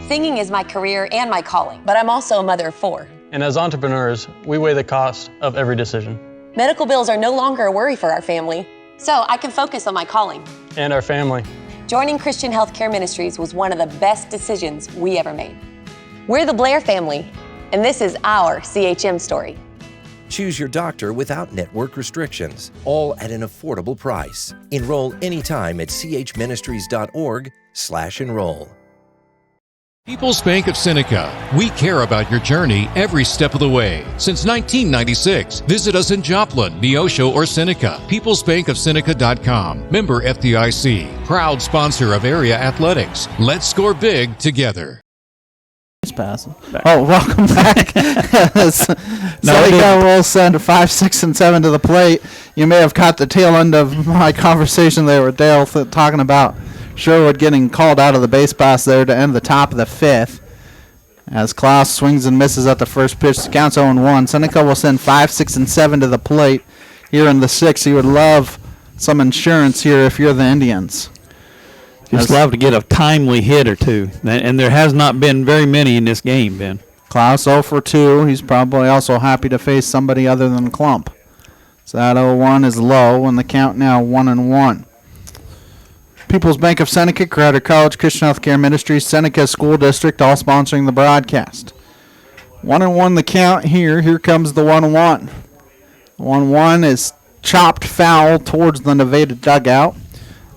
[SPEAKER 1] Singing is my career and my calling, but I'm also a mother of 4.
[SPEAKER 18] And as entrepreneurs, we weigh the cost of every decision.
[SPEAKER 1] Medical bills are no longer a worry for our family, so I can focus on my calling.
[SPEAKER 18] And our family.
[SPEAKER 1] Joining Christian Healthcare Ministries was one of the best decisions we ever made. We're the Blair family, and this is our CHM story.
[SPEAKER 20] Choose your doctor without network restrictions, all at an affordable price. Enroll anytime at chministries.org/enroll.
[SPEAKER 16] People's Bank of Seneca. We care about your journey every step of the way. Since 1996, visit us in Joplin, Neosho, or Seneca. PeoplesBankOfSeneca.com. Member FDIC. Proud sponsor of area athletics. Let's score big together.
[SPEAKER 2] Oh, welcome back. Seneca will send 5, 6, and 7 to the plate. You may have caught the tail end of my conversation there with Dale talking about Sherwood getting called out of the base pass there to end the top of the 5th. As Klaus swings and misses at the first pitch, the count's 0-1. Seneca will send 5, 6, and 7 to the plate here in the 6th. You would love some insurance here if you're the Indians.
[SPEAKER 3] Just love to get a timely hit or two. And there has not been very many in this game, Ben.
[SPEAKER 2] Klaus 0 for 2. He's probably also happy to face somebody other than Klump. So that 0-1 is low, and the count now 1-1. People's Bank of Seneca, Crowder College, Christian Healthcare Ministries, Seneca School District, all sponsoring the broadcast. 1-1 the count here. Here comes the 1-1. 1-1 is chopped foul towards the Nevada dugout,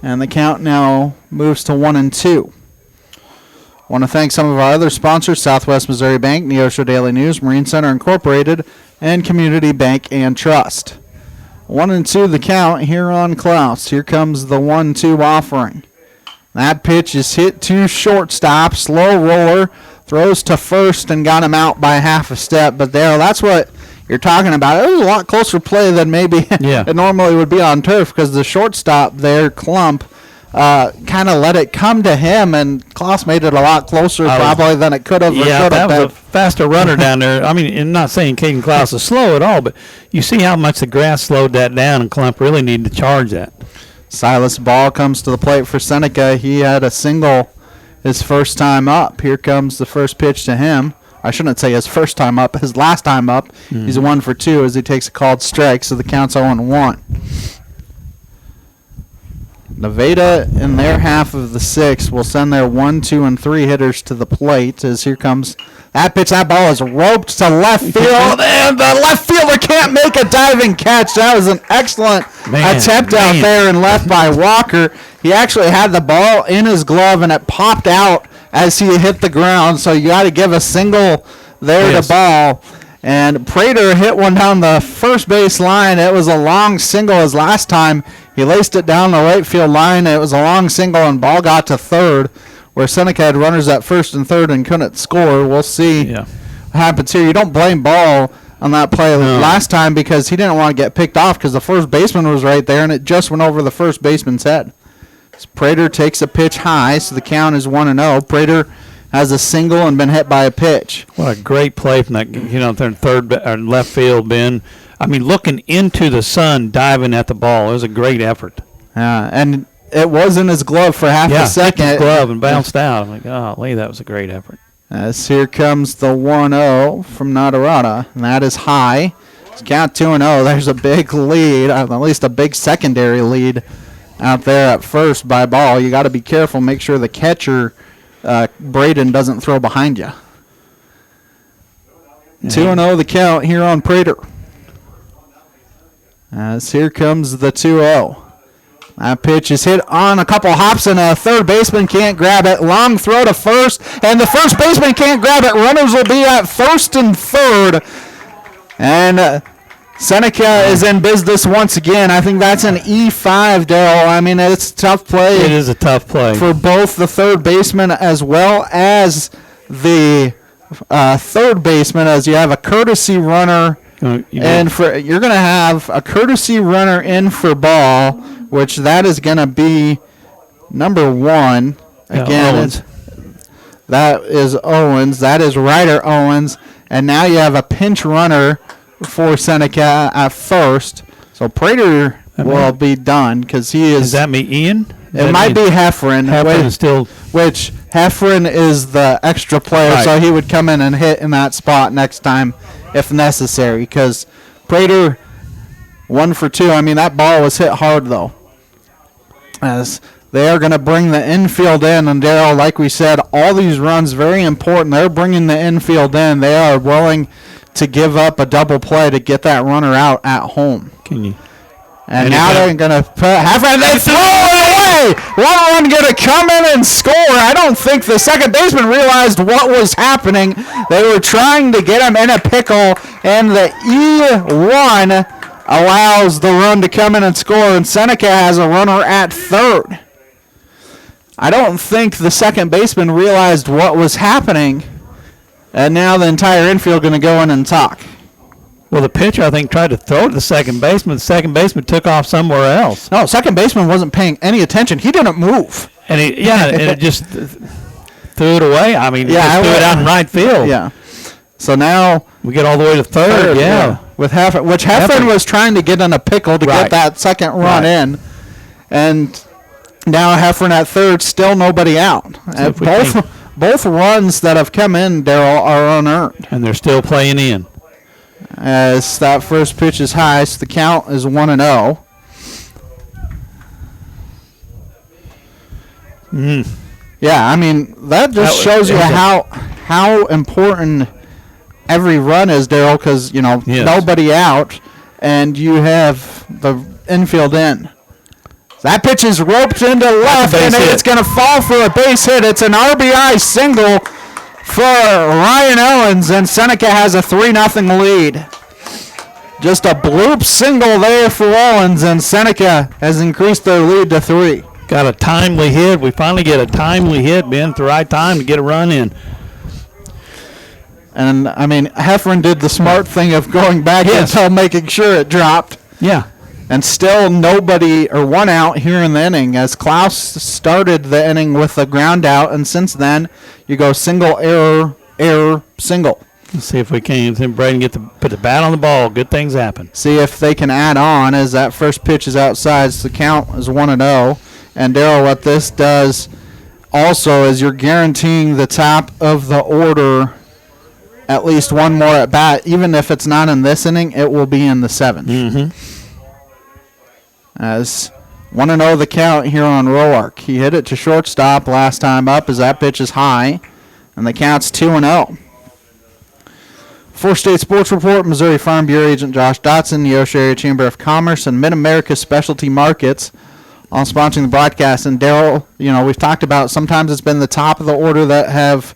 [SPEAKER 2] and the count now moves to 1-2. Want to thank some of our other sponsors: Southwest Missouri Bank, Neosho Daily News, Marine Center Incorporated, and Community Bank and Trust. 1-2 the count here on Klaus. Here comes the 1-2 offering. That pitch is hit to shortstop. Slow roller. Throws to first and got him out by half a step. But there, that's what you're talking about. It was a lot closer play than maybe it normally would be on turf, because the shortstop there, Klump, kind of let it come to him, and Klaus made it a lot closer probably than it could have.
[SPEAKER 3] Yeah, that was a faster runner down there. I mean, I'm not saying Caden Klaus is slow at all, but you see how much the grass slowed that down, and Klump really needed to charge that.
[SPEAKER 2] Silas Ball comes to the plate for Seneca. He had a single his first time up. Here comes the first pitch to him. I shouldn't say his first time up, his last time up. He's 1 for 2 as he takes a called strike, so the count's 0-1. Nevada, in their half of the 6th, will send their 1, 2, and 3 hitters to the plate as here comes that pitch. That ball is roped to left field, and the left fielder can't make a diving catch. That was an excellent attempt out there and left by Walker. He actually had the ball in his glove, and it popped out as he hit the ground, so you got to give a single there to Ball. And Prater hit one down the first base line. It was a long single as last time. He laced it down the right field line. It was a long single, and Ball got to third, where Seneca had runners at first and third and couldn't score. We'll see what happens here. You don't blame Ball on that play last time because he didn't want to get picked off because the first baseman was right there, and it just went over the first baseman's head. So Prater takes a pitch high, so the count is 1-0. Prater has a single and been hit by a pitch.
[SPEAKER 3] What a great play from that, third or left field, Ben. I mean, looking into the sun, diving at the ball. It was a great effort.
[SPEAKER 2] And it was in his glove for half a second.
[SPEAKER 3] His glove and bounced out. I'm like, golly, that was a great effort.
[SPEAKER 2] As here comes the 1-0 from Nadarata, and that is high. It's count 2-0. There's a big lead, at least a big secondary lead out there at first by Ball. You got to be careful. Make sure the catcher, Braden, doesn't throw behind you. 2-0 the count here on Prater. As here comes the 2-0. That pitch is hit on a couple hops, and a third baseman can't grab it. Long throw to first, and the first baseman can't grab it. Runners will be at first and third. And Seneca is in business once again. I think that's an E5, Daryl. I mean, it's a tough play.
[SPEAKER 3] It is a tough play
[SPEAKER 2] for both the third baseman as well as the third baseman, as you have a courtesy runner. And you're going to have a courtesy runner in for ball, which that is going to be number 1. Again, that is Owens. That is Ryder Owens. And now you have a pinch runner for Seneca at first. So Prater will be done because he is.
[SPEAKER 3] Does that mean Ian?
[SPEAKER 2] It might be Heffron.
[SPEAKER 3] Heffron is still.
[SPEAKER 2] Which Heffron is the extra player, so he would come in and hit in that spot next time if necessary. Because Prater 1 for 2. I mean, that ball was hit hard though. As they are going to bring the infield in, and Daryl, like we said, all these runs very important. They're bringing the infield in. They are willing to give up a double play to get that runner out at home. And now they're going to put Heffron. They throw it away. One going to come in and score. I don't think the second baseman realized what was happening. They were trying to get him in a pickle, and the E1 allows the run to come in and score, and Seneca has a runner at third. I don't think the second baseman realized what was happening, and now the entire infield going to go in and talk.
[SPEAKER 3] Well, the pitcher, I think, tried to throw to the second baseman. The second baseman took off somewhere else.
[SPEAKER 2] No, second baseman wasn't paying any attention. He didn't move.
[SPEAKER 3] And and it just threw it away. I mean, just threw it out in right field.
[SPEAKER 2] Yeah. So now
[SPEAKER 3] we get all the way to third. Yeah.
[SPEAKER 2] With Heffron, which Heffron was trying to get in a pickle to get that second run in, and now Heffron at third, still nobody out. Both runs that have come in, Daryl, are unearned,
[SPEAKER 3] and they're still playing in.
[SPEAKER 2] As that first pitch is high, so the count is 1-0. Yeah, I mean that just shows you how important every run is, Daryl, because nobody out, and you have the infield in. That pitch is roped into left, and it's going to fall for a base hit. It's an RBI single for Ryan Owens, and Seneca has a 3-0 lead. Just a bloop single there for Owens, and Seneca has increased their lead to 3.
[SPEAKER 3] Got a timely hit. We finally get a timely hit, Ben, at the right time to get a run in.
[SPEAKER 2] And, I mean, Heffron did the smart thing of going back until making sure it dropped.
[SPEAKER 3] Yeah.
[SPEAKER 2] And still nobody or one out here in the inning, as Klaus started the inning with a ground out, and since then you go single, error, single.
[SPEAKER 3] Let's see if we can. Braden put the bat on the ball. Good things happen.
[SPEAKER 2] See if they can add on, as that first pitch is outside. So the count is 1-0. And Daryl, what this does also is you're guaranteeing the top of the order at least one more at bat. Even if it's not in this inning, it will be in the 7th. As 1-0 the count here on Roark. He hit it to shortstop last time up, as that pitch is high, and the count's 2-0. For State Sports Report, Missouri Farm Bureau Agent Josh Dotson, the Neosho Area Chamber of Commerce, and Mid-America Specialty Markets, all sponsoring the broadcast. And Daryl, we've talked about sometimes it's been the top of the order that have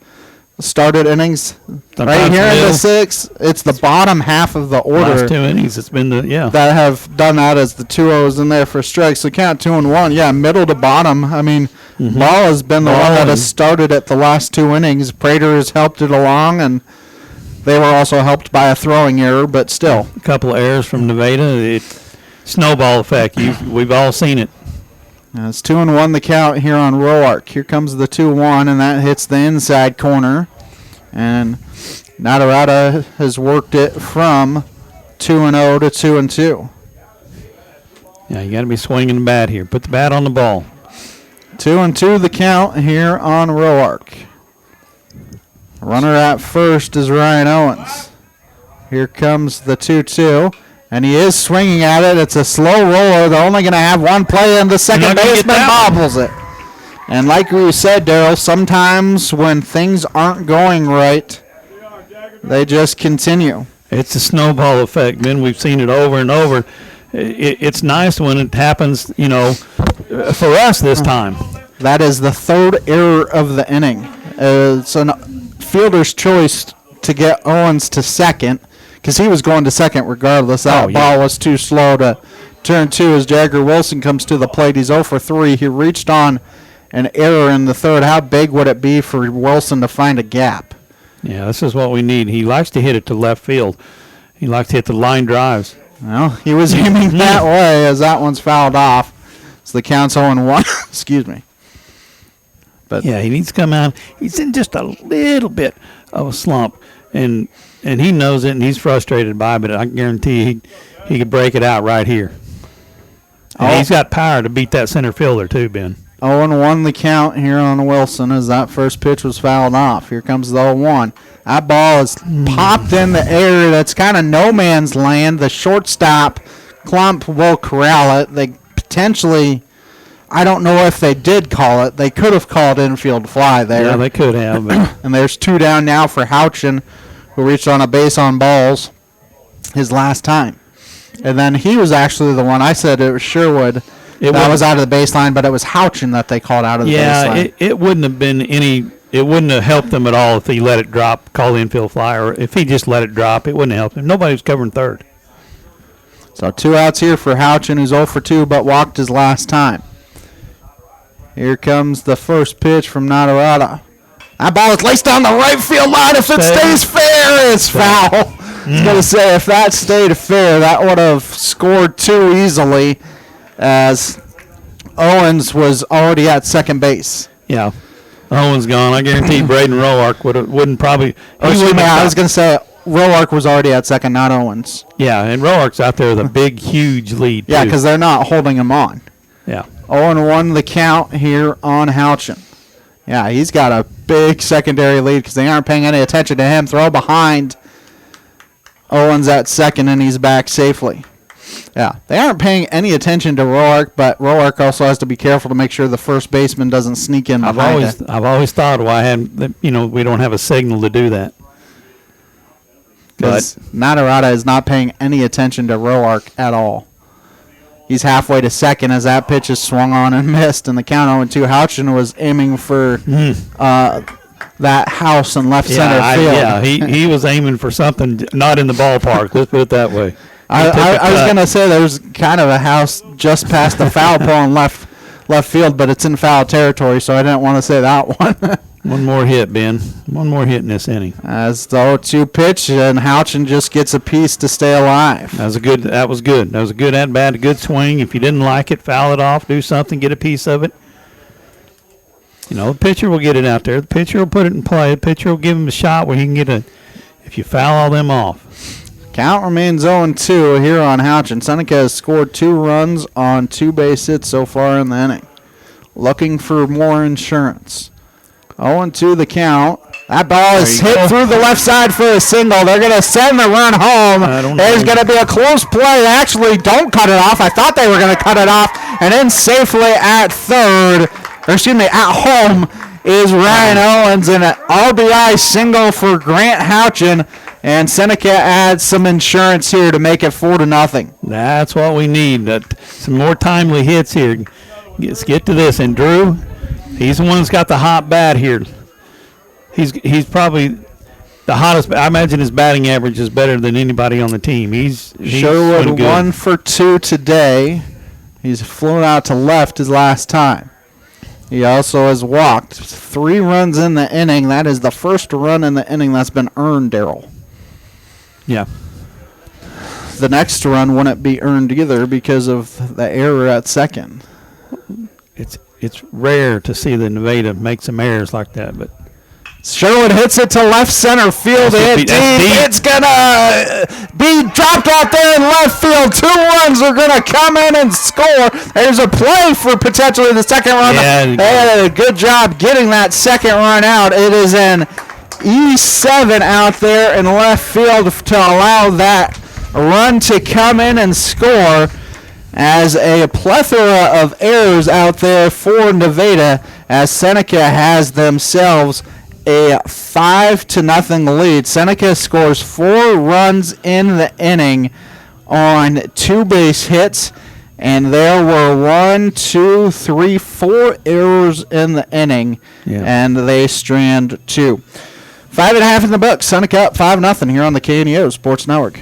[SPEAKER 2] started innings. Right here in the 6th, it's the bottom half of the order.
[SPEAKER 3] Last 2 innings, it's been that
[SPEAKER 2] have done that as the 2-0s in there for strikes. So count 2-1. Yeah, middle to bottom. I mean, Ball has been the one that has started at the last 2 innings. Prater has helped it along, and they were also helped by a throwing error, but still.
[SPEAKER 3] A couple of errors from Nevada. Snowball effect. We've all seen it.
[SPEAKER 2] It's 2-1 the count here on Roark. Here comes the 2-1, and that hits the inside corner. And Nadarata has worked it from 2-0 to 2-2.
[SPEAKER 3] Yeah, you got to be swinging the bat here. Put the bat on the ball.
[SPEAKER 2] 2-2 the count here on Roark. Runner at first is Ryan Owens. Here comes the 2-2. And he is swinging at it. It's a slow roller. They're only going to have one play, and the second baseman bobbles it. And like we said, Daryl, sometimes when things aren't going right, they just continue.
[SPEAKER 3] It's a snowball effect, Ben. We've seen it over and over. It's nice when it happens, for us this time.
[SPEAKER 2] That is the 3rd error of the inning. It's a fielder's choice to get Owens to second, because he was going to second regardless. That ball was too slow to turn two as Jagger Wilson comes to the plate. He's 0 for 3. He reached on an error in the third. How big would it be for Wilson to find a gap?
[SPEAKER 3] Yeah, this is what we need. He likes to hit it to left field. He likes to hit the line drives.
[SPEAKER 2] Well, he was aiming that way as that one's fouled off. So the count's 0-1. Excuse me. But
[SPEAKER 3] yeah, he needs to come out. He's in just a little bit of a slump, and he knows it, and he's frustrated by it, but I guarantee he could break it out right here. And he's got power to beat that center fielder too, Ben.
[SPEAKER 2] 0-1 the count here on Wilson as that first pitch was fouled off. Here comes the 0-1. That ball is popped in the air. That's kind of no man's land. The shortstop, Klump, will corral it. They potentially, I don't know if they did call it. They could have called infield fly there.
[SPEAKER 3] Yeah, they could have.
[SPEAKER 2] And there's 2 down now for Houchin, who reached on a base on balls his last time. And then he was actually the one, I said it was Sherwood. That was out of the baseline, but it was Houchin that they called out of the baseline.
[SPEAKER 3] Yeah, it wouldn't have been it wouldn't have helped them at all if he let it drop, call the infield fly, or if he just let it drop, it wouldn't have helped him. Nobody was covering third.
[SPEAKER 2] So 2 outs here for Houchin, who's 0 for 2, but walked his last time. Here comes the first pitch from Natarata. That ball is laced down the right field line. If it stays fair, it's foul. I was going to say, if that stayed fair, that would have scored 2 easily, as Owens was already at second base.
[SPEAKER 3] Yeah. Owens gone. I guarantee Braden Roark wouldn't probably.
[SPEAKER 2] I was going to say Roark was already at second, not Owens.
[SPEAKER 3] Yeah, and Roark's out there with a big, huge lead.
[SPEAKER 2] Yeah, because they're not holding him on.
[SPEAKER 3] Yeah.
[SPEAKER 2] 0-1 the count here on Houchin. Yeah, he's got a big secondary lead because they aren't paying any attention to him. Throw behind. Owens at second, and he's back safely. Yeah, they aren't paying any attention to Roark, but Roark also has to be careful to make sure the first baseman doesn't sneak in behind it.
[SPEAKER 3] I've always thought we don't have a signal to do that.
[SPEAKER 2] Because Natarata is not paying any attention to Roark at all. He's halfway to second as that pitch is swung on and missed, and the count 0-2. Houchin was aiming for that house in left center field.
[SPEAKER 3] He was aiming for something not in the ballpark. Let's put it that way.
[SPEAKER 2] I was going to say there's kind of a house just past the foul pole in left field, but it's in foul territory, so I didn't want to say that one.
[SPEAKER 3] One more hit, Ben. One more hit in this inning.
[SPEAKER 2] As the 0-2 pitch, and Houchin just gets a piece to stay alive.
[SPEAKER 3] That was good. That was a good at bat, a good swing. If you didn't like it, foul it off, do something, get a piece of it. The pitcher will get it out there. The pitcher will put it in play. The pitcher will give him a shot where he can get if you foul all them off.
[SPEAKER 2] Count remains 0-2 here on Houchin. Seneca has scored 2 runs on 2 base hits so far in the inning. Looking for more insurance. 0-2 the count. That ball is hit through the left side for a single. They're going to send the run home. There's going to be a close play. They actually don't cut it off. I thought they were going to cut it off. And then safely at home is Ryan Owens, and an RBI single for Grant Houchin. And Seneca adds some insurance here to make it 4-0.
[SPEAKER 3] That's what we need. Some more timely hits here. Let's get to this. And Drew, he's the one that's got the hot bat here. He's probably the hottest. I imagine his batting average is better than anybody on the team. He's
[SPEAKER 2] Sherwood 1 for 2 today. He's flown out to left his last time. He also has walked 3 runs in the inning. That is the first run in the inning that's been earned, Darryl.
[SPEAKER 3] Yeah.
[SPEAKER 2] The next run wouldn't be earned either because of the error at second.
[SPEAKER 3] It's rare to see the Nevada make some errors like that, but
[SPEAKER 2] Sherwood hits it to left center field. It's going to be dropped out there in left field. 2 runs are going to come in and score. There's a play for potentially the second run. They had a good job getting that second run out. It is an E7 out there in left field to allow that run to come in and score, as a plethora of errors out there for Nevada, as Seneca has themselves a 5-0 lead. Seneca scores 4 runs in the inning on 2 base hits, and there were 4 errors in the inning, and they strand 2. 5.5 in the books. Seneca up 5-0 here on the KNEO Sports Network.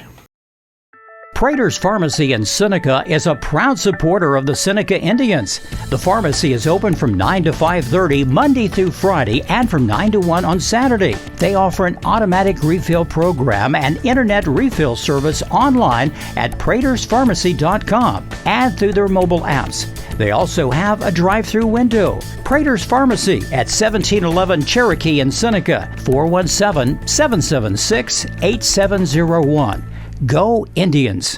[SPEAKER 4] Prater's Pharmacy in Seneca is a proud supporter of the Seneca Indians. The pharmacy is open from 9 to 5:30 Monday through Friday and from 9 to 1 on Saturday. They offer an automatic refill program and internet refill service online at praterspharmacy.com and through their mobile apps. They also have a drive-through window. Prater's Pharmacy at 1711 Cherokee in Seneca, 417-776-8701. Go Indians!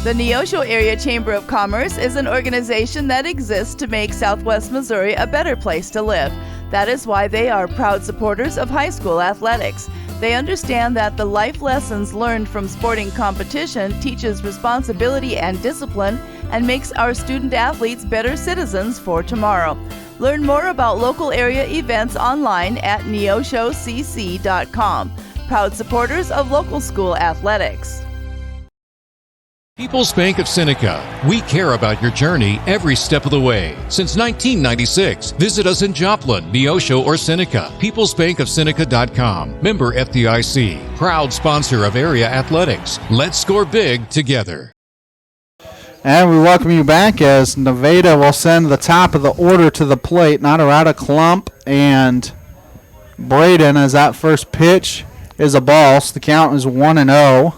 [SPEAKER 10] The Neosho Area Chamber of Commerce is an organization that exists to make Southwest Missouri a better place to live. That is why they are proud supporters of high school athletics. They understand that the life lessons learned from sporting competition teaches responsibility and discipline and makes our student athletes better citizens for tomorrow. Learn more about local area events online at neoshocc.com. Proud supporters of local school athletics.
[SPEAKER 16] People's Bank of Seneca. We care about your journey every step of the way. Since 1996, visit us in Joplin, Neosho, or Seneca. PeoplesBankOfSeneca.com. Member FDIC. Proud sponsor of area athletics. Let's score big together.
[SPEAKER 2] And we welcome you back as Nevada will send the top of the order to the plate. Notarada, Klump, and Braden as that first pitch is a ball. So the count is 1-0.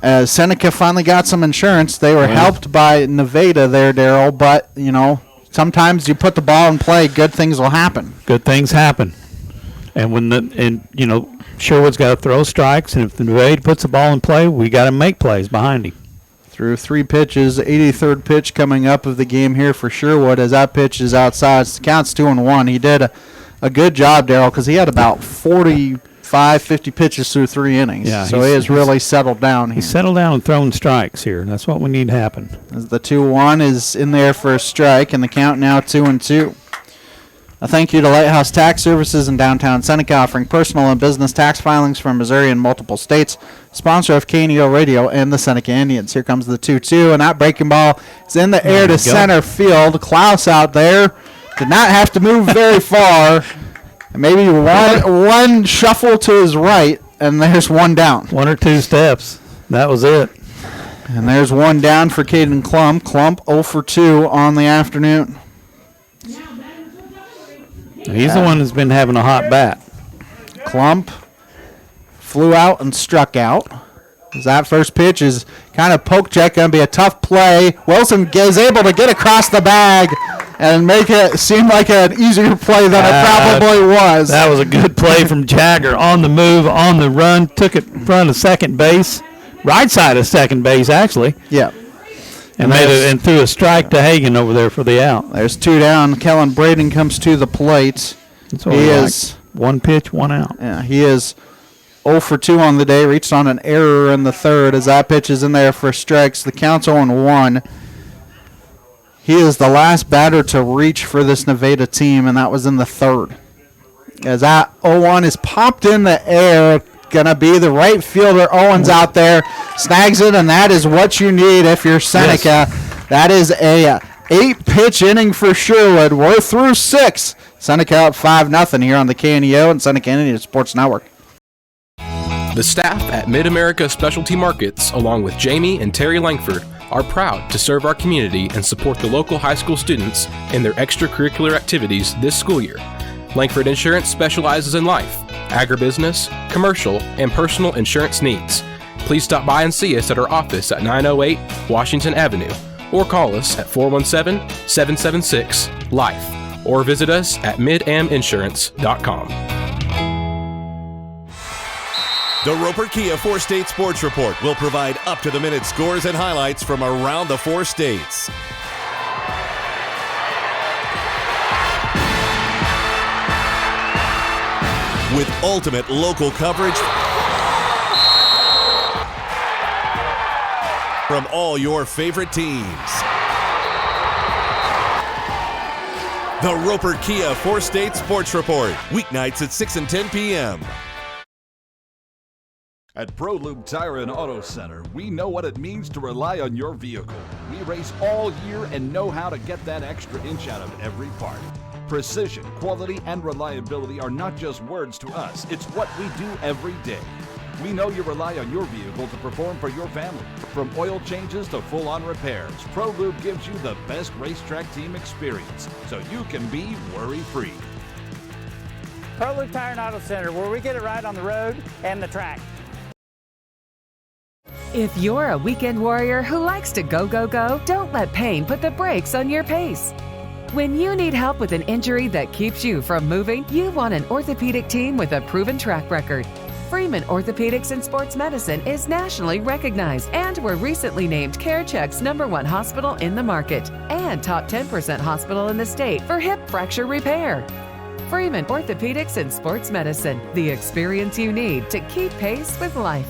[SPEAKER 2] As Seneca finally got some insurance, they were helped by Nevada there, Daryl. But, you know, sometimes you put the ball in play, good things will happen.
[SPEAKER 3] Good things happen. And Sherwood's got to throw strikes, and if the Nevada puts the ball in play, we got to make plays behind him.
[SPEAKER 2] Through 3 pitches, 83rd pitch coming up of the game here for Sherwood as that pitch is outside. So the count's 2-1. He did a good job, Daryl, because he had about 50 pitches through 3 innings.
[SPEAKER 3] Yeah,
[SPEAKER 2] so he has really settled down here.
[SPEAKER 3] He's settled down and throwing strikes here. That's what we need to happen.
[SPEAKER 2] As the 2-1 is in there for a strike, and the count now 2-2. A thank you to Lighthouse Tax Services in downtown Seneca, offering personal and business tax filings from Missouri and multiple states. Sponsor of KNEO Radio and the Seneca Indians. Here comes the 2-2, and that breaking ball is in the air to center field. Klaus out there did not have to move very far. Maybe one shuffle to his right, and there's one down.
[SPEAKER 3] 1 or 2 steps. That was it.
[SPEAKER 2] And there's one down for Caden Klump. Klump 0 for 2 on the afternoon.
[SPEAKER 3] He's the one that's been having a hot bat.
[SPEAKER 2] Klump flew out and struck out. As that first pitch is kind of poke check, going to be a tough play. Wilson is able to get across the bag and make it seem like an easier play than it probably was.
[SPEAKER 3] That was a good play from Jagger. On the move, on the run, took it in front of second base. Right side of second base, actually.
[SPEAKER 2] Yeah.
[SPEAKER 3] And threw a strike to Hagan over there for the out.
[SPEAKER 2] There's 2 down. Kellen Braden comes to the plate.
[SPEAKER 3] He is 1 pitch, 1 out.
[SPEAKER 2] Yeah, he is 0 for 2 on the day. Reached on an error in the third as that pitch is in there for strikes. The count's 0-1. He is the last batter to reach for this Nevada team, and that was in the third. As that 0-1 is popped in the air, going to be the right fielder. Owens out there, snags it, and that is what you need if you're Seneca. Yes. That is a 8-pitch inning for Sherwood. We're through 6. Seneca up 5-0 here on the KNEO and Seneca Indian Sports Network.
[SPEAKER 6] The staff at Mid-America Specialty Markets, along with Jamie and Terry Langford, are proud to serve our community and support the local high school students in their extracurricular activities this school year. Langford Insurance specializes in life, agribusiness, commercial, and personal insurance needs. Please stop by and see us at our office at 908 Washington Avenue, or call us at 417-776-LIFE, or visit us at midaminsurance.com.
[SPEAKER 13] The Roper Kia 4-State Sports Report will provide up-to-the-minute scores and highlights from around the 4 states. With ultimate local coverage from all your favorite teams. The Roper Kia 4-State Sports Report, weeknights at 6 and 10 p.m.
[SPEAKER 17] At ProLube Tire and Auto Center, we know what it means to rely on your vehicle. We race all year and know how to get that extra inch out of every part. Precision, quality, and reliability are not just words to us. It's what we do every day. We know you rely on your vehicle to perform for your family. From oil changes to full-on repairs, ProLube gives you the best racetrack team experience, so you can be worry-free.
[SPEAKER 9] ProLube Tire and Auto Center, where we get it right on the road and the track.
[SPEAKER 19] If you're a weekend warrior who likes to go, go, go, don't let pain put the brakes on your pace. When you need help with an injury that keeps you from moving, you want an orthopedic team with a proven track record. Freeman Orthopedics and Sports Medicine is nationally recognized and were recently named CareCheck's #1 hospital in the market and top 10% hospital in the state for hip fracture repair. Freeman Orthopedics and Sports Medicine, the experience you need to keep pace with life.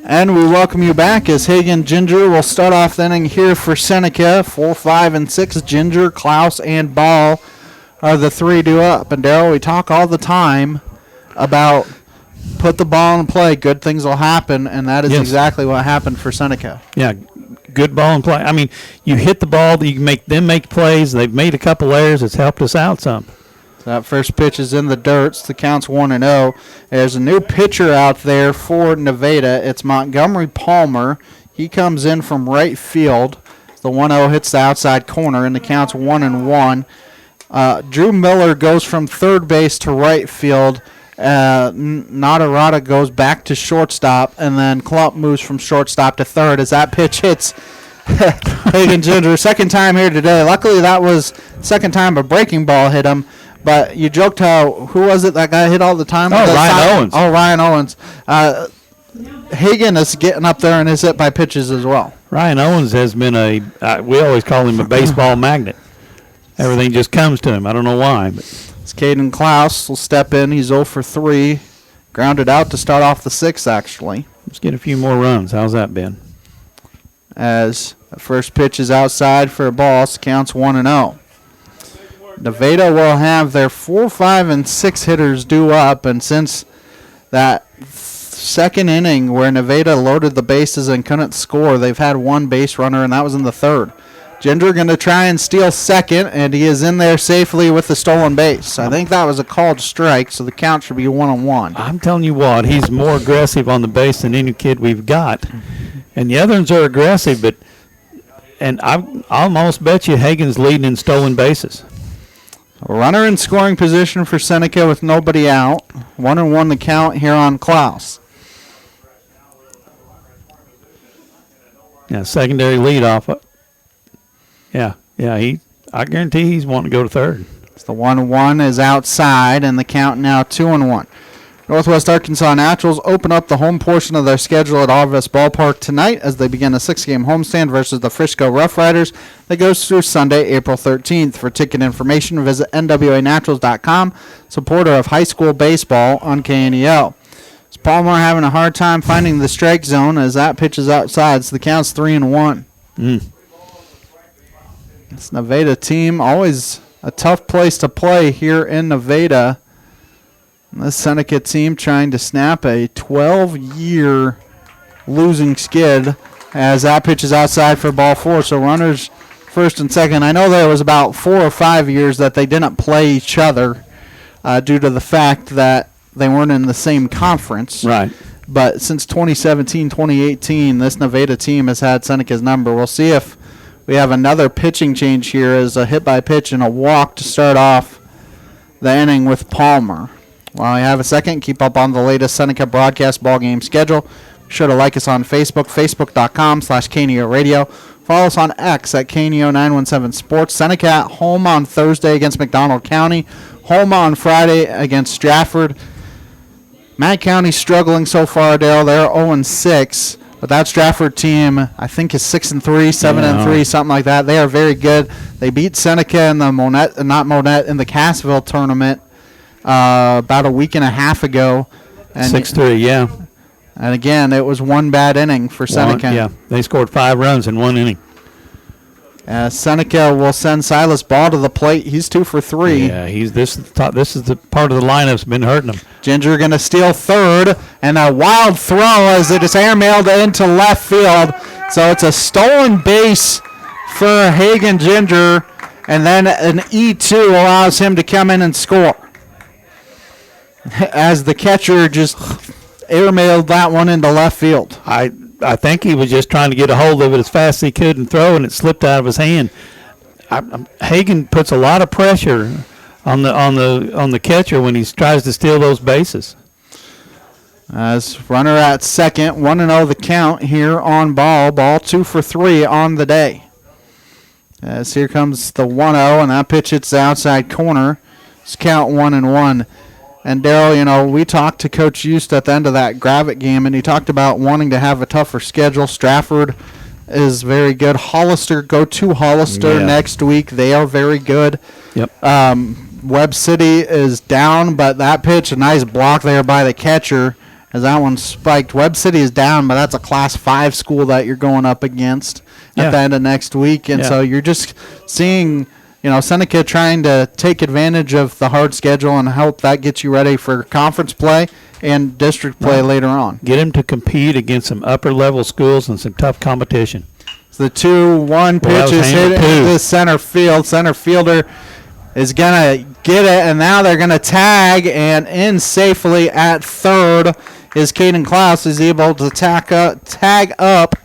[SPEAKER 2] And we welcome you back as Hagen Ginger will start off the inning here for Seneca. 4, 5, and 6. Ginger, Klaus, and Ball are the three due up. And Darryl, we talk all the time about put the ball in play, good things will happen, and that is exactly what happened for Seneca.
[SPEAKER 3] Yeah, good ball in play. I mean, you hit the ball, you can make them make plays. They've made a couple errors. It's helped us out some.
[SPEAKER 2] That first pitch is in the dirt. The count's 1-0. There's a new pitcher out there for Nevada. It's Montgomery Palmer. He comes in from right field. The 1-0 hits the outside corner, and the count's 1-1. Drew Miller goes from third base to right field. Nadarata goes back to shortstop, and then Klump moves from shortstop to third as that pitch hits Hagen Ginger. Second time here today. Luckily, that was second time a breaking ball hit him. But you joked who was it that got hit all the time?
[SPEAKER 3] Ryan Owens.
[SPEAKER 2] Oh, Ryan Owens. Hagen is getting up there and is hit by pitches as well.
[SPEAKER 3] Ryan Owens has been we always call him a baseball magnet. Everything just comes to him. I don't know why. But.
[SPEAKER 2] It's Caden Klaus will step in. He's 0 for 3. Grounded out to start off the 6th, actually.
[SPEAKER 3] Let's get a few more runs. How's that been?
[SPEAKER 2] As the first pitch is outside for a ball, so counts 1-0. Nevada will have their 4, 5, and 6 hitters due up, and since that second inning where Nevada loaded the bases and couldn't score, they've had one base runner, and that was in the third. Ginger going to try and steal second, and he is in there safely with the stolen base. I think that was a called strike, so the count should be 1-1.
[SPEAKER 3] I'm telling you what, he's more aggressive on the base than any kid we've got. And the other ones are aggressive, and I'll almost bet you Hagen's leading in stolen bases.
[SPEAKER 2] A runner in scoring position for Seneca with nobody out. 1-1 the count here on Klaus.
[SPEAKER 3] Yeah, secondary leadoff. I guarantee he's wanting to go to third.
[SPEAKER 2] The 1-1 is outside, and the count now 2-1. Northwest Arkansas Naturals open up the home portion of their schedule at Arvest Ballpark tonight as they begin a 6-game homestand versus the Frisco Rough Riders that goes through Sunday, April 13th. For ticket information, visit nwanaturals.com, supporter of high school baseball on KNEL. Is Palmer having a hard time finding the strike zone as that pitch is outside, so the count's 3-1. This Nevada team, always a tough place to play here in Nevada. This Seneca team trying to snap a 12-year losing skid as that pitch is outside for ball 4. So runners first and second. I know there was about 4 or 5 years that they didn't play each other due to the fact that they weren't in the same conference.
[SPEAKER 3] Right.
[SPEAKER 2] But since 2017, 2018, this Nevada team has had Seneca's number. We'll see if we have another pitching change here as a hit by pitch and a walk to start off the inning with Palmer. While you have a second, keep up on the latest Seneca broadcast ball game schedule. Be sure to like us on Facebook, facebook.com/KNEO Radio. Follow us on X at KNEO917 Sports. Seneca at home on Thursday against McDonald County. Home on Friday against Stratford. Matt County's struggling so far, Dale. They're 0-6. But that Stratford team, I think, is 6-3, 7-3, something like that. They are very good. They beat Seneca in the in the Cassville tournament about a week and a half ago.
[SPEAKER 3] 6-3, yeah.
[SPEAKER 2] And again, it was one bad inning for Seneca.
[SPEAKER 3] They scored 5 runs in one inning.
[SPEAKER 2] Seneca will send Silas Ball to the plate. He's 2 for 3.
[SPEAKER 3] Yeah, this is the part of the lineup that's been hurting him.
[SPEAKER 2] Ginger going to steal third, and a wild throw as it is airmailed into left field. So it's a stolen base for Hagen Ginger, And then an E2 allows him to come in and score. As the catcher just airmailed that one into left field.
[SPEAKER 3] I think he was just trying to get a hold of it as fast as he could and throw, and it slipped out of his hand. Hagen puts a lot of pressure on the catcher when he tries to steal those bases.
[SPEAKER 2] As runner at second, 1-0 the count here on ball. Ball 2 for 3 on the day. As here comes the 1-0, and that pitch hits the outside corner. It's count 1-1. And Daryl, we talked to Coach Eust at the end of that Gravett game, and he talked about wanting to have a tougher schedule. Stratford is very good. Hollister, go to Hollister next week. They are very good.
[SPEAKER 3] Yep.
[SPEAKER 2] Webb City is down, but that pitch, a nice block there by the catcher as that one spiked. Webb City is down, but that's a Class 5 school that you're going up against at the end of next week. And so you're just seeing, Seneca trying to take advantage of the hard schedule and hope that gets you ready for conference play and district play later on.
[SPEAKER 3] Get him to compete against some upper-level schools and some tough competition.
[SPEAKER 2] So the 2-1 pitch is hit into center field. Center fielder is going to get it, and now they're going to tag, and in safely at third is Caden Klaus. Is able to tag up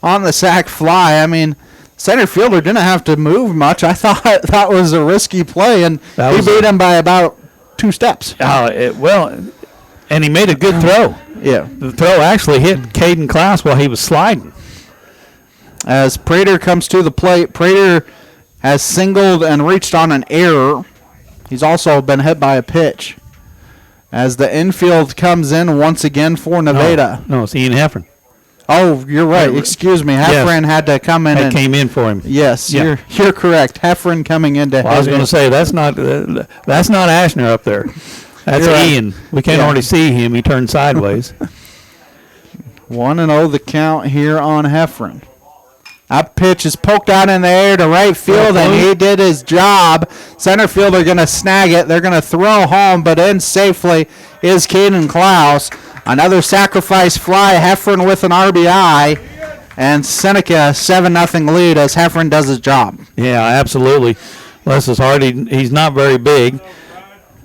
[SPEAKER 2] on the sac fly. I mean, center fielder didn't have to move much. I thought that was a risky play, and he beat him by about 2 steps.
[SPEAKER 3] And he made a good throw.
[SPEAKER 2] Yeah.
[SPEAKER 3] The throw actually hit Caden Klaus while he was sliding.
[SPEAKER 2] As Prater comes to the plate, Prater has singled and reached on an error. He's also been hit by a pitch. As the infield comes in once again for Nevada.
[SPEAKER 3] No, it's Ian Heffron.
[SPEAKER 2] Oh, you're right. Excuse me. Heffron had to come in.
[SPEAKER 3] It came in for him.
[SPEAKER 2] Yes, you're correct. Heffron coming in to.
[SPEAKER 3] I was going to say that's not Ashner up there. That's Ian. We can't already see him. He turned sideways.
[SPEAKER 2] 1-0 the count here on Heffron. That pitch is poked out in the air to right field, and he did his job. Center fielder going to snag it. They're going to throw home, but in safely is Caden Klaus. Another sacrifice fly. Heffron with an RBI, and Seneca 7-0 lead as Heffron does his job.
[SPEAKER 3] Yeah, absolutely. Les is hard. He's not very big.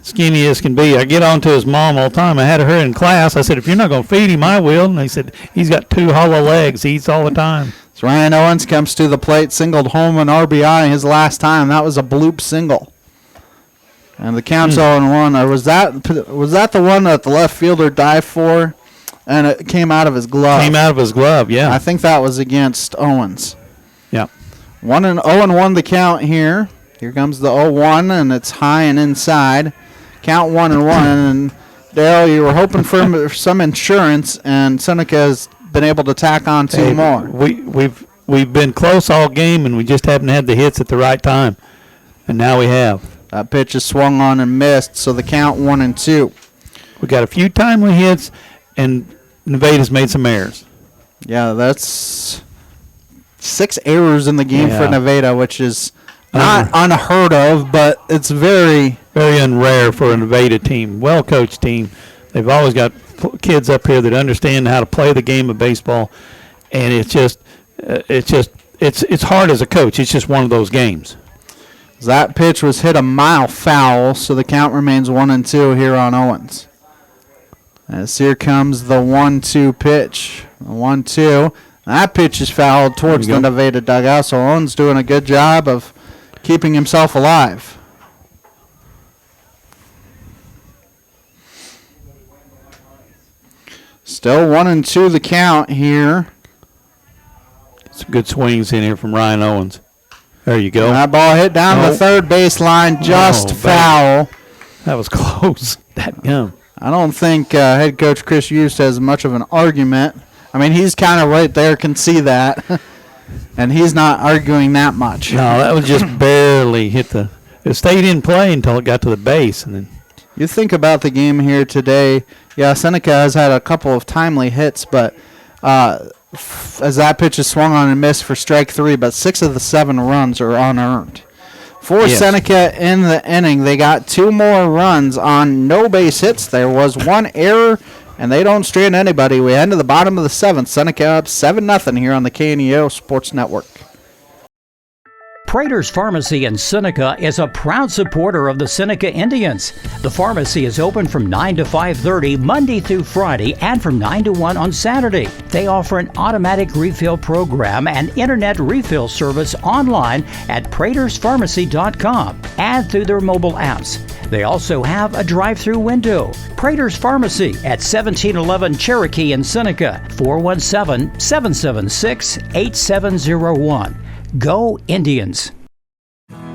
[SPEAKER 3] Skinny as can be. I get on to his mom all the time. I had her in class. I said, if you're not going to feed him, I will. And they said, he's got 2 hollow legs. He eats all the time.
[SPEAKER 2] So Ryan Owens comes to the plate, singled home an RBI his last time. That was a bloop single. And the count's 0-1. Or was that the one that the left fielder dived for? And it came out of his glove.
[SPEAKER 3] Came out of his glove, yeah.
[SPEAKER 2] I think that was against Owens.
[SPEAKER 3] Yeah.
[SPEAKER 2] 0-1 the count here. Here comes the 0-1, and it's high and inside. Count 1-1. And Dale, you were hoping for some insurance, and Seneca's been able to tack on 2 more.
[SPEAKER 3] We've been close all game, and we just haven't had the hits at the right time. And now we have.
[SPEAKER 2] That pitch is swung on and missed, so the count 1-2.
[SPEAKER 3] We got a few timely hits, and Nevada's made some errors.
[SPEAKER 2] Yeah, that's 6 errors in the game for Nevada, which is not unheard of, but it's very,
[SPEAKER 3] very unrare for a Nevada team, well-coached team. They've always got kids up here that understand how to play the game of baseball, and it's hard as a coach. It's just one of those games.
[SPEAKER 2] That pitch was hit a mile foul, so the count remains 1-2 here on Owens. As here comes the 1-2 pitch. The 1-2. That pitch is fouled towards the Nevada dugout, so Owens doing a good job of keeping himself alive. Still 1-2 the count here.
[SPEAKER 3] Some good swings in here from Ryan Owens. There you go.
[SPEAKER 2] And that ball hit down the third baseline, just foul.
[SPEAKER 3] That was close. That gum.
[SPEAKER 2] I don't think head coach Chris Eust has much of an argument. I mean, he's kind of right there, can see that. And he's not arguing that much.
[SPEAKER 3] No, that was just barely hit it stayed in play until it got to the base. And then
[SPEAKER 2] you think about the game here today. Yeah, Seneca has had a couple of timely hits, but as that pitch is swung on and missed for strike 3, but 6 of the 7 runs are unearned. For Seneca in the inning, they got 2 more runs on no base hits. There was 1 error, and they don't strand anybody. We head to the bottom of the 7th. Seneca up 7-0 here on the KNEO Sports Network.
[SPEAKER 4] Prater's Pharmacy in Seneca is a proud supporter of the Seneca Indians. The pharmacy is open from 9 to 5:30 Monday through Friday and from 9 to 1 on Saturday. They offer an automatic refill program and internet refill service online at praterspharmacy.com and through their mobile apps. They also have a drive-through window. Prater's Pharmacy at 1711 Cherokee in Seneca, 417-776-8701. Go Indians!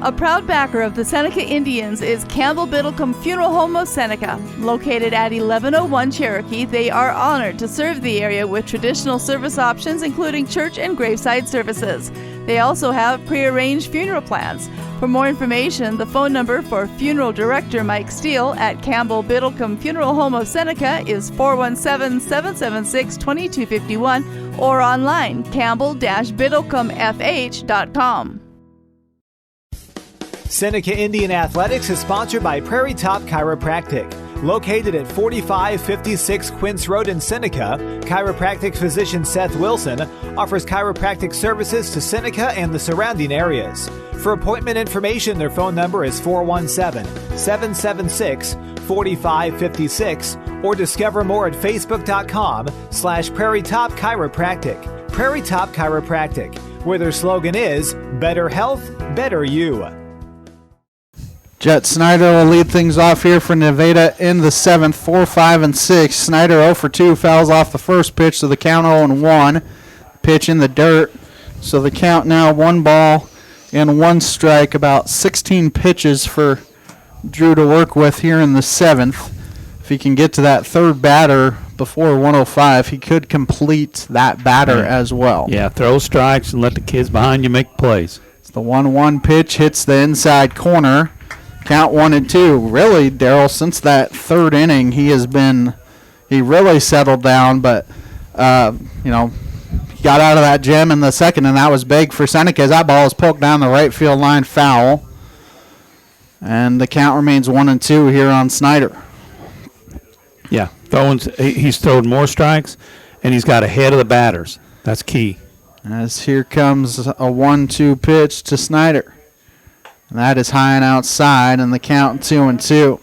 [SPEAKER 10] A proud backer of the Seneca Indians is Campbell Biddlecombe Funeral Home of Seneca. Located at 1101 Cherokee, they are honored to serve the area with traditional service options including church and graveside services. They also have prearranged funeral plans. For more information, the phone number for Funeral Director Mike Steele at Campbell Biddlecombe Funeral Home of Seneca is 417-776-2251 or online campbell-biddlecomefh.com.
[SPEAKER 12] Seneca Indian Athletics is sponsored by Prairie Top Chiropractic. Located at 4556 Quince Road in Seneca, chiropractic physician Seth Wilson offers chiropractic services to Seneca and the surrounding areas. For appointment information, their phone number is 417-776-4556 or discover more at facebook.com/Prairie Top Chiropractic. Prairie Top Chiropractic, where their slogan is Better Health, Better You.
[SPEAKER 2] Jet Snyder will lead things off here for Nevada in the 7th, 4, 5, and 6. Snyder 0 for 2, fouls off the first pitch, so the count 0-1. Pitch in the dirt, so the count now 1 ball and 1 strike. About 16 pitches for Drew to work with here in the 7th. If he can get to that third batter before 105, he could complete that batter as well.
[SPEAKER 3] Yeah, throw strikes and let the kids behind you make plays.
[SPEAKER 2] It's the 1-1 pitch, hits the inside corner. Count 1-2. Really, Darryl, since that third inning, he really settled down, but, he got out of that gem in the second, and that was big for Seneca as that ball is poked down the right field line, foul. And the count remains 1-2 here on Snyder.
[SPEAKER 3] Yeah, he's thrown more strikes, and he's got ahead of the batters. That's key.
[SPEAKER 2] As here comes a 1-2 pitch to Snyder. And that is high and outside, and the count 2-2.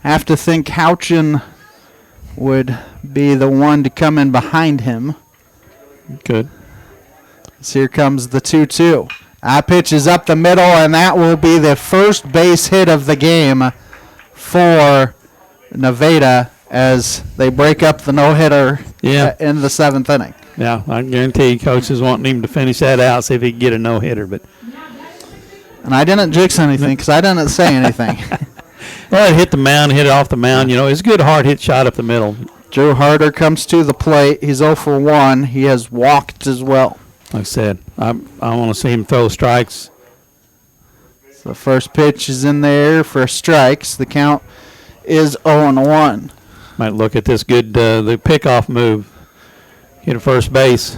[SPEAKER 2] Have to think Houchin would be the one to come in behind him.
[SPEAKER 3] Good.
[SPEAKER 2] So here comes the 2-2. That pitch is up the middle, and that will be the first base hit of the game for Nevada as they break up the no-hitter in the 7th inning.
[SPEAKER 3] Yeah, I guarantee you coaches wanting him to finish that out, see if he can get a no-hitter, but...
[SPEAKER 2] And I didn't jinx anything because I didn't say anything.
[SPEAKER 3] Well, it hit the mound, hit it off the mound. It's a good hard hit shot up the middle.
[SPEAKER 2] Drew Harder comes to the plate. He's 0 for 1. He has walked as well.
[SPEAKER 3] Like I said, I want to see him throw strikes.
[SPEAKER 2] So the first pitch is in there for strikes. The count is 0-1.
[SPEAKER 3] Might look at this good the pickoff move. Hit a first base.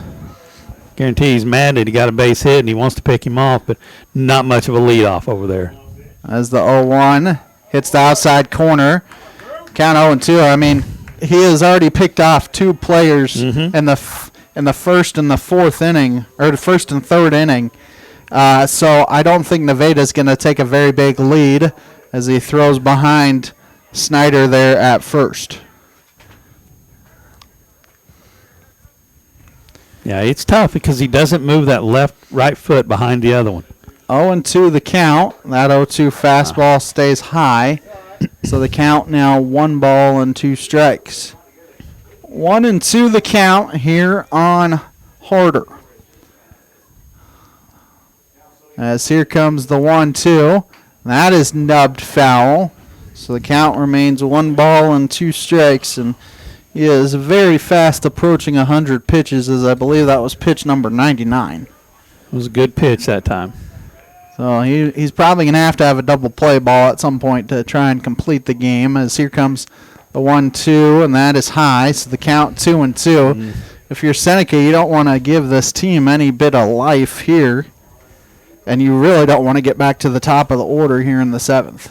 [SPEAKER 3] Guarantee he's mad that he got a base hit and he wants to pick him off, but not much of a leadoff over there.
[SPEAKER 2] As the 0-1 hits the outside corner. Count 0-2. I mean, he has already picked off 2 players in the first and the 4th inning, or the first and 3rd inning. So I don't think Nevada's going to take a very big lead as he throws behind Snyder there at first.
[SPEAKER 3] Yeah, it's tough because he doesn't move that right foot behind the other one.
[SPEAKER 2] 0-2 the count. That 0-2 fastball stays high. So the count now 1 ball and 2 strikes. 1-2 the count here on Harder. As here comes the 1-2. That is nubbed foul. So the count remains 1 ball and 2 strikes. And he is very fast approaching 100 pitches, as I believe that was pitch number 99.
[SPEAKER 3] It was a good pitch that time.
[SPEAKER 2] So he's probably going to have a double play ball at some point to try and complete the game, as here comes the 1-2, and that is high, so the count 2-2. If you're Seneca, you don't want to give this team any bit of life here, and you really don't want to get back to the top of the order here in the 7th.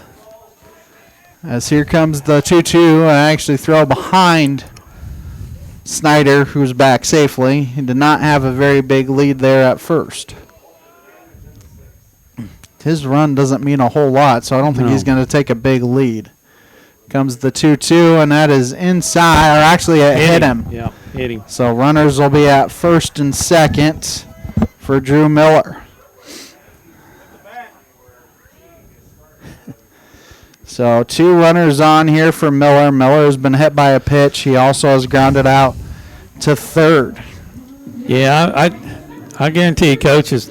[SPEAKER 2] As here comes the 2-2, I actually throw behind Snyder, who's back safely. He did not have a very big lead there at first. his run doesn't mean a whole lot, so I don't think he's going to take a big lead. Comes the 2-2, and that is inside, or actually it hit him.
[SPEAKER 3] Yeah, hit him.
[SPEAKER 2] So runners will be at first and second for Drew Miller. So 2 runners on here for Miller. Miller has been hit by a pitch. He also has grounded out to third.
[SPEAKER 3] Yeah, I guarantee you, Coach, it's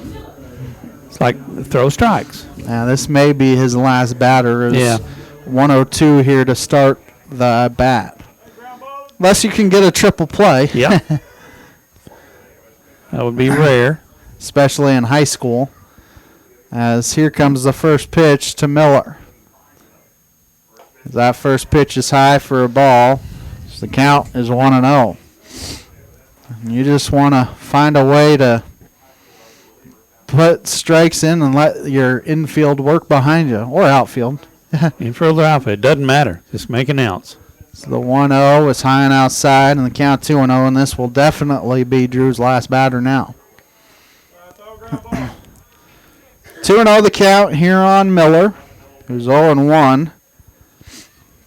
[SPEAKER 3] like throw strikes.
[SPEAKER 2] Now this may be his last batter.
[SPEAKER 3] Yeah.
[SPEAKER 2] 102 here to start the bat. Unless you can get a triple play.
[SPEAKER 3] Yeah. That would be rare.
[SPEAKER 2] Especially in high school. As here comes the first pitch to Miller. That first pitch is high for a ball. So the count is 1-0. You just want to find a way to put strikes in and let your infield work behind you, or outfield.
[SPEAKER 3] Infield or outfield, it doesn't matter. Just make an ounce.
[SPEAKER 2] So the 1-0 is high and outside, and the count 2-0, and this will definitely be Drew's last batter now. 2-0 the count here on Miller, who's 0-1.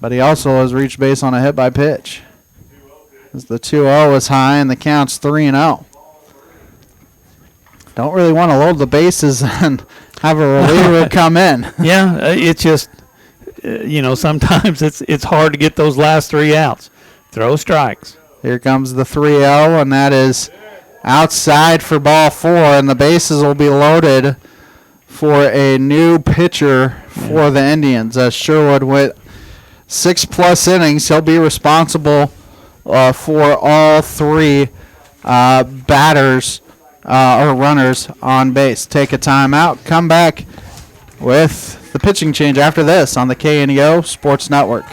[SPEAKER 2] But he also has reached base on a hit by pitch. As the 2-0 is high and the count's 3-0. Don't really want to load the bases and have a reliever come in.
[SPEAKER 3] Yeah, it's just, sometimes it's hard to get those last 3 outs. Throw strikes.
[SPEAKER 2] Here comes the 3-0, and that is outside for ball 4, and the bases will be loaded for a new pitcher for the Indians. As Sherwood went 6+ innings, he'll be responsible for all 3 batters or runners on base. Take a timeout, come back with the pitching change after this on the KNEO Sports Network.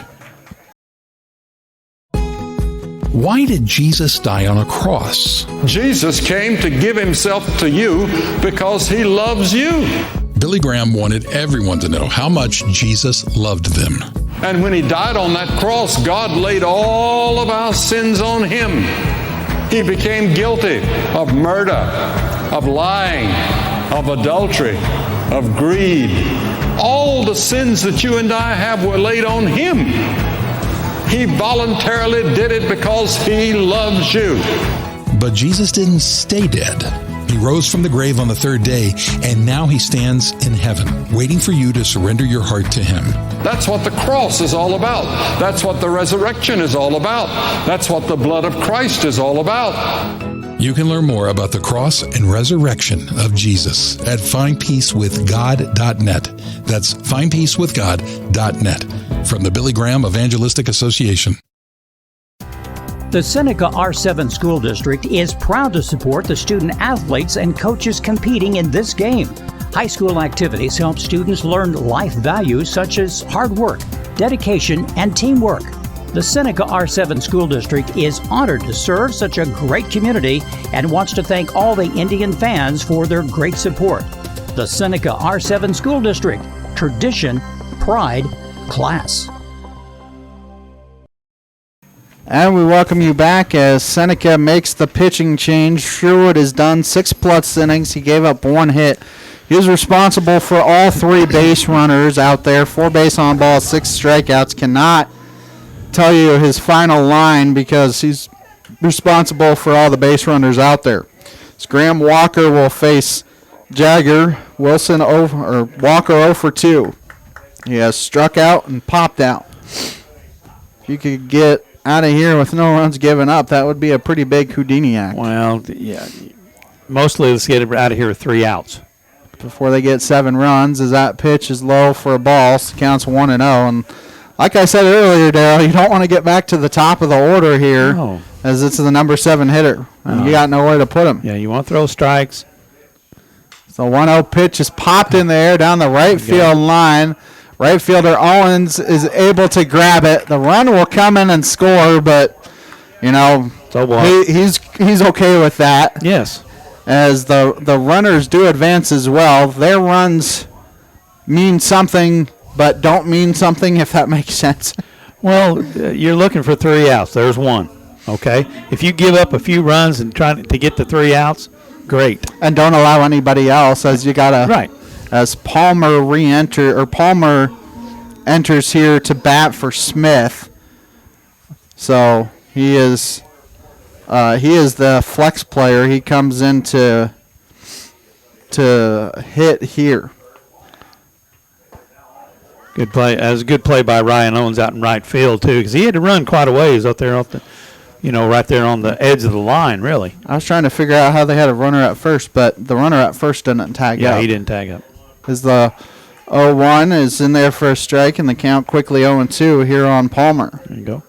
[SPEAKER 8] Why did Jesus die on a cross?
[SPEAKER 21] Jesus came to give himself to you because he loves you.
[SPEAKER 8] Billy Graham wanted everyone to know how much Jesus loved them.
[SPEAKER 21] And when he died on that cross, God laid all of our sins on him. He became guilty of murder, of lying, of adultery, of greed. All the sins that you and I have were laid on him. He voluntarily did it because he loves you.
[SPEAKER 8] But Jesus didn't stay dead. He rose from the grave on the 3rd day, and now he stands in heaven, waiting for you to surrender your heart to him.
[SPEAKER 21] That's what the cross is all about. That's what the resurrection is all about. That's what the blood of Christ is all about.
[SPEAKER 8] You can learn more about the cross and resurrection of Jesus at findpeacewithgod.net. That's findpeacewithgod.net. From the Billy Graham Evangelistic Association.
[SPEAKER 4] The Seneca R7 School District is proud to support the student athletes and coaches competing in this game. High school activities help students learn life values such as hard work, dedication, and teamwork. The Seneca R7 School District is honored to serve such a great community and wants to thank all the Indian fans for their great support. The Seneca R7 School District. Tradition, pride, class.
[SPEAKER 2] And we welcome you back as Seneca makes the pitching change. Sherwood has done 6+ innings. He gave up 1 hit. He was responsible for all 3 base runners out there. 4 base on balls, 6 strikeouts. Cannot tell you his final line because he's responsible for all the base runners out there. So Graham Walker will face Jagger. Wilson Walker 0 for 2. He has struck out and popped out. If you could get out of here with no runs given up, that would be a pretty big Houdini act.
[SPEAKER 3] Well, yeah. Mostly let's get out of here with 3 outs.
[SPEAKER 2] Before they get 7 runs, as that pitch is low for a ball, so counts 1-0. And like I said earlier, Darryl, you don't want to get back to the top of the order here as it's the number 7 hitter. And you got nowhere to put him.
[SPEAKER 3] Yeah, you want to throw strikes.
[SPEAKER 2] So 1-0 pitch is popped in the air down the right field line. Right fielder Owens is able to grab it. The run will come in and score, but, he's okay with that.
[SPEAKER 3] Yes.
[SPEAKER 2] As the runners do advance as well. Their runs mean something, but don't mean something, if that makes sense.
[SPEAKER 3] Well, you're looking for 3 outs. There's 1, okay? If you give up a few runs and try to get the 3 outs, great.
[SPEAKER 2] And don't allow anybody else, as you got to as Palmer enters here to bat for Smith. So he is the flex player. He comes in to hit here.
[SPEAKER 3] Good play. That was a good play by Ryan Owens out in right field too, because he had to run quite a ways out there off the, right there on the edge of the line. Really.
[SPEAKER 2] I was trying to figure out how they had a runner at first, but the runner at first didn't tag up.
[SPEAKER 3] Yeah, he didn't tag up.
[SPEAKER 2] As the 0-1 is in there for a strike, and the count quickly 0-2 here on Palmer.
[SPEAKER 3] There you go.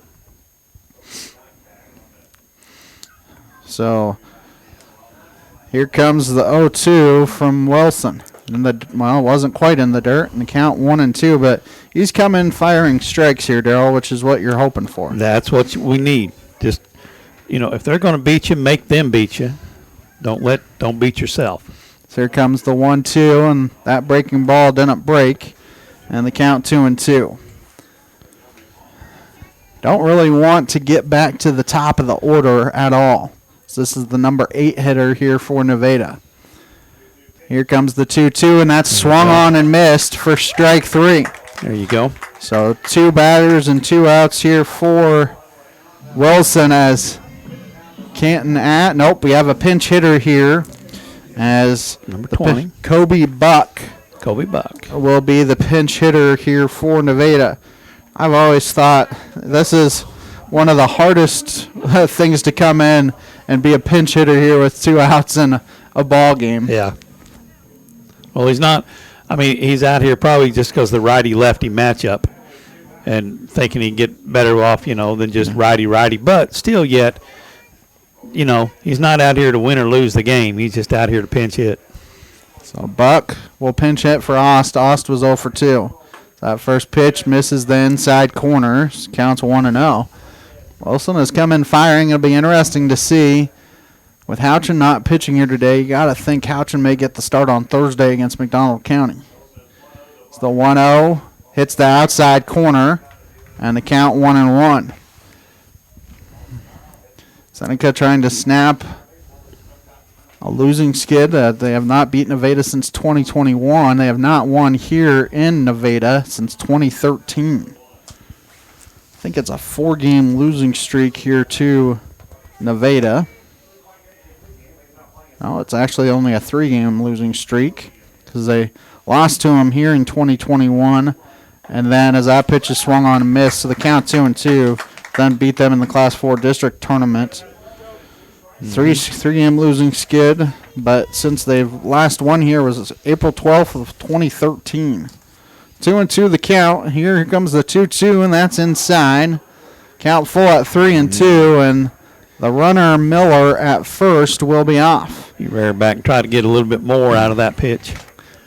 [SPEAKER 2] So here comes the 0-2 from Wilson. It wasn't quite in the dirt, and the count 1-2, but he's coming firing strikes here, Darryl, which is what you're hoping for.
[SPEAKER 3] That's what we need. Just, if they're going to beat you, make them beat you. Don't beat yourself.
[SPEAKER 2] So here comes the 1-2, and that breaking ball didn't break, and the count 2-2. Don't really want to get back to the top of the order at all. So this is the number 8 hitter here for Nevada. Here comes the 2-2, and that's swung on and missed for strike 3.
[SPEAKER 3] There you go.
[SPEAKER 2] So 2 batters and 2 outs here for Wilson as Canton nope, we have a pinch hitter here as
[SPEAKER 3] number 20.
[SPEAKER 2] Kobe Buck.
[SPEAKER 3] Kobe Buck
[SPEAKER 2] will be the pinch hitter here for Nevada. I've always thought this is one of the hardest things to come in and be a pinch hitter here with 2 outs in a ball game.
[SPEAKER 3] Yeah. Well, he's not. I mean, he's out here probably just because the righty-lefty matchup and thinking he'd get better off, than just righty-righty. But still yet, he's not out here to win or lose the game. He's just out here to pinch hit.
[SPEAKER 2] So Buck will pinch hit for Ost. Ost was 0 for 2. That first pitch misses the inside corner. Counts 1-0. Wilson has come in firing. It'll be interesting to see. With Houchin not pitching here today, you got to think Houchin may get the start on Thursday against McDonald County. It's the 1-0, hits the outside corner, and the count 1-1. Seneca trying to snap a losing skid. They have not beaten Nevada since 2021. They have not won here in Nevada since 2013. I think it's a 4-game losing streak here to Nevada. No, it's actually only a 3-game losing streak because they lost to them here in 2021. And then as that pitch is swung on and missed, so the count 2-2, then beat them in the Class 4 district tournament. 3-game losing skid, but since they've last won here was April 12th of 2013. 2-2 the count. Here comes the 2-2, and that's inside. Count full at 3-2, and the runner, Miller, at first will be off.
[SPEAKER 3] You rear back and try to get a little bit more out of that pitch.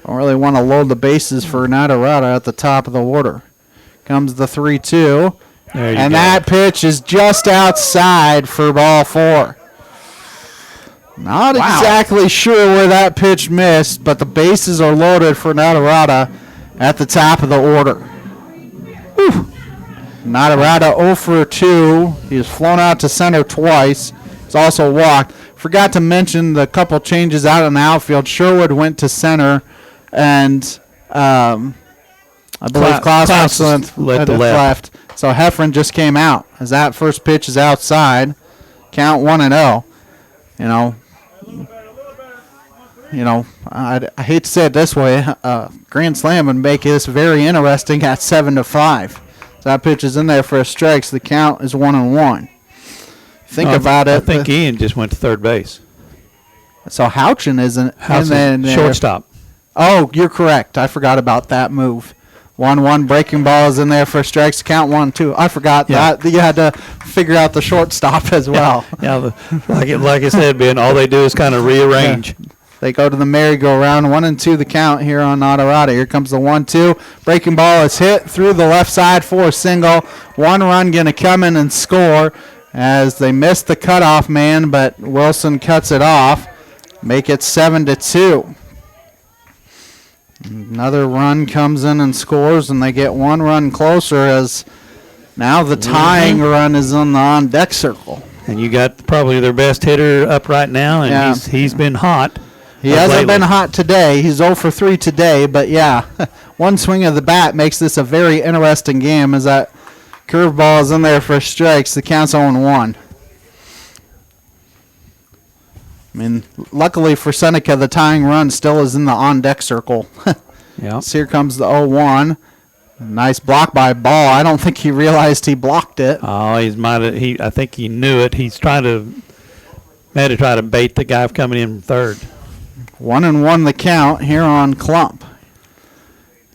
[SPEAKER 2] Don't really want to load the bases for Nadarata at the top of the order. Comes the 3-2, and that pitch is just outside for ball 4. Not exactly sure where that pitch missed, but the bases are loaded for Nadarata at the top of the order. Whew. Nadarata 0 for 2. He has flown out to center twice. He's also walked. Forgot to mention the couple changes out in the outfield. Sherwood went to center, and I believe Klaus led to left. So Heffron just came out as that first pitch is outside. Count 1-0. I hate to say it this way. Grand Slam would make this very interesting at 7-5. So that pitch is in there for a strike, so the count is 1-1. Think about it.
[SPEAKER 3] I think Ian just went to third base.
[SPEAKER 2] So Houchin isn't.
[SPEAKER 3] Shortstop.
[SPEAKER 2] Oh, you're correct. I forgot about that move. 1-1 breaking ball is in there for strikes. Count 1-2. I forgot that you had to figure out the shortstop as well.
[SPEAKER 3] Yeah, like I said, Ben, all they do is kind of rearrange.
[SPEAKER 2] Yeah. They go to the merry-go-round. 1-2 the count here on Nadarata. Here comes the 1-2. Breaking ball is hit through the left side for a single. 1 run going to come in and score as they missed the cutoff man, but Wilson cuts it off. Make it 7-2. Another run comes in and scores, and they get 1 run closer as now the tying run is on the on-deck circle.
[SPEAKER 3] And you got probably their best hitter up right now, and he's been hot.
[SPEAKER 2] He hasn't been hot today. He's 0 for 3 today, but yeah, one swing of the bat makes this a very interesting game as that curveball is in there for strikes. The count's 0-1. I mean, luckily for Seneca, the tying run still is in the on-deck circle.
[SPEAKER 3] Yeah.
[SPEAKER 2] So here comes the 0-1. Nice block by Ball. I don't think he realized he blocked it.
[SPEAKER 3] Oh, I think he knew it. He's had to try to bait the guy coming in from third.
[SPEAKER 2] 1-1 the count here on Klump.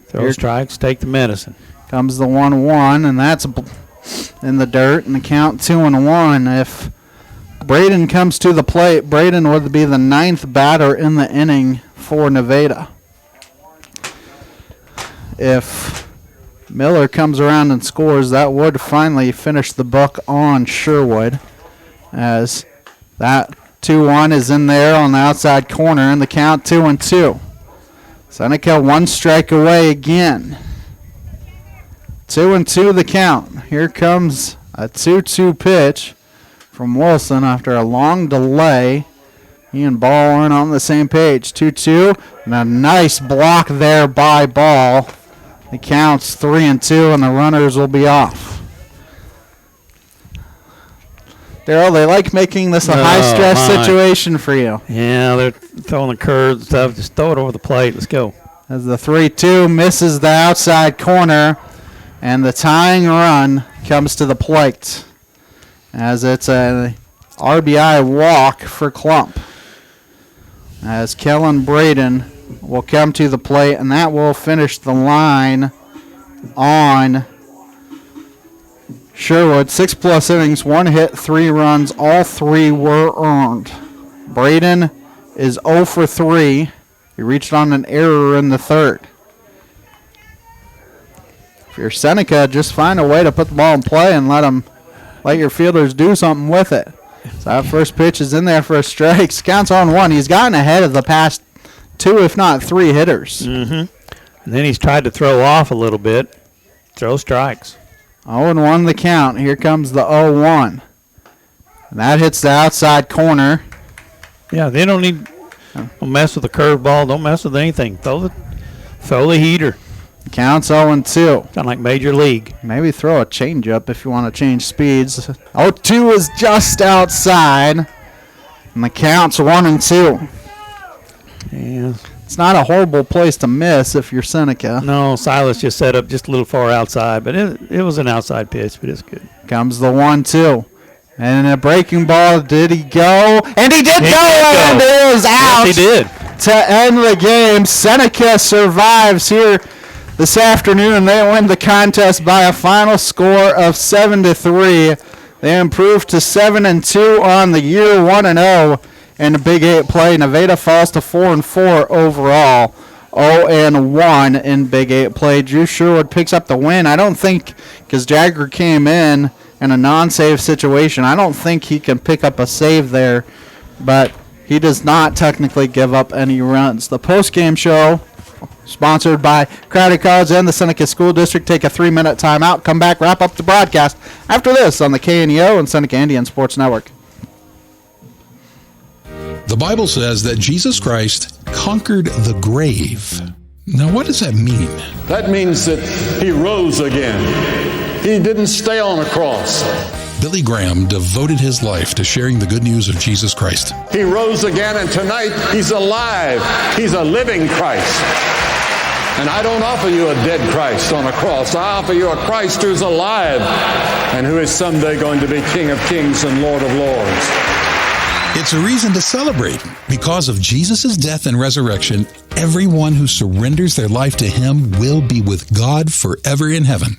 [SPEAKER 3] Throw strikes, take the medicine.
[SPEAKER 2] Comes the 1-1, and that's in the dirt, and the count 2-1. If Braden comes to the plate, Braden would be the 9th batter in the inning for Nevada. If Miller comes around and scores, that would finally finish the book on Sherwood, as that 2-1 is in there on the outside corner, and the count 2-2. Seneca 1 strike away again. 2-2 the count. Here comes a 2-2 pitch from Wilson after a long delay. He and Ball aren't on the same page. 2-2, and a nice block there by Ball. It counts 3-2, and the runners will be off. Daryl, they like making this a high-stress situation for you.
[SPEAKER 3] Yeah, they're throwing the curves and stuff. Just throw it over the plate. Let's go.
[SPEAKER 2] As the 3-2 misses the outside corner, and the tying run comes to the plate, as it's an RBI walk for Klump. As Kellen Braden will come to the plate, and that will finish the line on Sherwood. 6+ innings, 1 hit, 3 runs. All 3 were earned. Braden is 0 for 3. He reached on an error in the third. If you're Seneca, just find a way to put the ball in play and let your fielders do something with it. So that first pitch is in there for a strike. Counts on 1. He's gotten ahead of the past 2, if not 3 hitters.
[SPEAKER 3] Mm-hmm. And then he's tried to throw off a little bit. Throw strikes.
[SPEAKER 2] 0-1 the count. Here comes the 0-1. And that hits the outside corner.
[SPEAKER 3] Yeah, they don't mess with the curveball. Don't mess with anything. Throw the heater.
[SPEAKER 2] Counts 0-2.
[SPEAKER 3] Kind of like Major League.
[SPEAKER 2] Maybe throw a changeup if you want to change speeds. 0-2 is just outside. And the count's 1-2.
[SPEAKER 3] Yeah.
[SPEAKER 2] It's not a horrible place to miss if you're Seneca.
[SPEAKER 3] No, Silas just set up just a little far outside, but it was an outside pitch, but it's good.
[SPEAKER 2] Comes the 1-2. And a breaking ball. Did he go? And he did go! And it is out!
[SPEAKER 3] Yes, he did.
[SPEAKER 2] To end the game. Seneca survives here this afternoon. They win the contest by a final score of 7-3. They improved to 7-2 on the year, 1-0 in the Big 8 play. Nevada falls to 4-4 overall, 0-1 in Big 8 play. Drew Sherwood picks up the win. I don't think, because Jagger came in a non-save situation, I don't think he can pick up a save there, but he does not technically give up any runs. The post-game show, sponsored by Crowder College and the Seneca School District. Take a 3-minute timeout. Come back, wrap up the broadcast after this on the KNEO and Seneca Indian Sports Network.
[SPEAKER 8] The Bible says that Jesus Christ conquered the grave. Now, what does that mean?
[SPEAKER 21] That means that he rose again. He didn't stay on a cross.
[SPEAKER 8] Billy Graham devoted his life to sharing the good news of Jesus Christ.
[SPEAKER 21] He rose again, and tonight he's alive. He's a living Christ. And I don't offer you a dead Christ on a cross. I offer you a Christ who's alive and who is someday going to be King of Kings and Lord of Lords.
[SPEAKER 8] It's a reason to celebrate. Because of Jesus' death and resurrection, everyone who surrenders their life to him will be with God forever in heaven.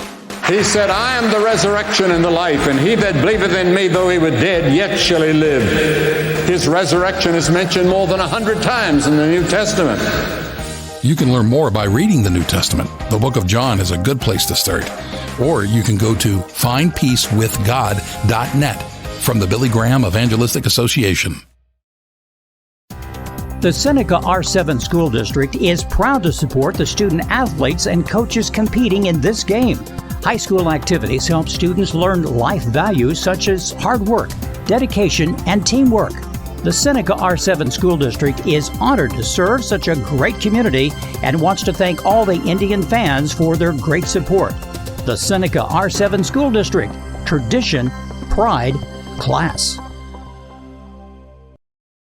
[SPEAKER 21] He said, I am the resurrection and the life, and he that believeth in me, though he were dead, yet shall he live. His resurrection is mentioned more than 100 times in the New Testament.
[SPEAKER 8] You can learn more by reading the New Testament. The book of John is a good place to start. Or you can go to findpeacewithgod.net from the Billy Graham Evangelistic Association.
[SPEAKER 4] The Seneca R7 School District is proud to support the student athletes and coaches competing in this game. High school activities help students learn life values such as hard work, dedication, and teamwork. The Seneca R7 School District is honored to serve such a great community and wants to thank all the Indian fans for their great support. The Seneca R7 School District. Tradition, pride, class.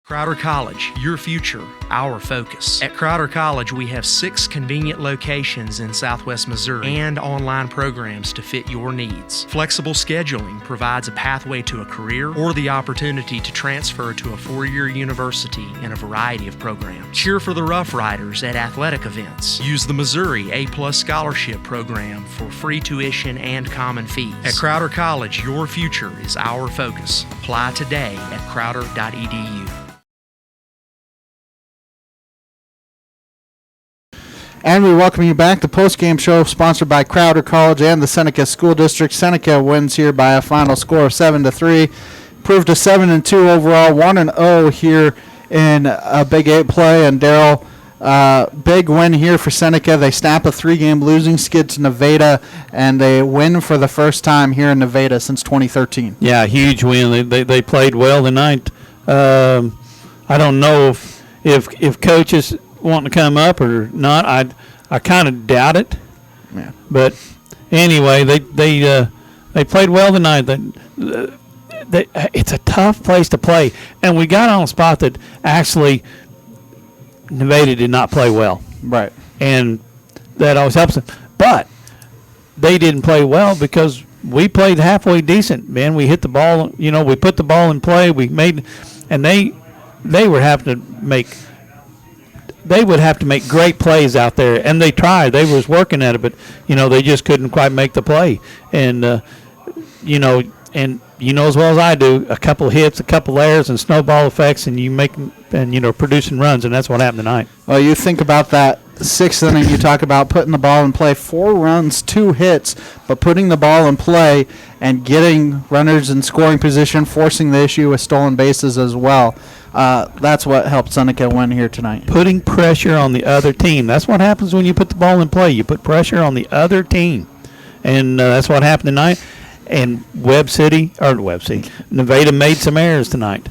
[SPEAKER 14] Crowder College, your future, our focus. At Crowder College, we have 6 convenient locations in Southwest Missouri and online programs to fit your needs. Flexible scheduling provides a pathway to a career or the opportunity to transfer to a 4-year university in a variety of programs. Cheer for the Rough Riders at athletic events. Use the Missouri A+ Scholarship Program for free tuition and common fees. At Crowder College, your future is our focus. Apply today at crowder.edu.
[SPEAKER 2] And we welcome you back. The post-game show sponsored by Crowder College and the Seneca School District. Seneca wins here by a final score of 7-3. Proved a 7-2 overall, 1-0 here in a Big 8 play. And Daryl, big win here for Seneca. They snap a 3-game losing skid to Nevada, and they win for the first time here in Nevada since 2013.
[SPEAKER 3] Yeah, huge win. They played well tonight. I don't know if coaches wanting to come up or not. I kind of doubt it.
[SPEAKER 2] Yeah.
[SPEAKER 3] But anyway, they played well tonight. It's a tough place to play, and we got on a spot that actually Nevada did not play well.
[SPEAKER 2] Right.
[SPEAKER 3] And that always helps them. But they didn't play well because we played halfway decent, man. We hit the ball, we put the ball in play. We made, and they were having to make. They would have to make great plays out there, and they tried. They was working at it, but they just couldn't quite make the play. And and as well as I do, a couple of hits, a couple errors, and snowball effects, and you make producing runs, and that's what happened tonight.
[SPEAKER 2] Well, you think about that 6th inning. You talk about putting the ball in play, 4 runs, 2 hits, but putting the ball in play and getting runners in scoring position, forcing the issue with stolen bases as well. That's what helped Seneca win here tonight.
[SPEAKER 3] Putting pressure on the other team. That's what happens when you put the ball in play. You put pressure on the other team, and that's what happened tonight. And Nevada made some errors tonight,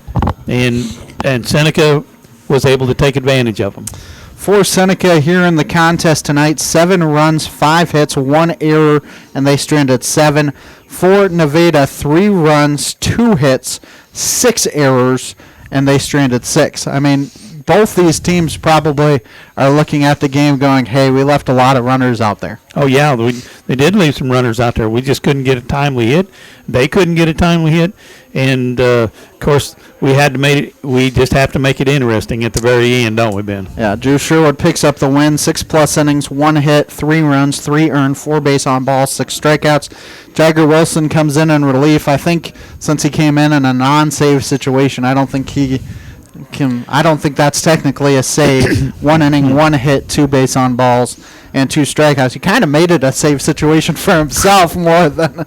[SPEAKER 3] and Seneca was able to take advantage of them.
[SPEAKER 2] For Seneca here in the contest tonight, 7 runs, 5 hits, 1 error, and they stranded 7. For Nevada, 3 runs, 2 hits, 6 errors, and they stranded 6. I mean, both these teams probably are looking at the game going, hey, we left a lot of runners out there.
[SPEAKER 3] Oh, yeah, they did leave some runners out there. We just couldn't get a timely hit. They couldn't get a timely hit. And, of course, we just have to make it interesting at the very end, don't we, Ben?
[SPEAKER 2] Yeah, Drew Sherwood picks up the win, 6+ innings, 1 hit, 3 runs, 3 earned, 4 base on balls, 6 strikeouts. Jagger Wilson comes in relief. I think since he came in a non-save situation, I don't think that's technically a save. 1 inning, 1 hit, 2 base on balls, and 2 strikeouts. He kind of made it a save situation for himself more than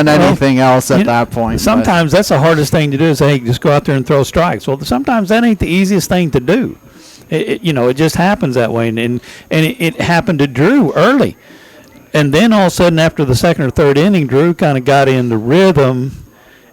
[SPEAKER 2] anything else at that point.
[SPEAKER 3] Sometimes that's the hardest thing to do is, hey, just go out there and throw strikes. Well, sometimes that ain't the easiest thing to do. It just happens that way, and it happened to Drew early. And then all of a sudden after the 2nd or 3rd inning, Drew kind of got in the rhythm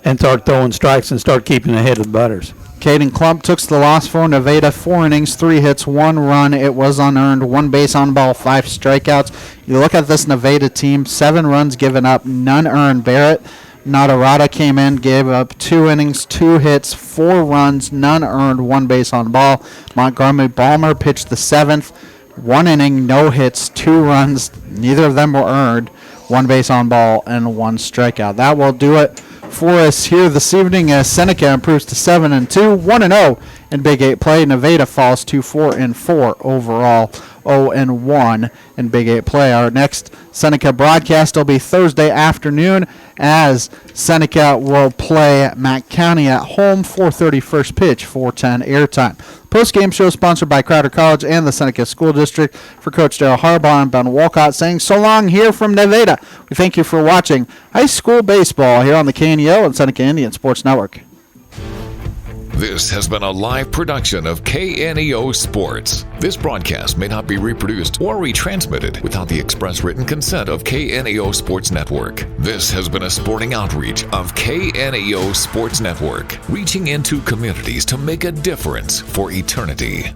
[SPEAKER 3] and started throwing strikes and started keeping ahead of the batters.
[SPEAKER 2] Caden Klump took the loss for Nevada. 4 innings, 3 hits, 1 run. It was unearned. 1 base on ball, 5 strikeouts. You look at this Nevada team, 7 runs given up, none earned. Barrett Nadarada came in, gave up 2 innings, 2 hits, 4 runs, none earned, 1 base on ball. Montgomery Balmer pitched the 7th. 1 inning, no hits, 2 runs. Neither of them were earned. 1 base on ball and 1 strikeout. That will do it for us here this evening as Seneca improves to 7-2, 1-0 in Big 8 play. Nevada falls to 4-4 overall, 0-1 in Big 8 play. Our next Seneca broadcast will be Thursday afternoon as Seneca will play Mack County at home, 4:30 first pitch, 4:10 airtime. Post-game show sponsored by Crowder College and the Seneca School District. For Coach Darryl Harbaugh and Ben Wolcott saying so long here from Nevada. We thank you for watching high school baseball here on the KNEO and Seneca Indian Sports Network.
[SPEAKER 7] This has been a live production of KNEO Sports. This broadcast may not be reproduced or retransmitted without the express written consent of KNEO Sports Network. This has been a sporting outreach of KNEO Sports Network, reaching into communities to make a difference for eternity.